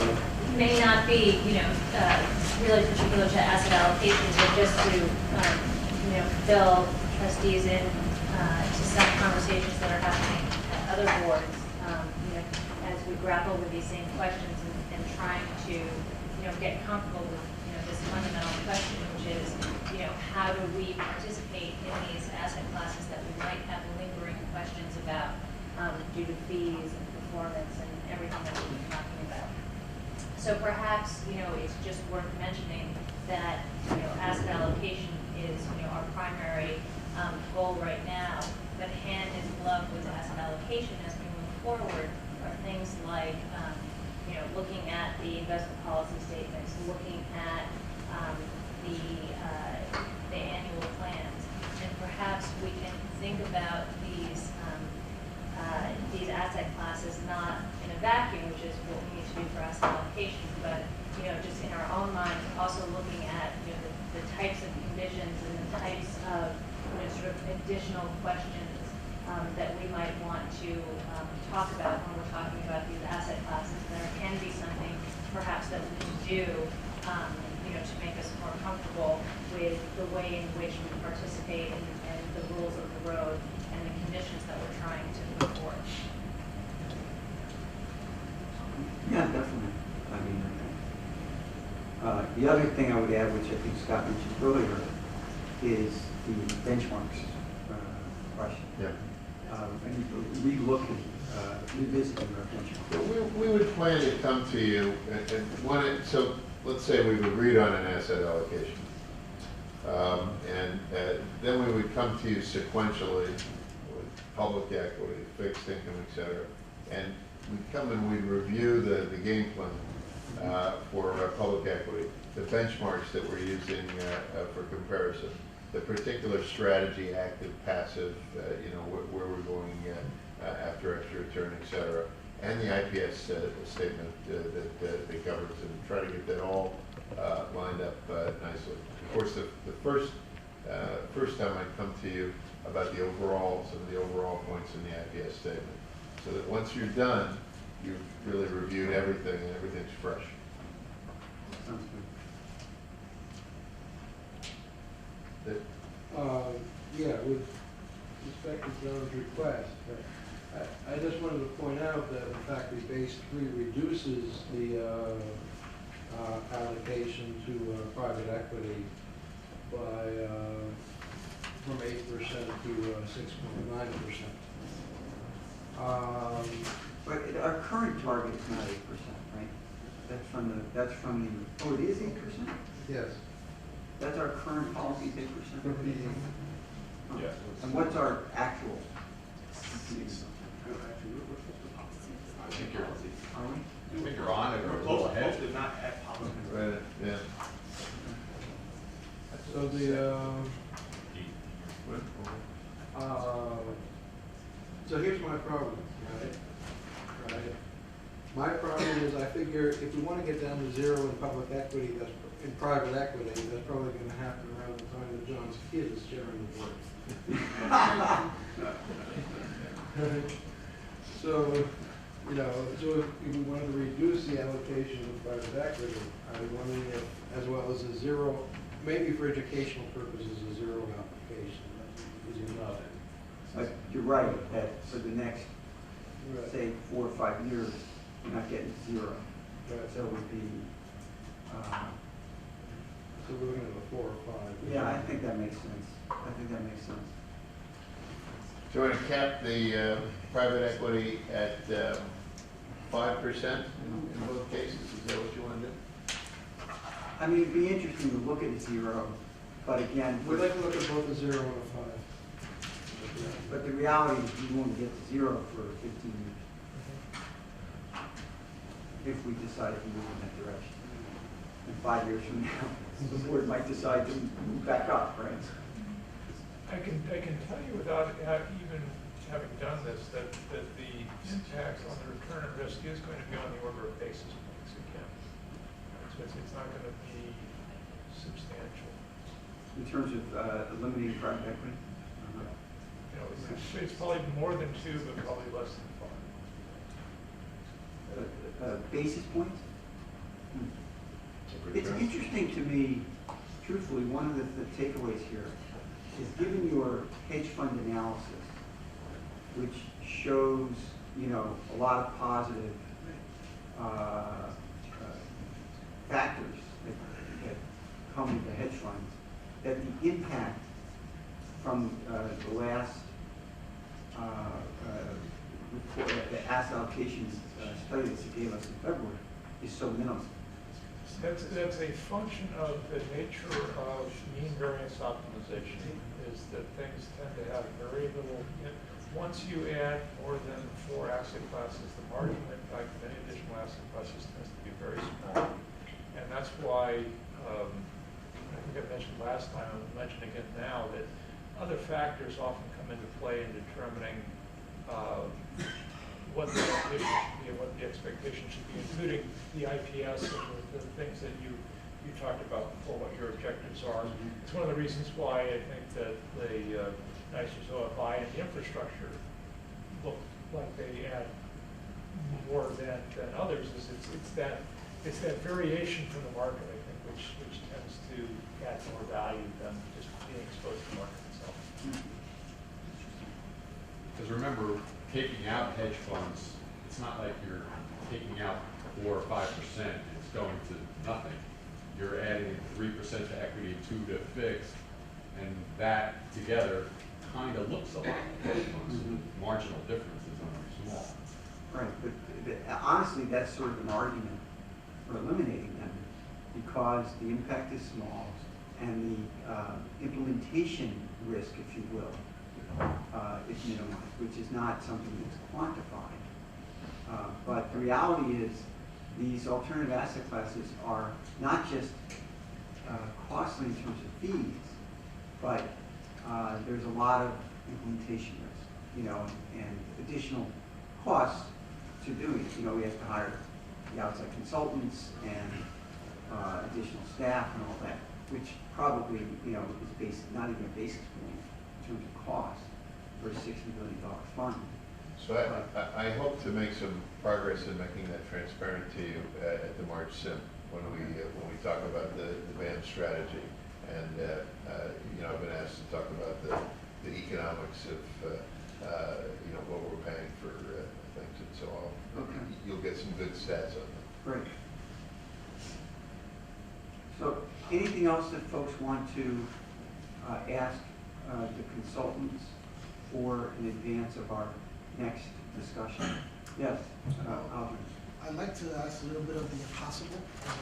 may not be, really particular to asset allocation, but just to, fill trustees in to some conversations that are happening at other boards, as we grapple with these same questions and trying to, get comfortable with, this fundamental question, which is, how do we participate in these asset classes that we might have lingering questions about due to fees and performance and everything that we've been talking about. So perhaps, it's just worth mentioning that, asset allocation is, our primary goal right now, but hand in glove with asset allocation as we move forward are things like, looking at the investment policy statements, looking at the annual plans, and perhaps we can think about these asset classes not in a vacuum, which is what we need to do for asset allocation, but just in our own minds, also looking at the types of conditions and the types of sort of additional questions that we might want to talk about when we're talking about these asset classes. There can be something perhaps that we can do to make us more comfortable with the way in which we participate and the rules of the road and the conditions that we're trying to move forward. Yeah, definitely. The other thing I would add, which I think Scott mentioned earlier, is the benchmarks question. Yeah. And revisiting our benchmarks. We would plan to come to you, so let's say we've agreed on an asset allocation. Then we would come to you sequentially with public equity, fixed income, et cetera. And we'd come and we'd review the game plan for public equity, the benchmarks that we're using for comparison, the particular strategy, active, passive, where we're going after extra return, et cetera, and the IPS statement that governs it, and try to get that all lined up nicely. Of course, the first time I'd come to you about some of the overall points in the IPS statement, so that once you're done, you've really reviewed everything and everything's fresh. Sounds good. Yeah, with respect to John's request, I just wanted to point out that in fact the base 3 reduces the allocation to private equity by from 8% to 6.9%. But our current target is not 8%, right? That's from the, it is 8%? Yes. That's our current policy, 8%? Yes. And what's our actual? I think you're on it or a little ahead. Did not have policy. Right, yeah. So so here's my problem, right? My problem is I figure if we want to get down to zero in public equity, in private equity, that's probably going to happen around the time that John's kid is sharing the board. So, so if we wanted to reduce the allocation of private equity, I was wondering if, as well as a zero, maybe for educational purposes, a zero application is enough. But you're right, that for the next, say, 4 or 5 years, we're not getting zero. Right. So it would be, so we're looking at a 4 or 5. yeah, I think that makes sense. I think that makes sense. Do you want to cap the private equity at 5% in both cases? Is that what you want to do? I mean, it'd be interesting to look at a zero, but again, We'd like to look at both a 0 and a 5. but the reality is we won't get to zero for 15 years if we decide to move in that direction. And 5 years from now, the board might decide to move back up, right? I can tell you without even having done this, that the impact on the return at risk is going to be on the order of basis points again. It's not going to be substantial. In terms of eliminating private equity? it's probably more than 2, but probably less than 5. Basis points? It's interesting to me, truthfully, one of the takeaways here is given your hedge fund analysis, which shows, you know, a lot of positive factors that come with the hedge funds, that the impact from the last report, the asset allocation study that you gave us in February is so minimal. That's a function of the nature of mean variance optimization, is that things tend to have very little, once you add more than 4 asset classes, the marginal impact of any additional asset classes tends to be very small. And that's why, I think I mentioned last time, I'll mention again now, that other factors often come into play in determining what the allocation should be and what the expectation should be, including the IPS and the things that you talked about before, what your objectives are. It's one of the reasons why I think that the NYCERS OFI and the infrastructure look like they add more than others. It's that variation from the market, I think, which tends to add more value than just being exposed to the market itself. Because remember, taking out hedge funds, it's not like you're taking out 4 or 5% and it's going to nothing. You're adding 3% to equity, 2 to fixed, and that together kind of looks a lot like hedge funds. Marginal differences are small. Right, but honestly, that's sort of an argument for eliminating them because the impact is small and the implementation risk, if you will, is minimized, which is not something that's quantified. But the reality is these alternative asset classes are not just costly in terms of fees, but there's a lot of implementation risk, you know, and additional costs to doing it. You know, we have to hire the outside consultants and additional staff and all that, which probably, you know, is not even a basis point in terms of cost for a $60 billion fund. So I hope to make some progress in making that transparent to you at the March SIM when we talk about the BAM strategy. And you know, I've been asked to talk about the economics of you know, what we're paying for things, and so you'll get some good stats on them. Great. So anything else that folks want to ask the consultants for in advance of our next discussion? Yes, Alvin. I'd like to ask a little bit of the impossible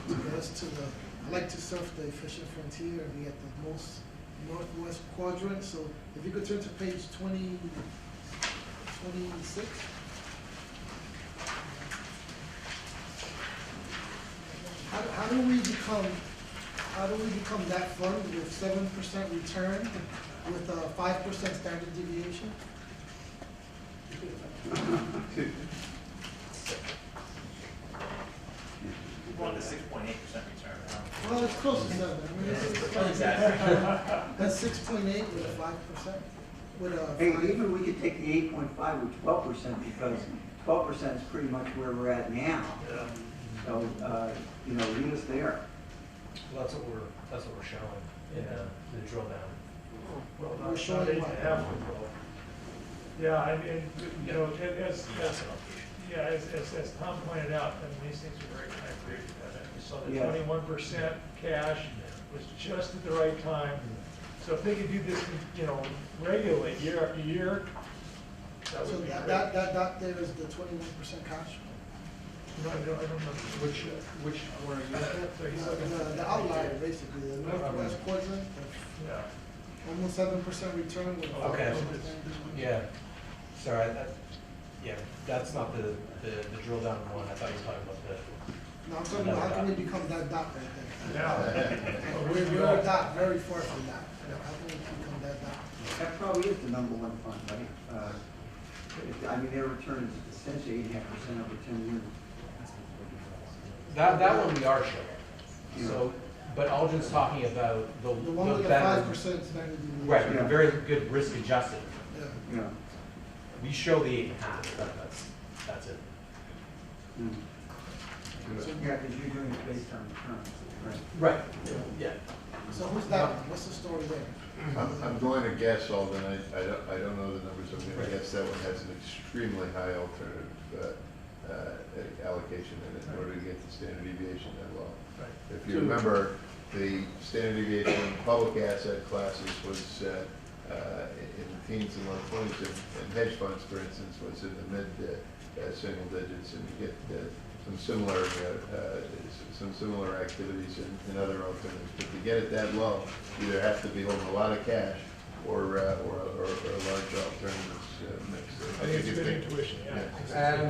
to get us to the. I like to surf the efficient frontier and be at the most northwest quadrant. So if you could turn to page 26. How do we become that fund with 7% return with a 5% standard deviation? We want the 6.8% return. Well, it's close to 7. I mean, that's 6.8 with a 5%. With a Hey, even we could take the 8.5 with 12% because 12% is pretty much where we're at now. Yeah. So you know, leave us there. Well, that's what we're showing in the drill down. Well, We're not showing 8.5 what? with 12. Yeah, and you know, as Tom pointed out, I mean, these things are very concrete. We saw that 21% cash was just at the right time. So if they could do this, you know, regularly, year after year, that So would be great. that there is the 21% cash. No, I don't know. Which one are you looking at? So he's looking at The outlier, basically, the northwest quadrant. Yeah. Almost 7% return with. Okay. Yeah. Sorry, that's not the drill down one. I thought you were talking about the. No, I'm talking about how can we become that dot right there? Yeah. We're a dot, very far from that. How can we become that dot? That probably is the #1 fund, right? I mean, their return is essentially 8.5% over 10 years. That one we are showing. So, but Aldrin's talking about the one with the better. 5% standard deviation. Right, with a very good risk adjusted. Yeah. Yeah. We show the 8.5, that's it. Yeah, because you're doing it based on the terms, right? Right, yeah. So who's that one? What's the story there? I'm going to guess, Alden, I don't know the numbers, I'm going to guess that one has an extremely high alternative allocation in it in order to get the standard deviation that low. If you remember, the standard deviation in public asset classes was in the teens and low 20s, and hedge funds, for instance, was in the mid single digits, and you get some similar activities in other alternatives. But to get it that low, you either have to be holding a lot of cash or a large alternatives mix. I think it's good intuition, yeah.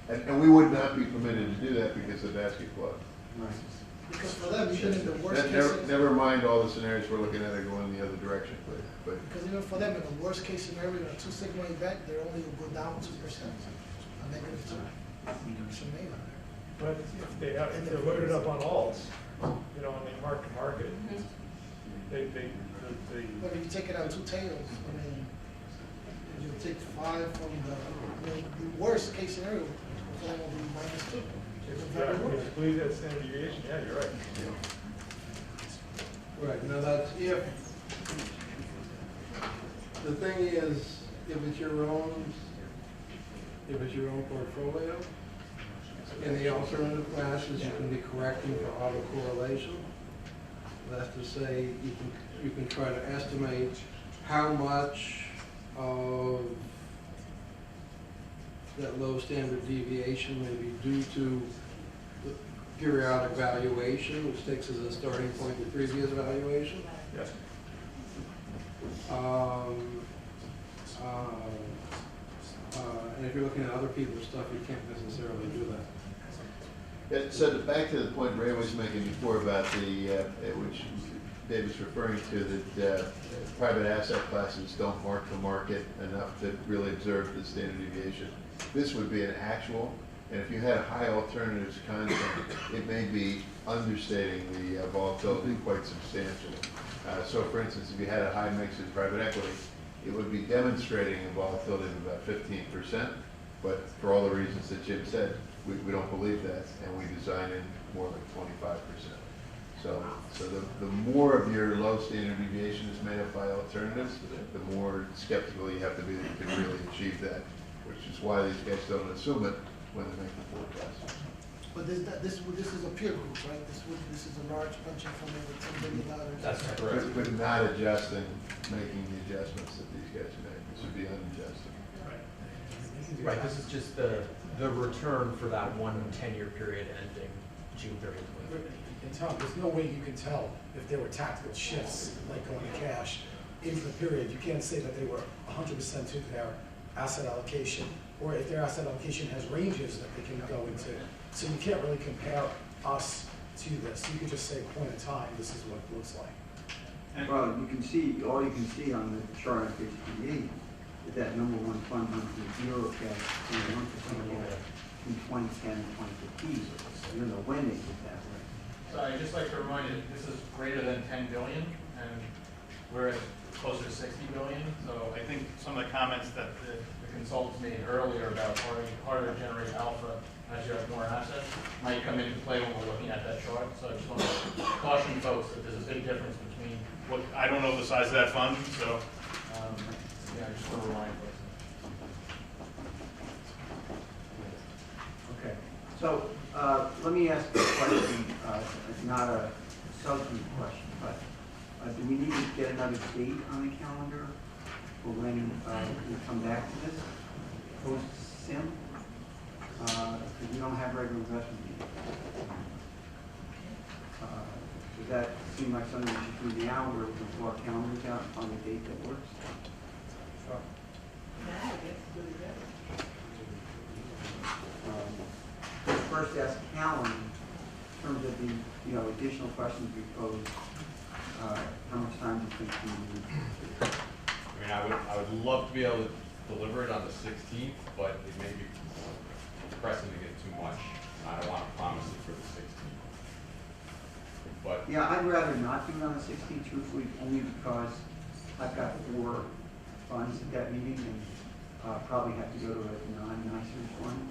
And we would not be permitted to do that because of basket clause. Right. Because for them, even in the worst case. Never mind all the scenarios we're looking at are going the other direction, but. Because even for them, in the worst case scenario, in a 2 sigma event, they're only going to go down 2%, a negative 2. But if they load it up on alts, you know, and they mark to market, they. But if you take it out 2 tails, I mean, you take 5 from the worst case scenario, for them will be -2. Yeah, if you believe that standard deviation, yeah, you're right. Right, now that's if, the thing is, if it's your own portfolio, in the alternative classes, you can be correcting for autocorrelation. That's to say, you can try to estimate how much of that low standard deviation may be due to the periodic valuation, which takes as a starting point the previous valuation. Yes. And if you're looking at other people's stuff, you can't necessarily do that. Yeah, so back to the point Ray was making before about the, which Dave was referring to, that private asset classes don't mark to market enough to really observe the standard deviation. This would be an actual, and if you had a high alternatives content, it may be understating the volatility quite substantially. So for instance, if you had a high mix in private equity, it would be demonstrating a volatility of about 15%, but for all the reasons that Jim said, we don't believe that, and we design in more like 25%. So the more of your low standard deviation is made up by alternatives, the more skeptical you have to be that you can really achieve that, which is why these guys don't assume it when they make the forecast. But this is a peer group, right? This is a large pension fund with $10 billion. That's correct. But not adjusting, making the adjustments that these guys make. This would be unadjusted. Right, this is just the return for that 1 10-year period ending June 30th. And Tom, there's no way you can tell if there were tactical shifts, like going to cash, into the period. You can't say that they were 100% to their asset allocation, or if their asset allocation has ranges that they can go into. So you can't really compare us to this. You can just say, point in time, this is what it looks like. Well, you can see, all you can see on the chart on page 58 is that number one fund went from 0 cash to 1% in 2010 and 2015. You don't know when they did that. So I'd just like to remind you, this is greater than 10 billion, and we're at closer to 60 billion. So I think some of the comments that the consultants made earlier about harder to generate alpha as you have more assets might come into play when we're looking at that chart. So I just want to caution folks that there's a big difference between what, I don't know the size of that fund, so yeah, I just want to remind folks. Okay. So let me ask a question. It's not a substantive question, but do we need to get another date on the calendar for when we come back to this post-SIM? Because we don't have regular investment meetings. Does that seem like something we should do now, where we can pull our calendars out on the date that works? First, ask Callan, in terms of the additional questions we posed, how much time do you think we need? I mean, I would love to be able to deliver it on the 16th, but it may be pressing to get too much. I don't want to promise it for the 16th. But Yeah, I'd rather not do it on the 16th, truthfully, only because I've got 4 funds at that meeting, and probably have to go to a non-NYCERS one.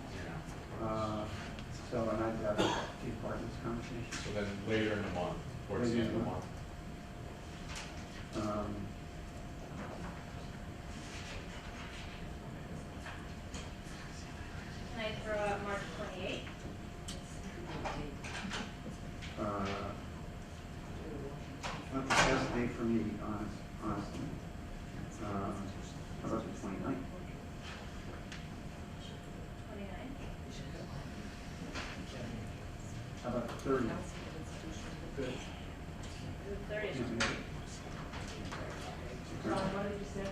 So, and I'd rather take part in this conversation. So then later in the month, towards the end of the month. Can I throw out March 28th? Not the best day for me, honestly. How about the 29th? 29th? How about the 30th? The 30th. Ron, what did you say?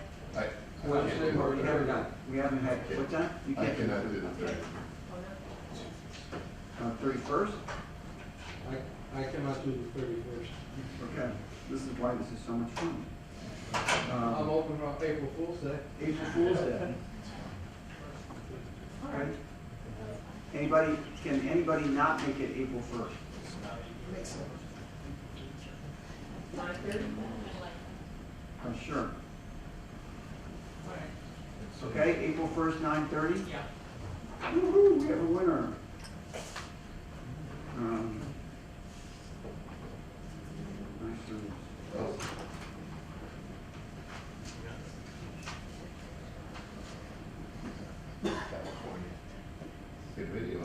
We haven't had, what time? You I can't cannot do the 30th. 31st? I cannot do the 31st. Okay, this is why this is so much fun. I'm open on April Fool's Day. April Fool's Day. Okay. Can anybody not make it April 1st? 9:30? I'm sure. Okay, April 1st, 9:30? Yeah. Woo-hoo, we have a winner. California. Good video.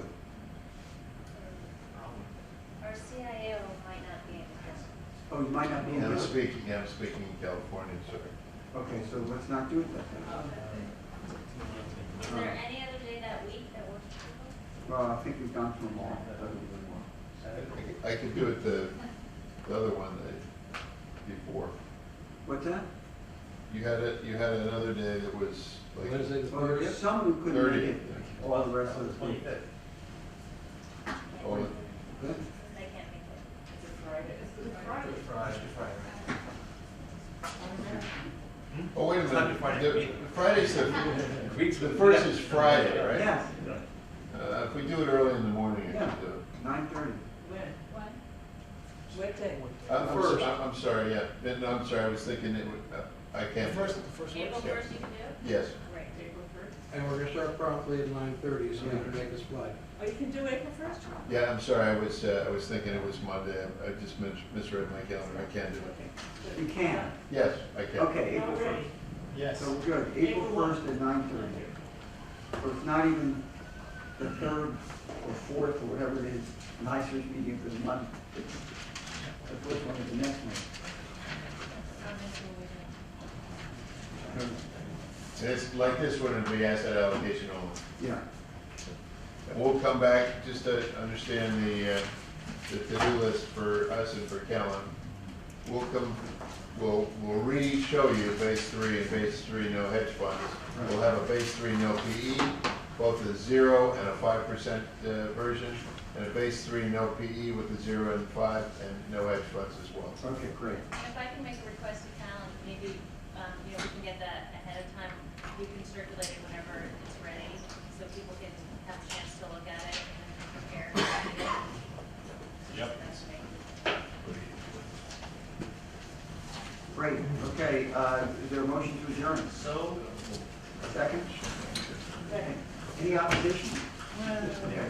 Our CIO might not be able to. Oh, you might not be in I'm this. speaking in California, sorry. Okay, so let's not do it that Is there any other day that week that works for people? Well, I think we've gone through them all. I could do it the other one before. What's that? You had another day that was like. Wednesday the Well, there's 30th? some who couldn't make 30th. it all the rest of the week. Oh, Good. They can't make it. It's a Friday. It's Friday. oh, wait a It's not minute. Friday. Friday's the first is Friday, right? Yes, If we do it early in the morning, I Yeah. could do it. 9:30. When? What? What day? I'm sorry, yeah. No, I'm sorry, I was thinking it would, I can't. April 1st you can do? Yes. Great. April 1st? And we're gonna start promptly at 9:30, so you can make us fly. Oh, you can do April 1st? Yeah, I'm sorry, I was thinking it was Monday. I just misread my calendar. I can't do it. You can. Yes, I can. Okay, April 1st. So we're good. April 1st at 9:30. So it's not even the 3rd or 4th or whatever it is, NYCERS meeting for the month. The first one is the next one. And it's like this one, it'd be asset allocation only. Yeah. And we'll come back just to understand the to-do list for us and for Kellen. We'll re-show you base 3 and base 3 no hedge funds. We'll have a base 3 no PE, both a 0 and a 5% version, and a base 3 no PE with a 0 and 5 and no hedge funds as well. Okay, great. If I can make a request to Cal, and maybe, we can get that ahead of time, we can circulate it whenever it's ready, so people can have a chance to look at it and prepare. Yep. That's me. Great. Okay, is there a motion to adjourn? So, Second? Any opposition? Okay.